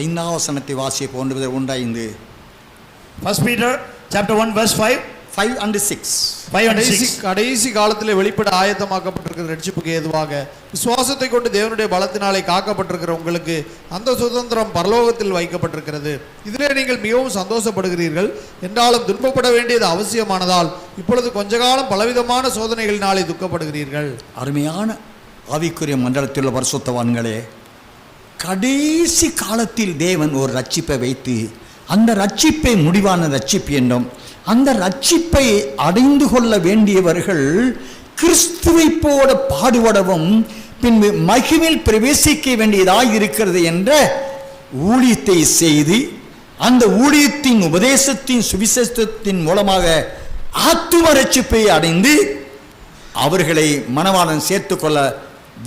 5ஆம் வசனத்தை வாசிக்க ஒன்று 1 Peter chapter 1 verse 5. 5 and 6. 5 and 6. கடைசி காலத்திலே வெளிப்பட ஆயத்தமாக்கப்பட்டிருக்கிற ரட்சிப்புக்கு ஏதுவாக விசுவாசத்தை கொண்டு தேவனுடைய பலத்தினாலே காக்கப்பட்டிருக்கிற உங்களுக்கு அந்த சுதந்திரம் பரலோகத்தில் வைக்கப்பட்டிருக்கிறது. இதிலே நீங்கள் மிகவும் சந்தோஷப்படுகிறீர்கள். என்றாலும் துன்பப்பட வேண்டியது அவசியமானதால் இப்பொழுது கொஞ்ச காலம் பலவிதமான சோதனைகளினாலே துக்கப்படுகிறீர்கள். அருமையான ஆவிக்குரிய மண்டலத்தில் உள்ள பரிசுத்தவான்களே, கடைசி காலத்தில் தேவன் ஒரு ரட்சிப்பை வைத்து அந்த ரட்சிப்பை முடிவான ரட்சிப்பு என்றும் அந்த ரட்சிப்பை அடைந்து கொள்ள வேண்டியவர்கள் கிறிஸ்துவை போல பாடுபடவும் பின்பு மகிமையில் பிரவேசிக்க வேண்டியதாக இருக்கிறது என்ற ஊழியத்தை செய்து அந்த ஊழியத்தின் உபதேசத்தின் சுவிசேஷத்தின் மூலமாக ஆத்தும ரட்சிப்பை அடைந்து அவர்களை மணவாளன் சேர்த்துக்கொள்ள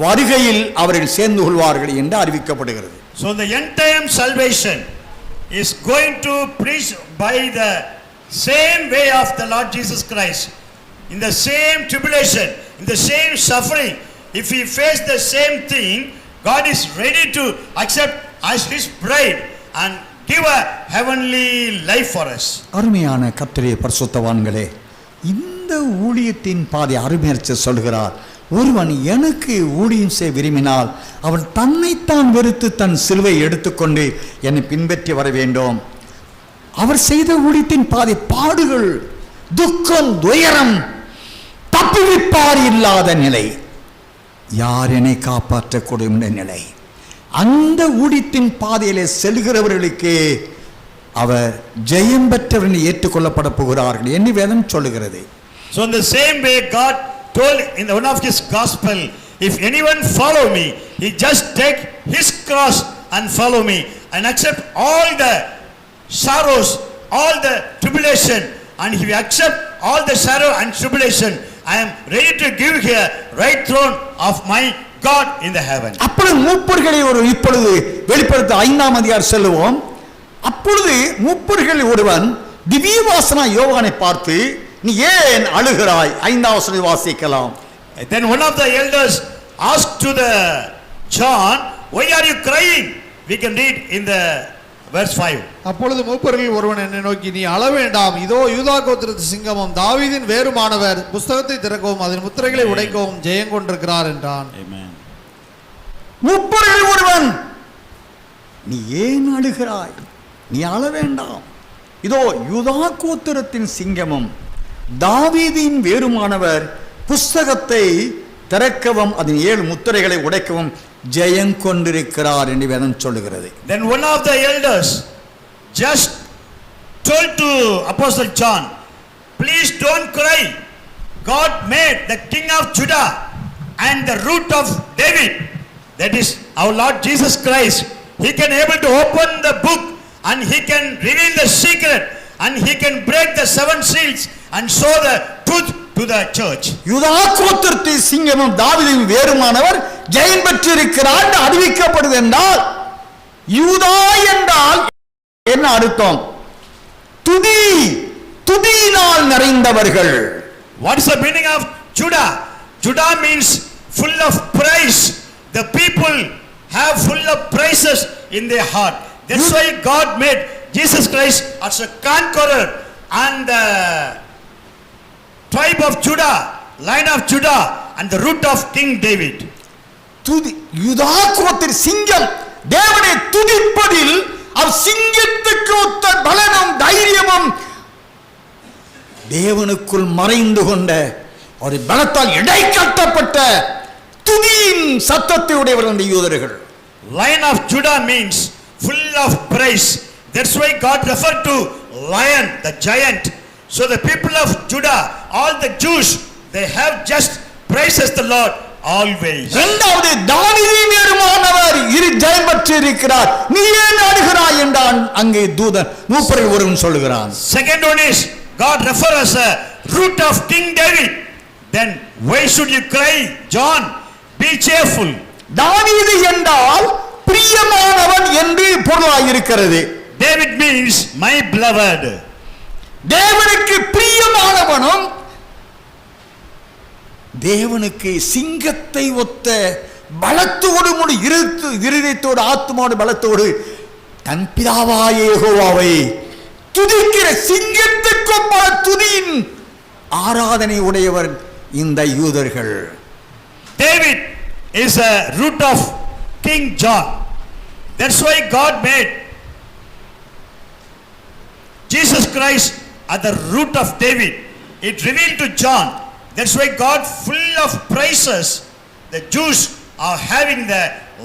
வருகையில் அவர்கள் சேர்ந்து கொள்வார்கள் என்று அறிவிக்கப்படுகிறது. So the end time salvation is going to preach by the same way of the Lord Jesus Christ, in the same tribulation, in the same suffering. If we face the same thing, God is ready to accept as his bride and give a heavenly life for us. அருமையான கர்த்தருடைய பரிசுத்தவான்களே, இந்த ஊழியத்தின் பாதை அருமையற்ற சொல்கிறார், ஒருவன் எனக்கு ஊழியம் செய்ய விரும்பினால் அவன் தன்னைத்தான் வெறுத்து தன் சிலுவை எடுத்துக்கொண்டு என்னை பின்பற்றி வர வேண்டும். அவர் செய்த ஊழியத்தின் பாதை பாடுகள், துக்கம், துயரம், தப்புவிப்பார் இல்லாத நிலை, யார் என்னை காப்பாற்றக்கூடும் நிலை. அந்த ஊழியத்தின் பாதையிலே செல்கிறவர்களுக்கு அவர் ஜெயம் பெற்றவர்கள் ஏற்றுக்கொள்ளப்பட போகிறார்கள் என்று வேதம் சொல்லுகிறது. So in the same way God told in one of his gospel, if anyone follow me, he just take his cross and follow me and accept all the sorrows, all the tribulation, and if you accept all the sorrow and tribulation, I am ready to give here right throne of my God in the heaven. அப்பொழுது மூப்பர்களை இப்பொழுது வெளிப்படுத்த 5ஆம் அதிகாரம் செல்லுவோம். அப்பொழுது மூப்பர்களில் ஒருவன் திவ்யவாசனா யோவானை பார்த்து, நீ ஏன் அழுகிறாய்? 5ஆம் வசனத்தை வாசிக்கலாம். Then one of the elders asked to the John, why are you crying? We can read in the verse 5. அப்பொழுது மூப்பரில் ஒருவன் என்னை நோக்கி, நீ அழ வேண்டாம், இதோ யூதா கோத்திரத்து சிங்கமும் தாவீதின் வேறுமானவர் புஸ்தகத்தை திறக்கவும் அதன் முத்திரைகளை உடைக்கவும் ஜெயம் கொண்டிருக்கிறார் என்றான். மூப்பரில் ஒருவன், நீ ஏன் அழுகிறாய்? நீ அழ வேண்டாம், இதோ யூதா கோத்திரத்தின் சிங்கமும் தாவீதின் வேறுமானவர் புஸ்தகத்தை திறக்கவும் அதன் 7 முத்திரைகளை உடைக்கவும் ஜெயம் கொண்டிருக்கிறார் என்று வேதம் சொல்லுகிறது. Then one of the elders just told to Apostle John, please don't cry. God made the king of Judah and the root of David, that is our Lord Jesus Christ. He can able to open the book and he can reveal the secret and he can break the 7 seals and show the truth to the church. யூதா கோத்திரத்தின் சிங்கமும் தாவீதின் வேறுமானவர் ஜெயம் பெற்றிருக்கிறார் என்று அறிவிக்கப்படுது என்றால், யூதா என்றால் என்ன அர்த்தம்? துதியினால் நிறைந்தவர்கள். What is the meaning of Judah? Judah means full of praise. The people have full of praises in their heart. That's why God made Jesus Christ as a conqueror and the tribe of Judah, line of Judah and the root of King David. யூதா கோத்திர சிங்கம் தேவனை துதிப்பதில் அவர் சிங்கத்துக்கு ஒத்த பலனும் தைரியமும் தேவனுக்குள் மறைந்து கொண்ட ஒரு பலத்தால் இடை கட்டப்பட்ட துதியின் சத்தத்தை உடையவர்கள் அந்த யூதர்கள். Lion of Judah means full of praise. That's why God referred to lion, the giant. So the people of Judah, all the Jews, they have just praises the Lord always. இரண்டாவது தாவீதின் வேறுமானவர் ஜெயம் பெற்றிருக்கிறார், நீ ஏன் அழுகிறாய் என்றான் அங்கே தூதன் மூப்பரில் ஒருவன் சொல்லுகிறான். Second one is God refers as a root of King David. Then why should you cry, John? Be cheerful. தாவீது என்றால் பிரியமானவன் என்று பொருளாய் இருக்கிறது. David means my beloved. தேவனுக்கு பிரியமானவனும் தேவனுக்கு சிங்கத்தை ஒத்த பலத்தோடு முழு இருதயத்தோடு ஆத்மாவோடு பலத்தோடு தன் பிதாவாய யெகோவாவை துதிக்கிற சிங்கத்துக்கொப்பான துதியின் ஆராதனை உடையவர் இந்த யூதர்கள். David is a root of King John. That's why God made Jesus Christ at the root of David. It revealed to John. That's why God, full of praises, the Jews are having the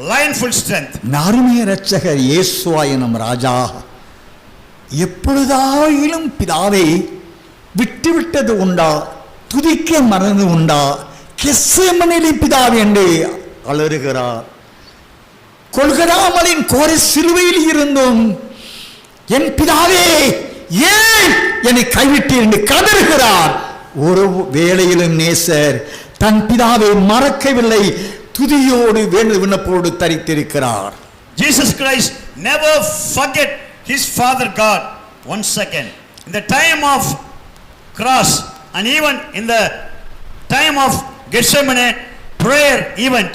lionful strength. நாருமிய இரட்சகர் இயேசுவாய நம் ராஜா எப்பொழுதாயிலும் பிதாவை விட்டுவிட்டது உண்டா, துதிக்க மறந்து உண்டா, கெத்செமனேலி பிதாவே என்று அலறுகிறார். கொல்கதாமலின் கோர சிலுவையில் இருந்தும் என் பிதாவே ஏன் என்னை கைவிட்டீர் என்று கதறுகிறார். ஒரு வேளையிலும் நேசர் தன் பிதாவை மறக்கவில்லை, துதியோடு வேண்டு விண்ணப்போடு தரித்திருக்கிறார். Jesus Christ never forget his Father God. 1 second. In the time of cross and even in the time of Gethsemane prayer event,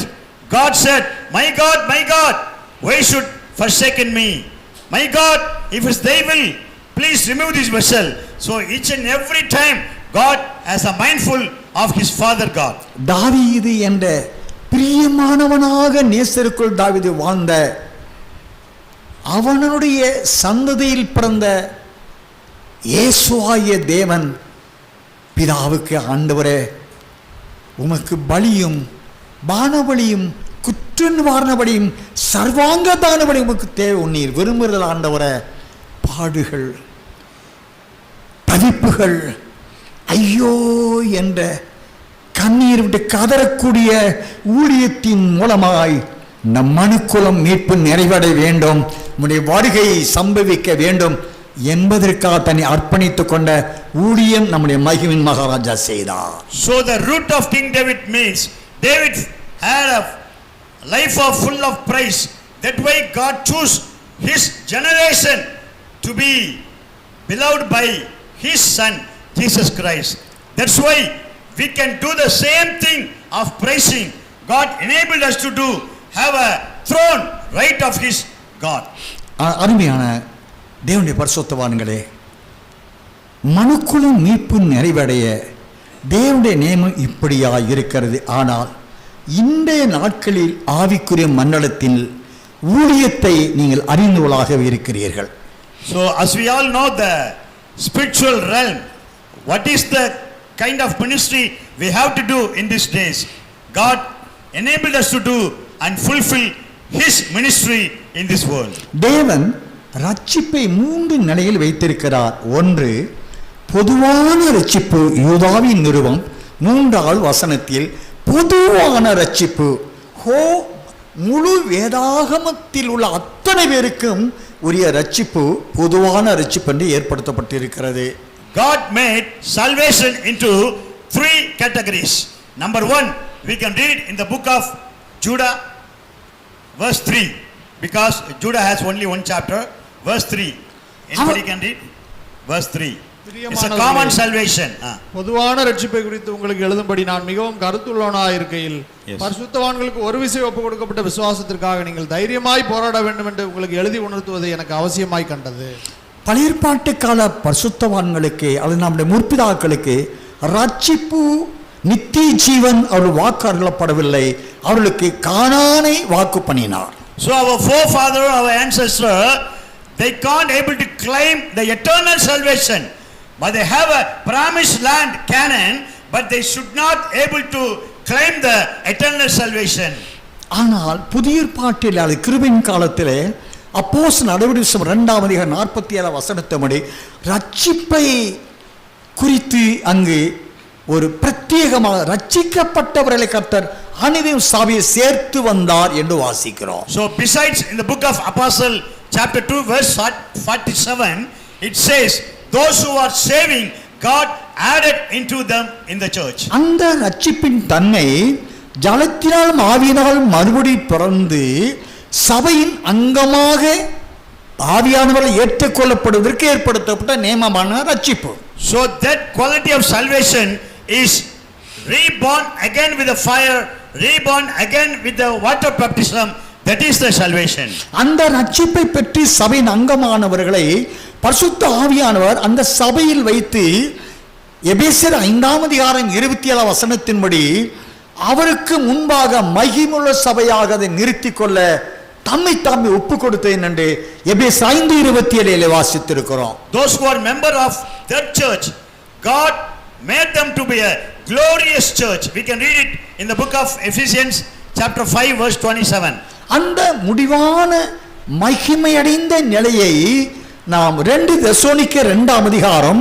God said, my God, why should forsaken me? My God, if it's thy will, please remove this vessel. So each and every time God has a mindful of his Father God. தாவீது என்ற பிரியமானவனாக நேசருக்குள் தாவீது வாழ்ந்த அவனுடைய சந்ததியில் பிறந்த இயேசுவாகிய தேவன் பிதாவுக்கு ஆண்டவரே உமக்கு பலியும் பானபலியும் குற்ற நிவாரண பலியும் சர்வாங்க தான பலி உமக்கு தேவை, உன்னீர் விரும்புகிறது ஆண்டவரே. பாடுகள் தவிப்புகள் ஐயோ என்ற கண்ணீர் விட்டு கதறக்கூடிய ஊழியத்தின் மூலமாய் நம் மனுக்குலம் மீட்பு நிறைவடைய வேண்டும், உம்முடைய வருகை சம்பவிக்க வேண்டும் என்பதற்காக தன்னை அர்ப்பணித்துக் கொண்ட ஊழியம் நம்முடைய மகிமின் மகாராஜா செய்தார். So the root of King David means David had a life of full of praise. That way God chose his generation to be beloved by his son Jesus Christ. That's why we can do the same thing of praising. God enabled us to do, have a throne right of his God. அருமையான தேவனுடைய பரிசுத்தவான்களே, மனுக்குலம் மீட்பு நிறைவடைய தேவனுடைய நியமம் இப்படியா இருக்கிறது. ஆனால் இன்றைய நாட்களில் ஆவிக்குரிய மண்டலத்தில் ஊழியத்தை நீங்கள் அறிந்தவர்களாக இருக்கிறீர்கள். So as we all know the spiritual realm, what is the kind of ministry we have to do in these days? God enabled us to do and fulfill his ministry in this world. தேவன் ரட்சிப்பை 3 நிலையில் வைத்திருக்கிறார். ஒன்று பொதுவான ரட்சிப்பு, யூதாவின் நிருபம் 3வது வசனத்தில் பொதுவான ரட்சிப்பு. முழு வேதாகமத்தில் உள்ள அத்தனை பேருக்கும் உரிய ரட்சிப்பு பொதுவான ரட்சிப்பு என்று ஏற்படுத்தப்பட்டிருக்கிறது. God made salvation into 3 categories. Number 1, we can read in the book of Judah, verse 3, because Judah has only 1 chapter, verse 3. Anybody can read? Verse 3. It's a common salvation. பொதுவான ரட்சிப்பை குறித்து உங்களுக்கு எழுதும்படி நான் மிகவும் கருத்துள்ளவனாக இருக்கையில் பரிசுத்தவான்களுக்கு ஒரு விசை ஒப்பு கொடுக்கப்பட்ட விசுவாசத்திற்காக நீங்கள் தைரியமாய் போராட வேண்டும் என்று உங்களுக்கு எழுதி உணர்த்துவது எனக்கு அவசியமாய் கண்டது. பழைய ஏற்பாட்டு கால பரிசுத்தவான்களுக்கு அல்லது நம்முடைய முற்பிதாக்களுக்கு ரட்சிப்பு நித்திய ஜீவன் அவர்கள் வாக்குறுதிப்படவில்லை, அவர்களுக்கு கானானை வாக்கு பண்ணினார். So our forefather, our ancestor, they can't able to claim the eternal salvation, but they have a promised land Canaan, but they should not able to claim the eternal salvation. ஆனால் புதிய ஏற்பாட்டில் அது கிருபையின் காலத்திலே அப்போஸ்தலர் நடவடிக்கை 2ஆம் அதிகாரம் 47 வசனத்தின்படி ரட்சிப்பை குறித்து அங்கு ஒரு பிரத்யேகமாக ரட்சிக்கப்பட்டவர்களை கர்த்தர் அனைவரும் சபையை சேர்த்து வந்தார் என்று வாசிக்கிறோம். So besides in the book of Apostle chapter 2 verse 47, it says those who are saving God added into them in the church. அந்த ரட்சிப்பின் தன்மை ஜலத்தினாலும் ஆவியினாலும் மறுபடி பிறந்து சபையின் அங்கமாக ஆவியானவரை ஏற்றுக்கொள்ளப்படுவதற்கு ஏற்படுத்தப்பட்ட நியமமான ரட்சிப்பு. So that quality of salvation is reborn again with the fire, reborn again with the water baptism. That is the salvation. அந்த ரட்சிப்பை பற்றி சபையின் அங்கமானவர்களை பரிசுத்த ஆவியானவர் அந்த சபையில் வைத்து எபேசியர் 5:27 அவருக்கு முன்பாக மகிமுள்ள சபையாக அதை நிறுத்திக் கொள்ள தம்மை தாமே ஒப்பு கொடுத்தேன் என்று எபேசியர் 5:27 வாசித்திருக்கிறோம். Those who are member of that church, God made them to be a glorious church. We can read it in the book of Ephesians chapter 5 verse 27. அந்த முடிவான மகிமையடைந்த நிலையை நாம் 2 தெசலோனிக்கேயர் 2:14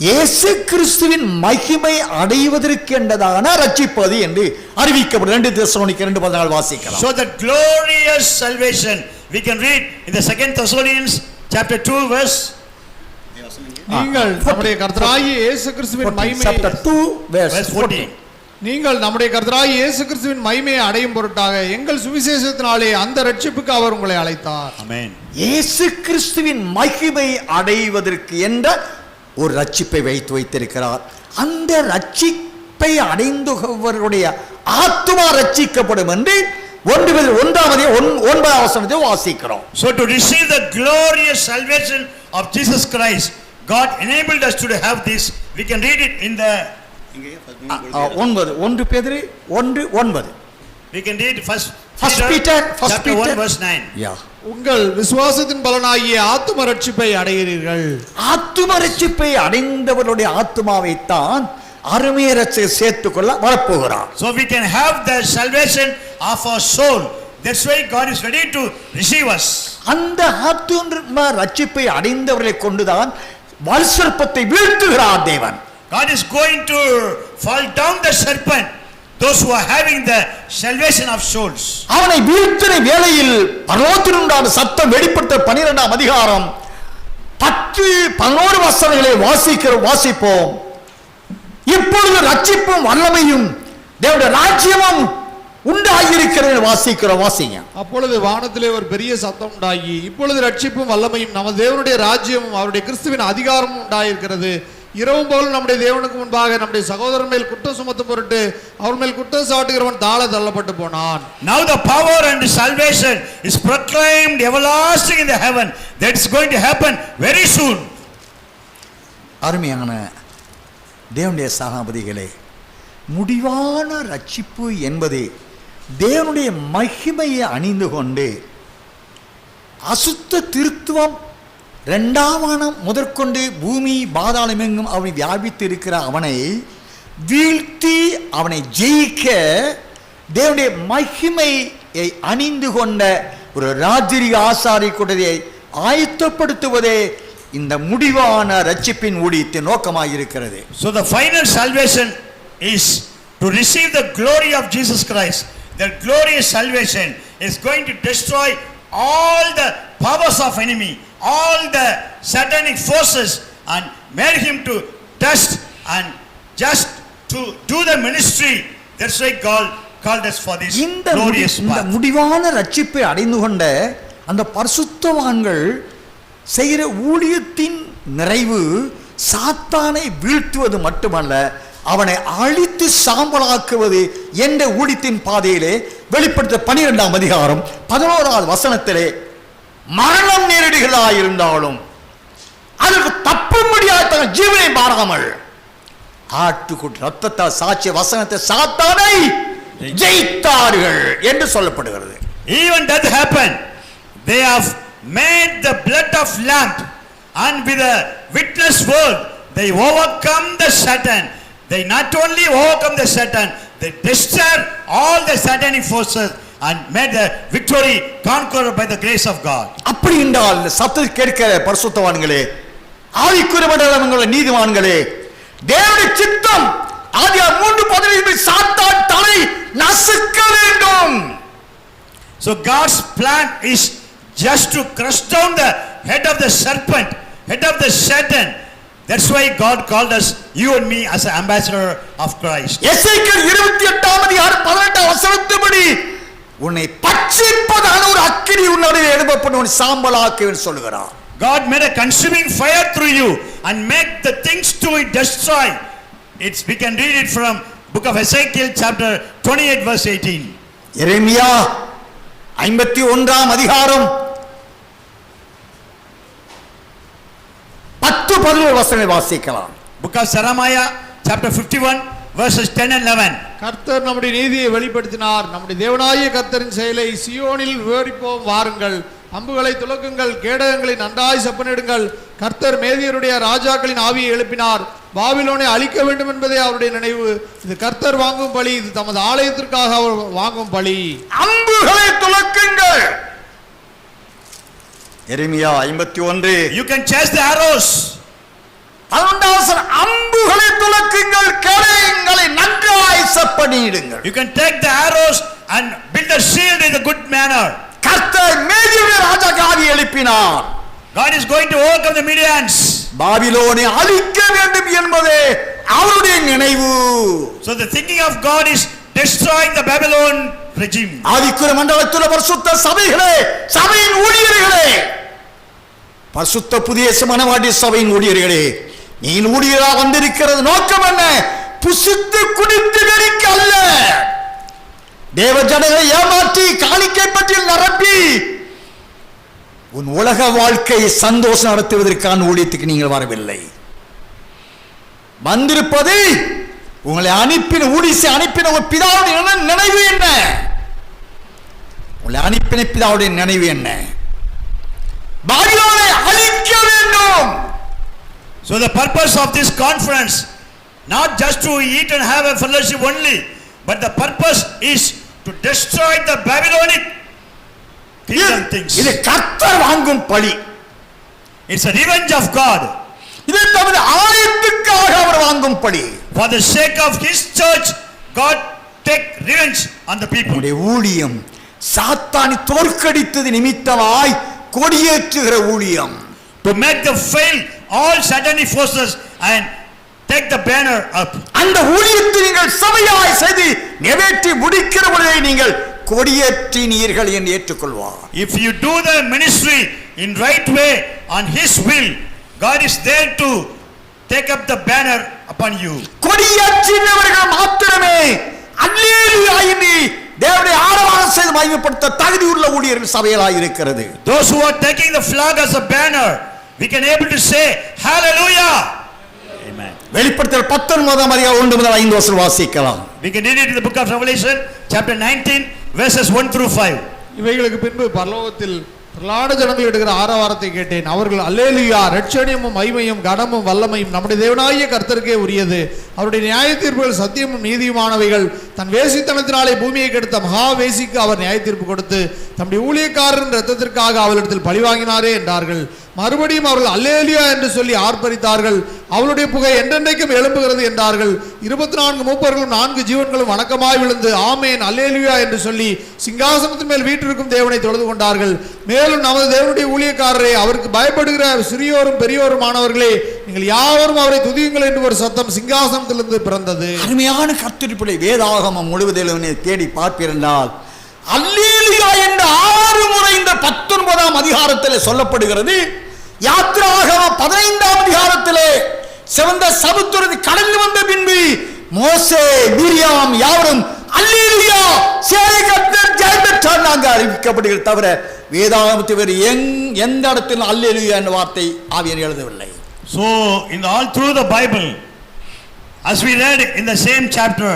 இயேசு கிறிஸ்துவின் மகிமை அடைவதற்கென்றதான ரட்சிப்பது என்று அறிவிக்கப்படும். 2 தெசலோனிக்கேயர் 2:14 வாசிக்கலாம். So that glorious salvation we can read in the 2 Thessalonians chapter 2 verse நீங்கள் நம்முடைய கர்த்தராகிய இயேசு கிறிஸ்துவின் மகிமையை chapter 2 verse 14. நீங்கள் நம்முடைய கர்த்தராகிய இயேசு கிறிஸ்துவின் மகிமையை அடையும் பொருட்டாக எங்கள் சுவிசேஷத்தினாலே அந்த ரட்சிப்புக்கு அவர் உங்களை அழைத்தார். Amen. இயேசு கிறிஸ்துவின் மகிமை அடைவதற்கு என்ற ஒரு ரட்சிப்பை வைத்திருக்கிறார். அந்த ரட்சிப்பை அடைந்தவருடைய ஆத்துமா ரட்சிக்கப்படும் என்று 1:9 வாசிக்கிறோம். So to receive the glorious salvation of Jesus Christ, God enabled us to have this. We can read it in the 1 பேதுரு 1:9. We can read first Peter chapter 1 verse 9. Yeah. உங்கள் விசுவாசத்தின் பலனாகிய ஆத்தும ரட்சிப்பை அடைகிறீர்கள். ஆத்தும ரட்சிப்பை அடைந்தவருடைய ஆத்துமாவை தான் அருமைய ரட்சிப்பை சேர்த்துக்கொள்ள வரப்போகிறார். So we can have the salvation of our soul. That's why God is ready to receive us. அந்த ஆத்தும ரட்சிப்பை அடைந்தவர்களை கொண்டுதான் வல்சர்ப்பத்தை வீழ்த்துகிறார் தேவன். God is going to fall down the serpent, those who are having the salvation of souls. அவனை வீழ்த்தின வேளையில் பரலோகத்திலுண்டான சத்தம் வெளிப்படுத்த 12 10-11 வசனங்களை வாசிப்போம். இப்பொழுது ரட்சிப்பும் வல்லமையும் தேவனுடைய ராஜ்யமும் உண்டாகியிருக்கிறது வாசிக்கிறோம். வாசிங்க. அப்பொழுது வானத்திலே ஒரு பெரிய சத்தம் உண்டாகி இப்பொழுது ரட்சிப்பும் வல்லமையும் நமது தேவனுடைய ராஜ்யமும் அவருடைய கிறிஸ்துவின் அதிகாரமும் உண்டாயிருக்கிறது. இரவும் பகலும் நம்முடைய தேவனுக்கு முன்பாக நம்முடைய சகோதரர் மேல் குற்றம் சுமத்தும் பொருட்டு அவர் மேல் குற்றம் சாட்டுகிறவன் தாழ தள்ளப்பட்டு போனான். Now the power and the salvation is proclaimed everlasting in the heaven. That's going to happen very soon. அருமையான தேவனுடைய சகாபதிகளே, முடிவான ரட்சிப்பு என்பது தேவனுடைய மகிமையை அணிந்து கொண்டு அசுத்த திருத்துவம் 2ஆம் வானம் முதற்கொண்டு பூமி பாதாளம் எங்கும் அவனை வியாபித்து இருக்கிற அவனை வீழ்த்தி அவனை ஜெயிக்க தேவனுடைய மகிமையை அணிந்து கொண்ட ஒரு ராஜரிக ஆசாரி கூட்டத்தை ஆயத்தப்படுத்துவதே இந்த முடிவான ரட்சிப்பின் ஊழியத்தின் நோக்கமாக இருக்கிறது. So the final salvation is to receive the glory of Jesus Christ. That glorious salvation is going to destroy all the powers of enemy, all the satanic forces, and made him to dust and just to do the ministry. That's why God called us for this glorious இந்த path. முடிவான ரட்சிப்பை அடைந்து கொண்ட அந்த பரிசுத்தவான்கள் செய்கிற ஊழியத்தின் நிறைவு சாத்தானை வீழ்த்துவது மட்டுமல்ல, அவனை அழித்து சாம்பலாக்குவது என்ற ஊழியத்தின் பாதையிலே வெளிப்படுத்த 12:11 வசனத்திலே மரணம் நேரடிகளாயிருந்தாலும் அதற்கு தப்ப முடியாத தங்கள் ஜீவனை மாறாமல் ஆட்டுக்குட்டி ரத்தத்தால் சாட்சிய வசனத்தை சாத்தானை ஜெயித்தார்கள் என்று சொல்லப்படுகிறது. Even that happened. They have made the blood of lamb, and with a witness word they overcome the Satan. They not only overcome the Satan, they destroyed all the satanic forces and made the victory conquered by the grace of God. அப்படி என்றால் சத்தத்தை கேட்கிற பரிசுத்தவான்களே, ஆவிக்குரிய மண்டலங்களே, நீதிமான்களே, தேவனுடைய சித்தம் ஆதியாகமம் 3:15 சாத்தான் தலை நசுக்க வேண்டும். So God's plan is just to crush down the head of the serpent, head of the Satan. That's why God called us, you and me, as an ambassador of Christ. எசேக்கியேல் 28:18 வசனத்தின்படி உன்னை பட்சிப்பதான ஒரு அக்கினி உன்னுடைய எழுப்பப்படும் உன்னை சாம்பலாக்குவேன் சொல்லுகிறார். God made a consuming fire through you and make the things to it destroy. We can read it from book of Ezekiel chapter 28 verse 18. எரேமியா 51 அதிகாரம் 10-11 வசனங்களை வாசிக்கலாம். Book of Jeremiah chapter 51 verses 10 and 11. கர்த்தர் நம்முடைய நீதியை வெளிப்படுத்தினார். நம்முடைய தேவனாகிய கர்த்தரின் செயலை சியோனில் விவரிப்போம் வாருங்கள். அம்புகளை துலக்குங்கள், கேடகங்களை நன்றாய் செப்பனிடுங்கள். கர்த்தர் மேதியருடைய ராஜாக்களின் ஆவியை எழுப்பினார். பாபிலோனை அழிக்க வேண்டும் என்பதே அவருடைய நினைவு. இது கர்த்தர் வாங்கும் பலி, இது தமது ஆலயத்திற்காக அவர் வாங்கும் பலி. அம்புகளை துலக்குங்கள். எரேமியா 51. You can chase the arrows. அம்புகளை துலக்குங்கள், கேடகங்களை நன்றாய் செப்பனிடுங்கள். You can take the arrows and build a shield in a good manner. கர்த்தர் மேதியருடைய ராஜாக்களின் ஆவியை எழுப்பினார். God is going to overcome the Midians. பாபிலோனை அழிக்க வேண்டும் என்பதே அவருடைய நினைவு. So the thinking of God is destroying the Babylon regime. ஆவிக்குரிய மண்டலத்தில் பரிசுத்த சபைகளே, சபையின் ஊழியர்களே, பரிசுத்த புதிய மனவாட்டி சபையின் ஊழியர்களே, நீ ஊழியராக வந்திருக்கிறது நோக்கம் என்ன? புசித்து குடித்து வெறிக்க அல்ல, தேவ ஜனங்களை ஏமாற்றி காணிக்கை பற்றி நிரப்பி உன் உலக வாழ்க்கையை சந்தோஷம் நடத்துவதற்கான ஊழியத்துக்கு நீங்கள் வரவில்லை. வந்திருப்பது உங்களை அனுப்பின ஊழியத்தை அனுப்பின ஒரு பிதாவுடைய நினைவு என்ன? உங்களை அனுப்பின பிதாவுடைய நினைவு என்ன? பாபிலோனை அழிக்க வேண்டும். So the purpose of this conference, not just to eat and have a fellowship only, but the purpose is to destroy the Babylonic kingdom things. இது கர்த்தர் வாங்கும் பழி. It's a revenge of God. இது தமது ஆலயத்துக்காக அவர் வாங்கும் பழி. For the sake of his church, God take revenge on the people. உடைய ஊழியம் சாத்தானை தோற்கடித்தது நிமித்தமாய் கொடியேற்றுகிற ஊழியம். To make the fail all satanic forces and take the banner up. அந்த ஊழியத்தை நீங்கள் சபையாய் செய்து நிறைவேற்றி முடிக்கிற பொழுதே நீங்கள் கொடியேற்றினீர்கள் என்று ஏற்றுக்கொள்வார். If you do the ministry in right way on his will, God is there to take up the banner upon you. கொடியேற்றினவர்கள் மாத்திரமே அல்லேலூயா என்று தேவனை ஆராதனை செய்து மகிமைப்படுத்த தகுதி உள்ள ஊழியர்கள் சபையாய் இருக்கிறது. Those who are taking the flag as a banner, we can able to say hallelujah. Amen. வெளிப்படுத்தல் 19 அதிகாரம் 1 முதல் 5 வசனம் வாசிக்கலாம். We can read it in the book of Revelation chapter 19 verses 1 through 5. இவைகளுக்கு பின்பு பரலோகத்தில் பிரலான ஜனங்கள் எடுக்கிற ஆரவாரத்தை கேட்டேன். அவர்கள் அல்லேலூயா, ரட்சணியமும் மகிமையும் கனமும் வல்லமையும் நம்முடைய தேவனாகிய கர்த்தருக்கே உரியது. அவருடைய நியாய தீர்ப்புகள் சத்தியமும் நீதியுமானவைகள். தன் வேசித்தனத்தினாலே பூமியை கெடுத்த மகா வேசிக்கு அவர் நியாய தீர்ப்பு கொடுத்து தம்முடைய ஊழியக்காரரின் இரத்தத்திற்காக அவளிடத்தில் பழிவாங்கினாரே என்றார்கள். மறுபடியும் அவர்கள் அல்லேலூயா என்று சொல்லி ஆர்ப்பரித்தார்கள். அவளுடைய புகை என்றென்றைக்கும் எழும்புகிறது என்றார்கள். 24 மூப்பர்களும் 4 ஜீவன்களும் வணக்கமாய் விழுந்து ஆமேன் அல்லேலூயா என்று சொல்லி சிங்காசனத்தின் மேல் வீற்றிருக்கும் தேவனை தொழுது கொண்டார்கள். மேலும் நமது தேவனுடைய ஊழியக்காரரே, அவருக்கு பயப்படுகிற சிறியோரும் பெரியோருமானவர்களே, நீங்கள் யாவரும் அவரை துதியுங்கள் என்று ஒரு சத்தம் சிங்காசனத்திலிருந்து பிறந்தது. அருமையான கர்த்தருடைய வேதாகமம் முழுவதிலும் தேடி பார்ப்பிருந்தால் அல்லேலூயா என்று 6 முறை இந்த 19ஆம் அதிகாரத்தில் சொல்லப்படுகிறது. யாத்திராகமம் 15ஆம் அதிகாரத்திலே சிவந்த சமுத்திரத்தை கடந்து வந்த பின்பு மோசே, மிரியாம் யாவரும் அல்லேலூயா சேனை கர்த்தர் ஜெயம் பெற்றார் நாங்க அறிவிக்கப்படுகிறது. தவிர வேதாகமத்தில் வேறு எந்த இடத்திலும் அல்லேலூயா என்ற வார்த்தை ஆவியானவர் எழுதவில்லை. So in all through the Bible, as we read in the same chapter,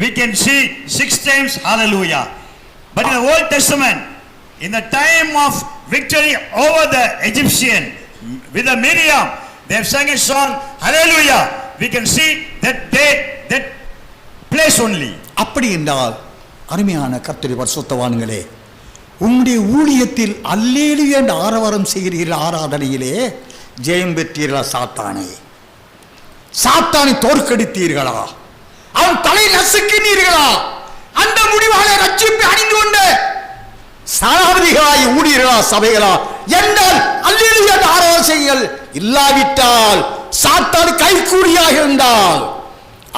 we can see 6 times hallelujah. But in the Old Testament, in the time of victory over the Egyptian with the Miriam, they have sang a song hallelujah. We can see that place only. அப்படி என்றால் அருமையான கர்த்தருடைய பரிசுத்தவான்களே, உங்களுடைய ஊழியத்தில் அல்லேலூயா என்ற ஆரவாரம் செய்கிறீர்கள். ஆராதனையிலே ஜெயம் பெற்றீர்களா? சாத்தானை தோற்கடித்தீர்களா? அவன் தலை நசுக்கினீர்களா? அந்த முடிவாக ரட்சிப்பை அணிந்து கொண்ட சாராதிகளாய் ஊழியர்களா? சபைகளா? என்றால் அல்லேலூயா என்ற ஆராதனைகள் இல்லாவிட்டால், சாத்தான் கைக்கூலியாக இருந்தால்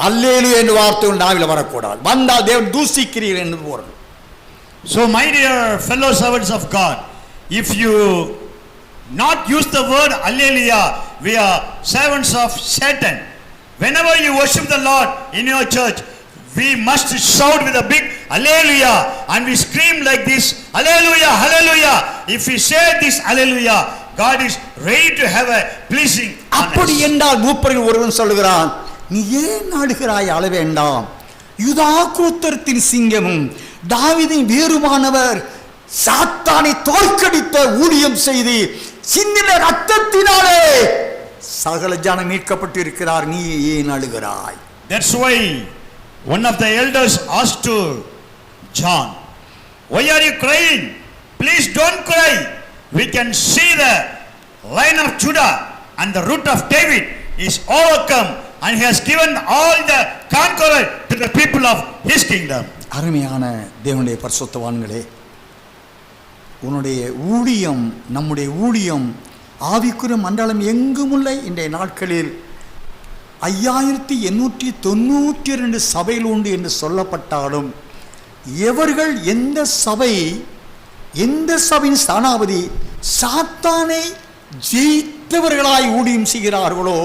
அல்லேலூயா என்ற வார்த்தை நாவில வரக்கூடாது. வந்தால் தேவன் தூசிக்கிறீர்கள் என்று பொருள். So my dear fellow servants of God, if you not use the word hallelujah, we are servants of Satan. Whenever you worship the Lord in your church, we must shout with a big hallelujah, and we scream like this, hallelujah, hallelujah. If we say this hallelujah, God is ready to have a pleasing on அப்படி us. என்றால் மூப்பரில் ஒருவன் சொல்லுகிறான், நீ ஏன் ஆடுகிறாய், அழ வேண்டாம். யூதா கோத்திரத்தின் சிங்கமும் தாவீதின் வேறுமானவர் சாத்தானை தோற்கடித்த ஊழியம் செய்து சிந்தின ரத்தத்தினாலே சகல ஜனம் மீட்கப்பட்டு இருக்கிறார், நீ ஏன் அழுகிறாய்? That's why one of the elders asked to John, why are you crying? Please don't cry. We can see the Lion of Judah and the root of David is overcome, and he has given all the conqueror to the people of his kingdom. அருமையான தேவனுடைய பரிசுத்தவான்களே, உன்னுடைய ஊழியம், நம்முடைய ஊழியம் ஆவிக்குரிய மண்டலம் எங்குமுள்ள இன்றைய நாட்களில் 5892 சபைகள் உண்டு என்று சொல்லப்பட்டாலும், எவர்கள் எந்த சபையின் ஸ்தானாபதி சாத்தானை ஜெயித்தவர்களாய் ஊழியம் செய்கிறார்களோ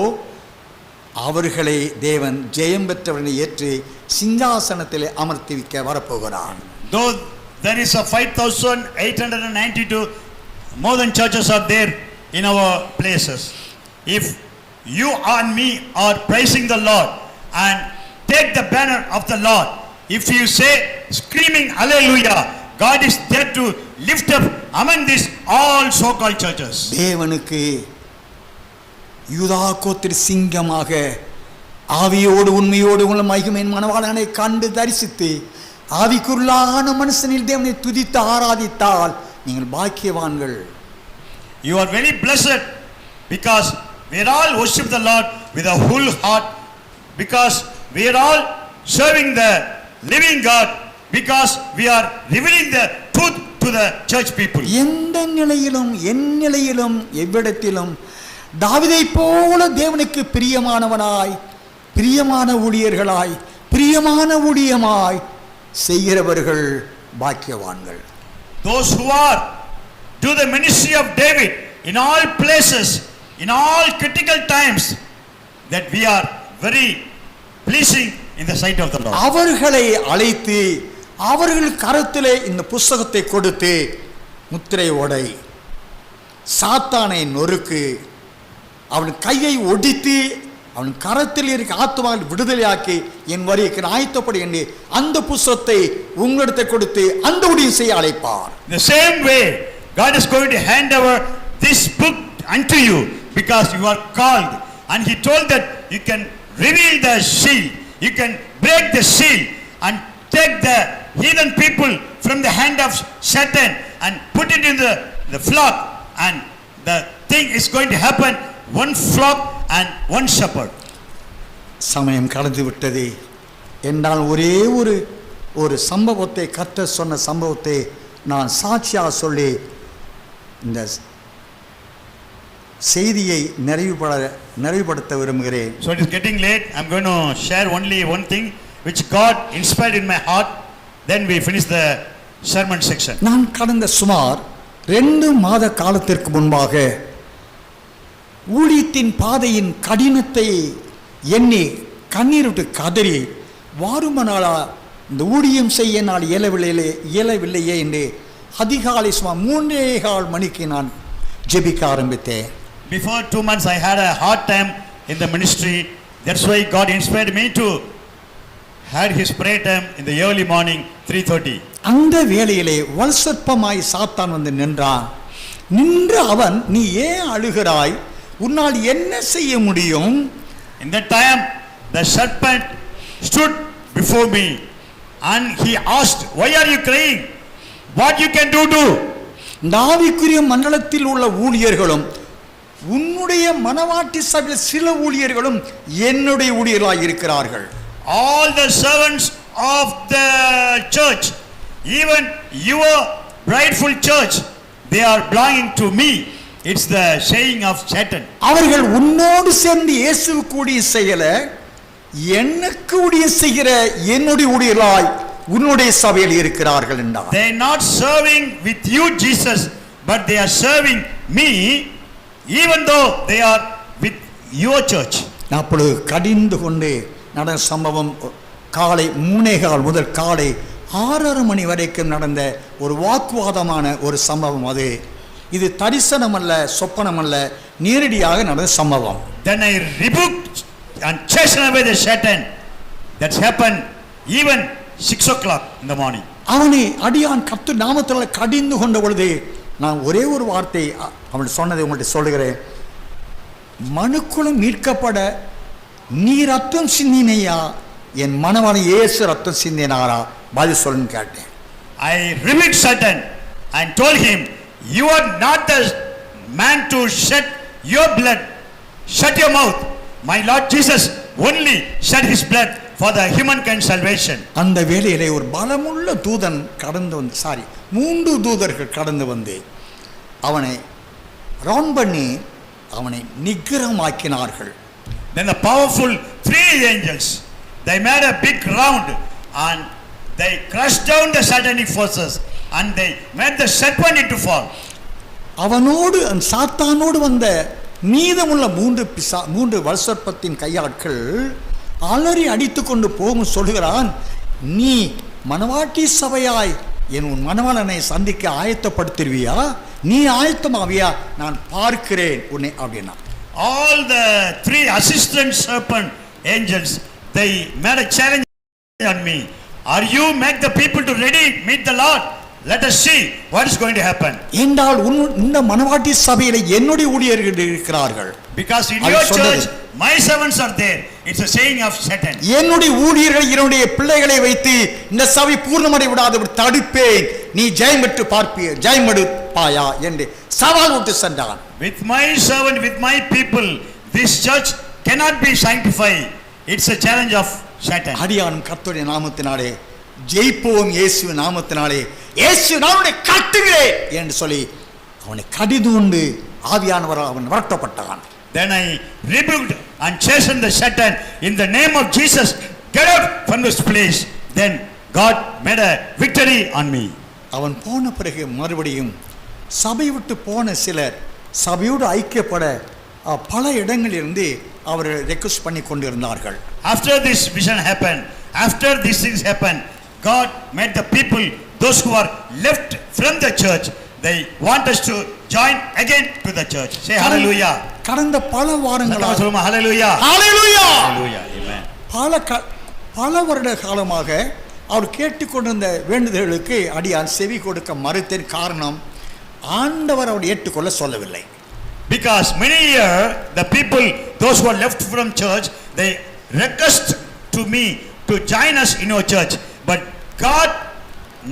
அவர்களை தேவன் ஜெயம் பெற்றவர்களை ஏற்று சிங்காசனத்திலே அமர்த்தி வைக்க வரப்போகிறான். Though there is a 5892 more than churches are there in our places, if you and me are praising the Lord and take the banner of the Lord, if you say screaming hallelujah, God is there to lift up among these all so-called churches. தேவனுக்கு யூதா கோத்திர சிங்கமாக ஆவியோடு உண்மையோடு உள்ள மகிமையின் மணவாளனை கண்டு தரிசித்து ஆவிக்குள்ளான மனுஷனில் தேவனை துதித்து ஆராதித்தால் நீங்கள் பாக்கியவான்கள். You are very blessed because we are all worship the Lord with a whole heart, because we are all serving the living God, because we are revealing the truth to the church people. எந்த நிலையிலும் என் நிலையிலும் எவ்விடத்திலும் தாவீதை போல தேவனுக்கு பிரியமானவனாய், பிரியமான ஊழியர்களாய், பிரியமான ஊழியமாய் செய்கிறவர்கள் பாக்கியவான்கள். Those who are do the ministry of David in all places, in all critical times, that we are very pleasing in the sight of the Lord. அவர்களை அழைத்து அவர்கள் கரத்திலே இந்த புஸ்தகத்தை கொடுத்து முத்திரை உடை, சாத்தானை நொறுக்கு, அவன் கையை ஒடித்து அவன் கரத்தில் இருக்க ஆத்துமாவை விடுதலையாக்கி என் வரிக்கு ஆயத்தப்படி என்று அந்த புஸ்தகத்தை உங்களிடத்தை கொடுத்து அந்த ஊழியம் செய்ய அழைப்பார். The same way God is going to hand over this book unto you because you are called, and he told that you can reveal the seal, you can break the seal and take the heathen people from the hand of Satan and put it in the flock, and the thing is going to happen, one flock and one shepherd. சமயம் கடந்து விட்டது என்றால் ஒரே ஒரு சம்பவத்தை, கர்த்தர் சொன்ன சம்பவத்தை நான் சாட்சியாக சொல்லி இந்த செய்தியை நிறைவுபடுத்த விரும்புகிறேன். So it is getting late. I'm going to share only one thing which God inspired in my heart, then we finish the sermon section. நான் கடந்த சுமார் 2 மாத காலத்திற்கு முன்பாக ஊழியத்தின் பாதையின் கடினத்தை எண்ணி கண்ணீர் விட்டு கதறி, வாருமனாலா இந்த ஊழியம் செய்ய நான் இயலவில்லையே என்று அதிகாலை சுமார் 3:15 மணிக்கு நான் ஜெபிக்க ஆரம்பித்தேன். Before 2 months I had a hard time in the ministry. That's why God inspired me to had his prayer time in the early morning 3:30. அந்த வேளையிலே வல்சற்பமாய் சாத்தான் வந்து நின்றான். நின்று அவன், நீ ஏன் அழுகிறாய், உன்னால் என்ன செய்ய முடியும்? In that time the serpent stood before me and he asked, why are you crying? What you can do? ஆவிக்குரிய மண்டலத்தில் உள்ள ஊழியர்களும் உன்னுடைய மனவாட்டி சபையில் சில ஊழியர்களும் என்னுடைய ஊழியர்களாய் இருக்கிறார்கள். All the servants of the church, even your prideful church, they are belonging to me. It's the saying of Satan. அவர்கள் உன்னோடு சேர்ந்து இயேசுவுக்கு ஊழியம் செய்யல, எனக்கு ஊழியம் செய்கிற என்னுடைய ஊழியர்களாய் உன்னுடைய சபையில் இருக்கிறார்கள் என்றார். They are not serving with you, Jesus, but they are serving me, even though they are with your church. அப்பொழுது கடிந்து கொண்டு நடந்த சம்பவம் காலை 3:15 முதல் காலை 6:30 மணி வரைக்கும் நடந்த ஒரு வாக்குவாதமான ஒரு சம்பவம் அது. இது தரிசனம் அல்ல, சொப்பனம் அல்ல, நேரடியாக நடந்த சம்பவம். Then I rebuked and chased away the Satan. That's happened even 6 o'clock in the morning. அவனை அடியான் கர்த்தர் நாமத்தால் கடிந்து கொண்ட பொழுது நான் ஒரே ஒரு வார்த்தை அவன் சொன்னதை உங்கள்கிட்ட சொல்லுகிறேன். மனுக்குலம் மீட்கப்பட நீ ரத்தம் சிந்தினையா, என் மனவான இயேசு ரத்தம் சிந்தினாரா, பதில் சொல்லுன்னு கேட்டேன். I rebuked Satan and told him, you are not the man to shed your blood. Shut your mouth. My Lord Jesus only shed his blood for the humankind salvation. அந்த வேளையிலே ஒரு பலமுள்ள தூதன் கடந்து வந்து 3 தூதர்கள் கடந்து வந்து அவனை ரவுண்ட் பண்ணி அவனை நிக்கிரமாக்கினார்கள். Then the powerful 3 angels, they made a big round and they crushed down the satanic forces and they made the serpent into fall. அவனோடு சாத்தானோடு வந்த மீதமுள்ள 3 வல்சர்ப்பத்தின் கையாட்கள் அலறி அடித்து கொண்டு போகும் சொல்லுகிறான், நீ மணவாட்டி சபையாய் என் உன் மணவாளனை சந்திக்க ஆயத்தப்படுத்திருவியா, நீ ஆயத்தமாவியா, நான் பார்க்கிறேன் உன்னை அப்படின்னா. All the 3 assistant serpent angels, they made a challenge on me. Are you make the people to ready meet the Lord? Let us see what is going to happen. என்றால் இந்த மணவாட்டி சபையிலே என்னுடைய ஊழியர்கள் இருக்கிறார்கள். Because in your church my servants are there. It's a saying of Satan. என்னுடைய ஊழியர்கள் என்னுடைய பிள்ளைகளை வைத்து இந்த சபை பூர்ணமடை விடாதபடி தடுப்பேன், நீ ஜெயமெட்டு பார்ப்பிய ஜெயமெடுப்பாயா என்று சவால் விட்டு சென்றான். With my servant, with my people, this church cannot be sanctified. It's a challenge of Satan. அடியானும் கர்த்தருடைய நாமத்தினாலே ஜெயிப்போம், இயேசு நாமத்தினாலே, இயேசு நாமத்தை கட்டுகிறேன் என்று சொல்லி அவனை கடிந்து கொண்டு ஆவியானவரால் அவன் விரட்டப்பட்டான். Then I rebuked and chastened the Satan in the name of Jesus. Get out from this place. Then God made a victory on me. அவன் போன பிறகு மறுபடியும் சபை விட்டு போன சிலர் சபையோடு ஐக்கியப்பட பல இடங்களிலிருந்து அவர் ரெக்வெஸ்ட் பண்ணி கொண்டிருந்தார்கள். After this vision happened, after these things happened, God made the people, those who are left from the church, they want us to join again to the church. Say hallelujah. கடந்த பல வாரங்களாக hallelujah. Hallelujah. Hallelujah. Amen. பல வருட காலமாக அவர் கேட்டுக்கொண்டிருந்த வேண்டுதல்களுக்கு அடியான் செவி கொடுக்க மறுத்தேன். காரணம், ஆண்டவர் அவர் ஏற்றுக்கொள்ள சொல்லவில்லை. Because many years the people, those who are left from church, they request to me to join us in our church, but God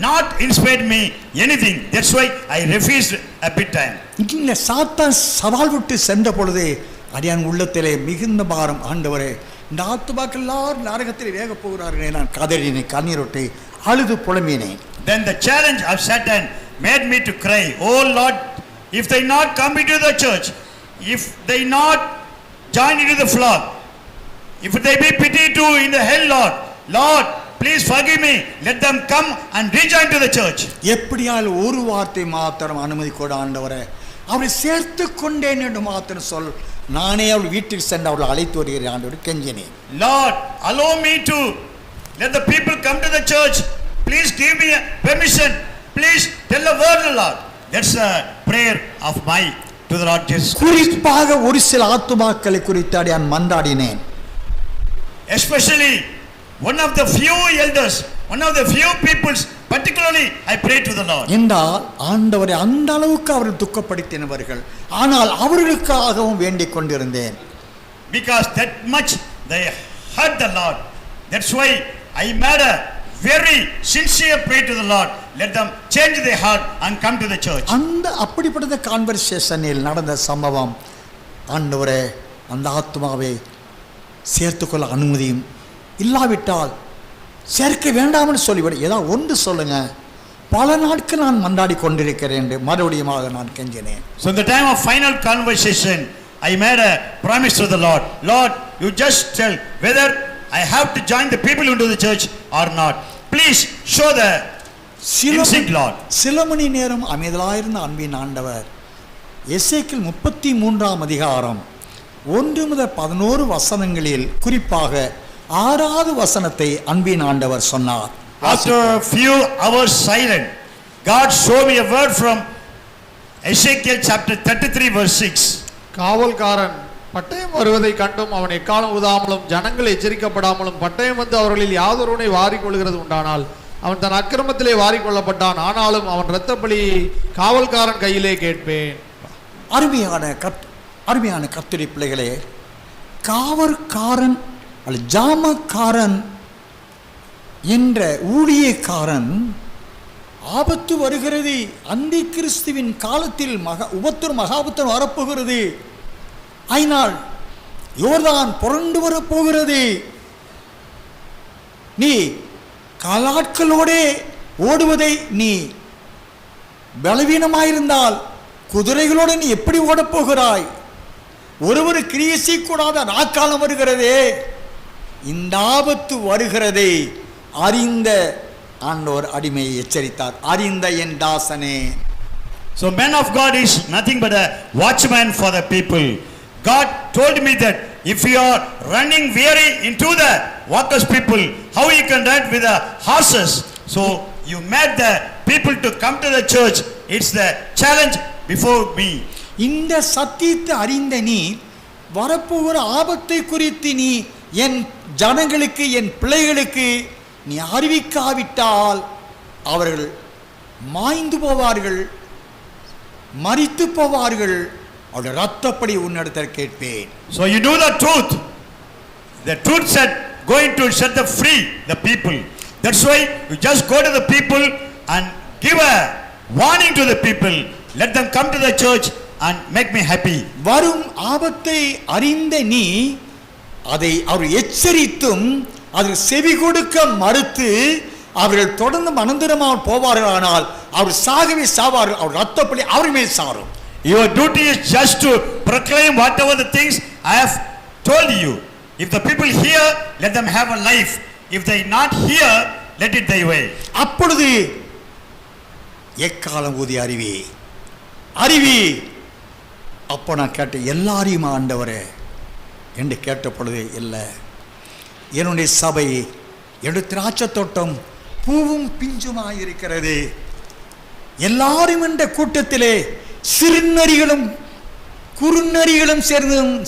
not inspired me anything. That's why I refused a bit time. இங்கே சாத்தான் சவால் விட்டு சென்ற பொழுது அடியான் உள்ளத்திலே மிகுந்த பாரம், ஆண்டவரே இந்த ஆத்துமாக்கள் எல்லாரும் நரகத்தில் வேக போகிறார்களே, நான் கதறினை கண்ணீரோட்டை அழுது புலம்பினேன். Then the challenge of Satan made me to cry, oh Lord, if they not come into the church, if they not join into the flock, if they be pity too in the hell, Lord, please forgive me, let them come and rejoin to the church. எப்படியால் ஒரு வார்த்தை மாத்திரம் அனுமதி கொட ஆண்டவரே, அவரை சேர்த்து கொண்டேன் என்று மாத்திரம் சொல், நானே அவள் வீட்டுக்கு சென்று அவளை அழைத்து வருகிறேன் ஆண்டவரே கெஞ்சினேன். Lord, allow me to let the people come to the church. Please give me permission. Please tell the word, Lord. That's a prayer of mine to the Lord Jesus Christ. குறிப்பாக ஒரு சில ஆத்துமாக்களை குறித்து அடியான் மன்றாடினேன். Especially one of the few elders, one of the few peoples, particularly I pray to the Lord. என்றால் ஆண்டவரை அந்த அளவுக்கு அவர்கள் துக்கப்படுத்தினவர்கள், ஆனால் அவர்களுக்காகவும் வேண்டிக் கொண்டிருந்தேன். Because that much they hurt the Lord. That's why I made a very sincere prayer to the Lord. Let them change their heart and come to the church. அந்த அப்படிப்பட்ட கான்வர்சேஷனில் நடந்த சம்பவம், ஆண்டவரே அந்த ஆத்மாவை சேர்த்துக்கொள்ள அனுமதியும், இல்லாவிட்டால் சேர்க்க வேண்டாம்னு சொல்லிவிட, ஏதாவது ஒன்று சொல்லுங்க, பல நாட்கள் நான் மன்றாடி கொண்டிருக்கிறேன் என்று மறுபடியுமாக நான் கெஞ்சினேன். So in the time of final conversation, I made a promise to the Lord. Lord, you just tell whether I have to join the people into the church or not. please show the instinct, Lord. சில மணி நேரம் அமைதலாயிருந்த அன்பின் ஆண்டவர் எசேக்கியேல் 33ஆம் அதிகாரம் 1 முதல் 11 வசனங்களில் குறிப்பாக 6வது வசனத்தை அன்பின் ஆண்டவர் சொன்னார். After a few hours silent, God showed me a word from Ezekiel chapter 33 verse 6. காவல்காரன் பட்டயம் வருவதை கண்டும் அவன் எக்காலம் ஊதாமலும் ஜனங்கள் எச்சரிக்கப்படாமலும் பட்டயம் வந்து அவர்களில் யாதொருவனை வாரிக்கொள்கிறது உண்டானால் அவன் தன் அக்கிரமத்திலே வாரிக்கொள்ளப்பட்டான், ஆனாலும் அவன் இரத்தப்பழியை காவல்காரன் கையிலே கேட்பேன். அருமையான கர்த்தருடைய பிள்ளைகளே, காவற்காரன் அல்லது ஜாமக்காரன் என்ற ஊழியக்காரன் ஆபத்து வருகிறது, அந்தி கிறிஸ்துவின் காலத்தில் உபத்திரம் மகாபுத்திரம் வரப்போகிறது, அதனால் யோர்தான் புரண்டு வரப்போகிறது, நீ காலாட்களோடே ஓடுவதை நீ பலவீனமாயிருந்தால் குதிரைகளோடு நீ எப்படி ஓடப்போகிறாய்? ஒருவர் கிரியை செய்யக்கூடாத நாக்காலம் வருகிறதே, இந்த ஆபத்து வருகிறதை அறிந்த ஆண்டவர் அடிமையை எச்சரித்தார். அறிந்த என் தாசனே. So man of God is nothing but a watchman for the people. God told me that if you are running weary into the workers people, how you can run with the horses? So you made the people to come to the church. It's the challenge before me. இந்த சத்தியத்தை அறிந்த நீ வரப்போகிற ஆபத்தை குறித்து நீ என் ஜனங்களுக்கு என் பிள்ளைகளுக்கு நீ அறிவிக்காவிட்டால் அவர்கள் மாய்ந்து போவார்கள், மரித்து போவார்கள், அவருடைய ரத்தப்படி உன்னிடத்தில் கேட்பேன். So you know the truth. The truth said going to set the free the people. That's why you just go to the people and give a warning to the people. Let them come to the church and make me happy. வரும் ஆபத்தை அறிந்த நீ அதை அவர் எச்சரித்தும் அதில் செவி கொடுக்க மறுத்து அவர்கள் தொடர்ந்து மனந்திரமாக போவார்களானால் அவர் சாகவே சாவார்கள், அவர் ரத்தப்படி அவர் மேல் சாரும். Your duty is just to proclaim whatever the things I have told you. If the people hear, let them have a life. If they not hear, let it die away. அப்பொழுது எக்காலம் ஊதி அறிவி. அப்போ நான் கேட்டேன், எல்லாரையும் ஆண்டவரே என்று கேட்ட பொழுது இல்லை, என்னுடைய சபை என்னுடைய திராட்சை தோட்டம் பூவும் பிஞ்சுமாயிருக்கிறது, எல்லாரும் என்ற கூட்டத்திலே சிறுநரிகளும் குறுநரிகளும்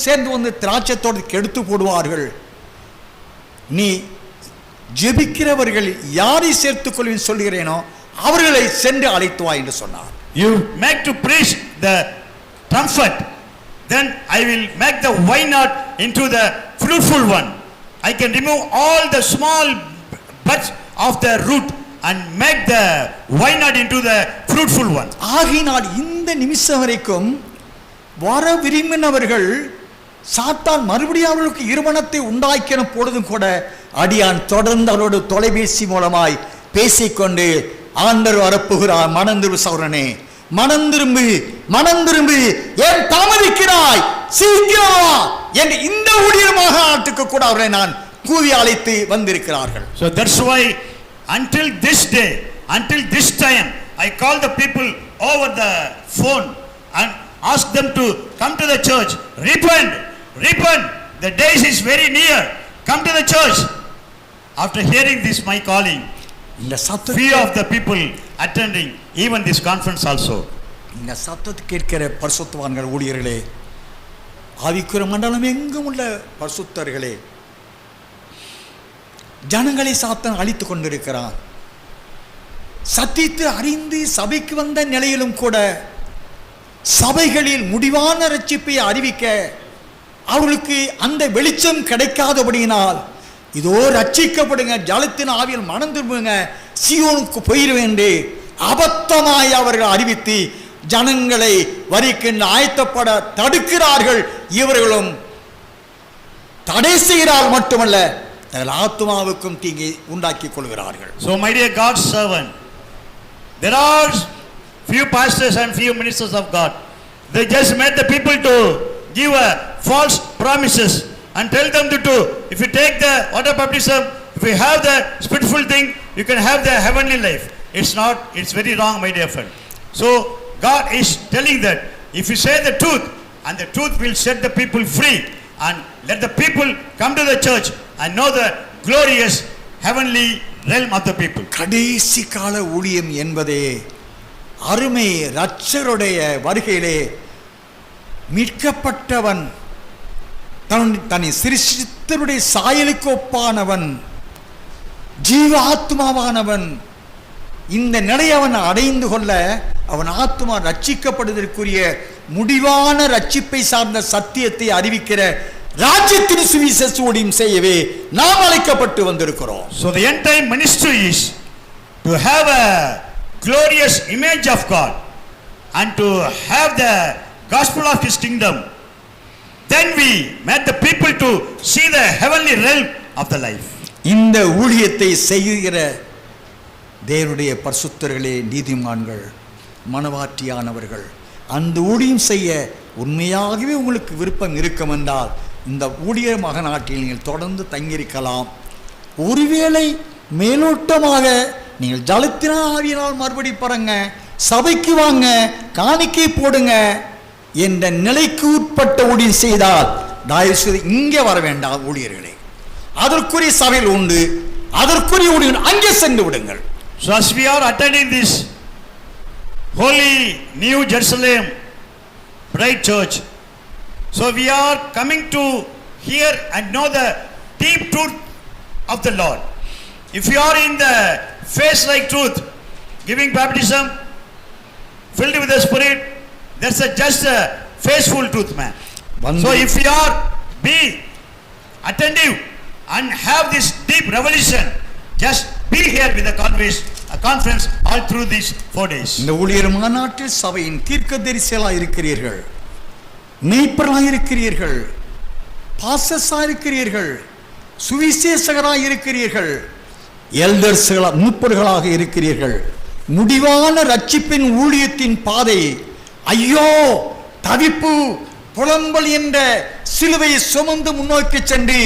சேர்ந்து வந்து திராட்சை தோட்டத்தை எடுத்து போடுவார்கள், நீ ஜெபிக்கிறவர்கள் யாரை சேர்த்துக் கொள்வேன் சொல்கிறேனோ அவர்களை சென்று அழைத்து வா என்று சொன்னார். You make to preach the trumpet, then I will make the vineyard into the fruitful one. I can remove all the small buds of the root and make the vineyard into the fruitful one. ஆகினால் இந்த நிமிஷம் வரைக்கும் வர விரும்பினவர்கள் சாத்தான் மறுபடியும் அவர்களுக்கு இருமணத்தை உண்டாக்கின பொழுதும் கூட அடியான் தொடர்ந்து அவரோடு தொலைபேசி மூலமாய் பேசிக்கொண்டு ஆண்டவர் வரப்புகிறார், மனந்திரும்பு சௌரனே, மனந்திரும்பு, ஏன் தாமதிக்கிறாய், சீக்கிரம் என்று இந்த ஊழியமாக ஆட்டுக்கு கூட அவரை நான் கூவி அழைத்து வந்திருக்கிறார்கள். So that's why until this day, until this time, I call the people over the phone and ask them to come to the church. Repent, the days is very near, come to the church. After hearing this my calling, few of the people attending even this conference also. இந்த சத்தத்தை கேட்கிற பரிசுத்தவான்கள் ஊழியர்களே, ஆவிக்குரிய மண்டலம் எங்கும் உள்ள பரிசுத்தர்களே, ஜனங்களை சாத்தான் அழித்துக் கொண்டிருக்கிறான். சத்தியத்தை அறிந்து சபைக்கு வந்த நிலையிலும் கூட சபைகளில் முடிவான ரட்சிப்பை அறிவிக்க அவர்களுக்கு அந்த வெளிச்சம் கிடைக்காதபடியினால், இதோ ரட்சிக்கப்படுங்க, ஜலத்தின் ஆவியில் மனம் திரும்புங்க, சீயோனுக்கு போயிருவேன் என்று அபத்தமாய் அவர்கள் அறிவித்து ஜனங்களை வரிக்கின்ற ஆயத்தப்பட தடுக்கிறார்கள். இவர்களும் தடை செய்கிறார் மட்டுமல்ல, தங்கள் ஆத்மாவுக்கும் தீங்கை உண்டாக்கி கொள்கிறார்கள். So my dear God's servant, there are few pastors and few ministers of God. They just made the people to give a false promises and tell them to do. If you take the water baptism, if you have the spiritual thing, you can have the heavenly life. It's not, it's very wrong, my dear friend. So God is telling that if you say the truth, and the truth will set the people free, and let the people come to the church and know the glorious heavenly realm of the people. கடைசி கால ஊழியம் என்பதே அருமை இரட்சகருடைய வருகையிலே மீட்கப்பட்டவன், தன்னை சிருஷ்டித்தவருடைய சாயலுக்கு ஒப்பானவன், ஜீவ ஆத்மாவானவன், இந்த நிலையை அவன் அடைந்து கொள்ள அவன் ஆத்மா ரட்சிக்கப்படுவதற்குரிய முடிவான ரட்சிப்பை சார்ந்த சத்தியத்தை அறிவிக்கிற ராஜ்யத்தின் சுவிசேஷ ஊழியம் செய்யவே நாம் அழைக்கப்பட்டு வந்திருக்கிறோம். So the end time ministry is to have a glorious image of God and to have the gospel of his kingdom. Then we met the people to see the heavenly realm of the life. இந்த ஊழியத்தை செய்கிற தேவனுடைய பரிசுத்தர்களே, நீதிமான்கள், மனவாட்டியானவர்கள், அந்த ஊழியம் செய்ய உண்மையாகவே உங்களுக்கு விருப்பம் இருக்கும் என்றால் இந்த ஊழிய மகநாட்டில் நீங்கள் தொடர்ந்து தங்கியிருக்கலாம். ஒருவேளை மேலோட்டமாக நீங்கள் ஜலத்தினா ஆவியினால் மறுபடி பாருங்க, சபைக்கு வாங்க, காணிக்கை போடுங்க என்ற நிலைக்கு உட்பட்ட ஊழியம் செய்தால் தயவு செய்து இங்கே வர வேண்டாம் ஊழியர்களே. அதற்குரிய சபையில் உண்டு, அதற்குரிய ஊழியர்கள் அங்கே சென்று விடுங்கள். So as we are attending this holy New Jerusalem Bride Church, so we are coming to hear and know the deep truth of the Lord. If you are in the face like truth, giving baptism, filled with the Spirit, that's just a faceful truth, man. So if you are be attentive and have this deep revelation, just be here with the conference all through these 4 days. இந்த ஊழியர் மாநாட்டில் சபையின் தீர்க்கதரிசிகளாக இருக்கிறீர்கள், மேய்ப்பர்களாக இருக்கிறீர்கள், பாஸ்டர்ஸாக இருக்கிறீர்கள், சுவிசேஷகராக இருக்கிறீர்கள், எல்டர்ஸ்களா மூப்பர்களாக இருக்கிறீர்கள். முடிவான ரட்சிப்பின் ஊழியத்தின் பாதை ஐயோ தவிப்பு புலம்பல் என்ற சிலுவையை சுமந்து முன்னோக்கி சென்று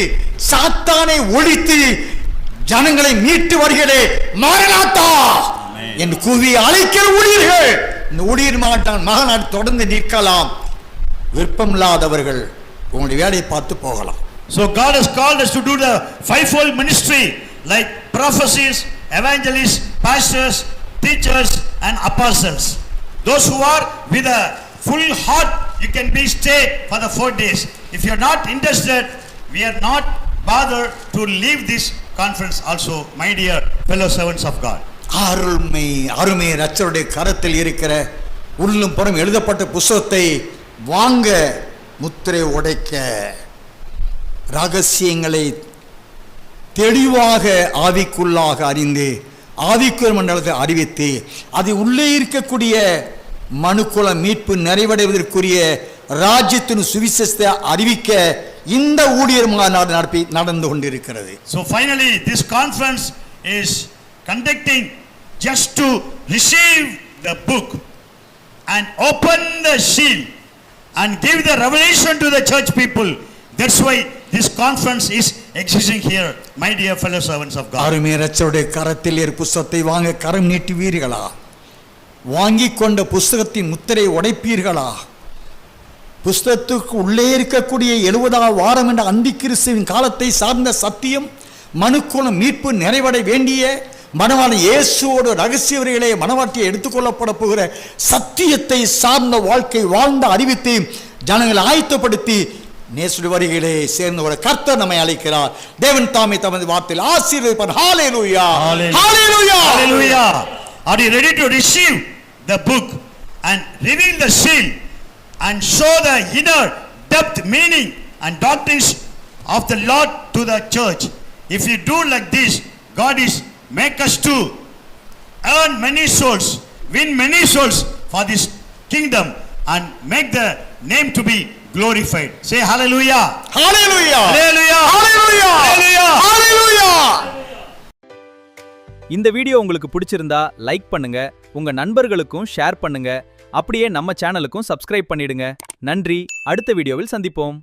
சாத்தானை ஒழித்து ஜனங்களை மீட்டு வருகிறே மாரநாத்தா என்று கூவி அழைக்கிற ஊழியர்கள் இந்த ஊழியர் மகனாட்டு தொடர்ந்து நிற்கலாம். விருப்பமில்லாதவர்கள் உங்களுடைய வேலையை பார்த்து போகலாம். So God has called us to do the fivefold ministry like prophecies, evangelists, pastors, teachers and apostles. Those who are with a full heart, you can be stay for the 4 days. If you are not interested, we are not bothered to leave this conference also, my dear fellow servants of God. அருமை இரட்சகருடைய கரத்தில் இருக்கிற உள்ளும் புறம் எழுதப்பட்ட புத்தகத்தை வாங்க, முத்திரை உடைக்க, ரகசியங்களை தெளிவாக ஆவிக்குள்ளாக அறிந்து ஆவிக்குள் மண்டலத்தை அறிவித்து அது உள்ளே இருக்கக்கூடிய மனுக்குல மீட்பு நிறைவடைவதற்குரிய ராஜ்யத்தின் சுவிசேஷத்தை அறிவிக்க இந்த ஊழியர் மாநாடு நடந்து கொண்டிருக்கிறது. So finally this conference is conducting just to receive the book and open the seal and give the revelation to the church people. That's why this conference is existing here, my dear fellow servants of God. அருமை இரட்சகருடைய கரத்தில் இரு புத்தகத்தை வாங்க கரம் நீட்டுவீர்களா? வாங்கிக் கொண்ட புஸ்தகத்தின் முத்திரை உடைப்பீர்களா? புஸ்தகத்துக்கு உள்ளே இருக்கக்கூடிய 70ஆம் வாரம் என்ற அந்தி கிறிஸ்துவின் காலத்தை சார்ந்த சத்தியம், மனுக்குலம் மீட்பு நிறைவடை வேண்டிய மணவாள இயேசுவோடு ரகசியவர்களே மணவாட்டியை எடுத்துக்கொள்ளப்பட போகிற சத்தியத்தை சார்ந்த வாழ்க்கை வாழ்ந்த அறிவித்து ஜனங்களை ஆயத்தப்படுத்தி நேசுடைய வருகையிலே சேர்ந்த ஒரு கர்த்தர் நம்மை அழைக்கிறார். தேவன் தாமே தமது வார்த்தையில் ஆசீர்வதிப்பார். ஹalleluya, ஹalleluya, ஹalleluya. Are you ready to receive the book and reveal the seal and show the inner depth, meaning and doctrines of the Lord to the church? If you do like this, God is make us to earn many souls, win many souls for this kingdom and make the name to be glorified. Say hallelujah, hallelujah, hallelujah, hallelujah, hallelujah, hallelujah. இந்த video உங்களுக்கு பிடிச்சிருந்தா like பண்ணுங்க, உங்க நண்பர்களுக்கும் share பண்ணுங்க, அப்படியே நம்ம சேனலுக்கும் subscribe பண்ணிடுங்க. நன்றி. அடுத்த வீடியோவில் சந்திப்போம்.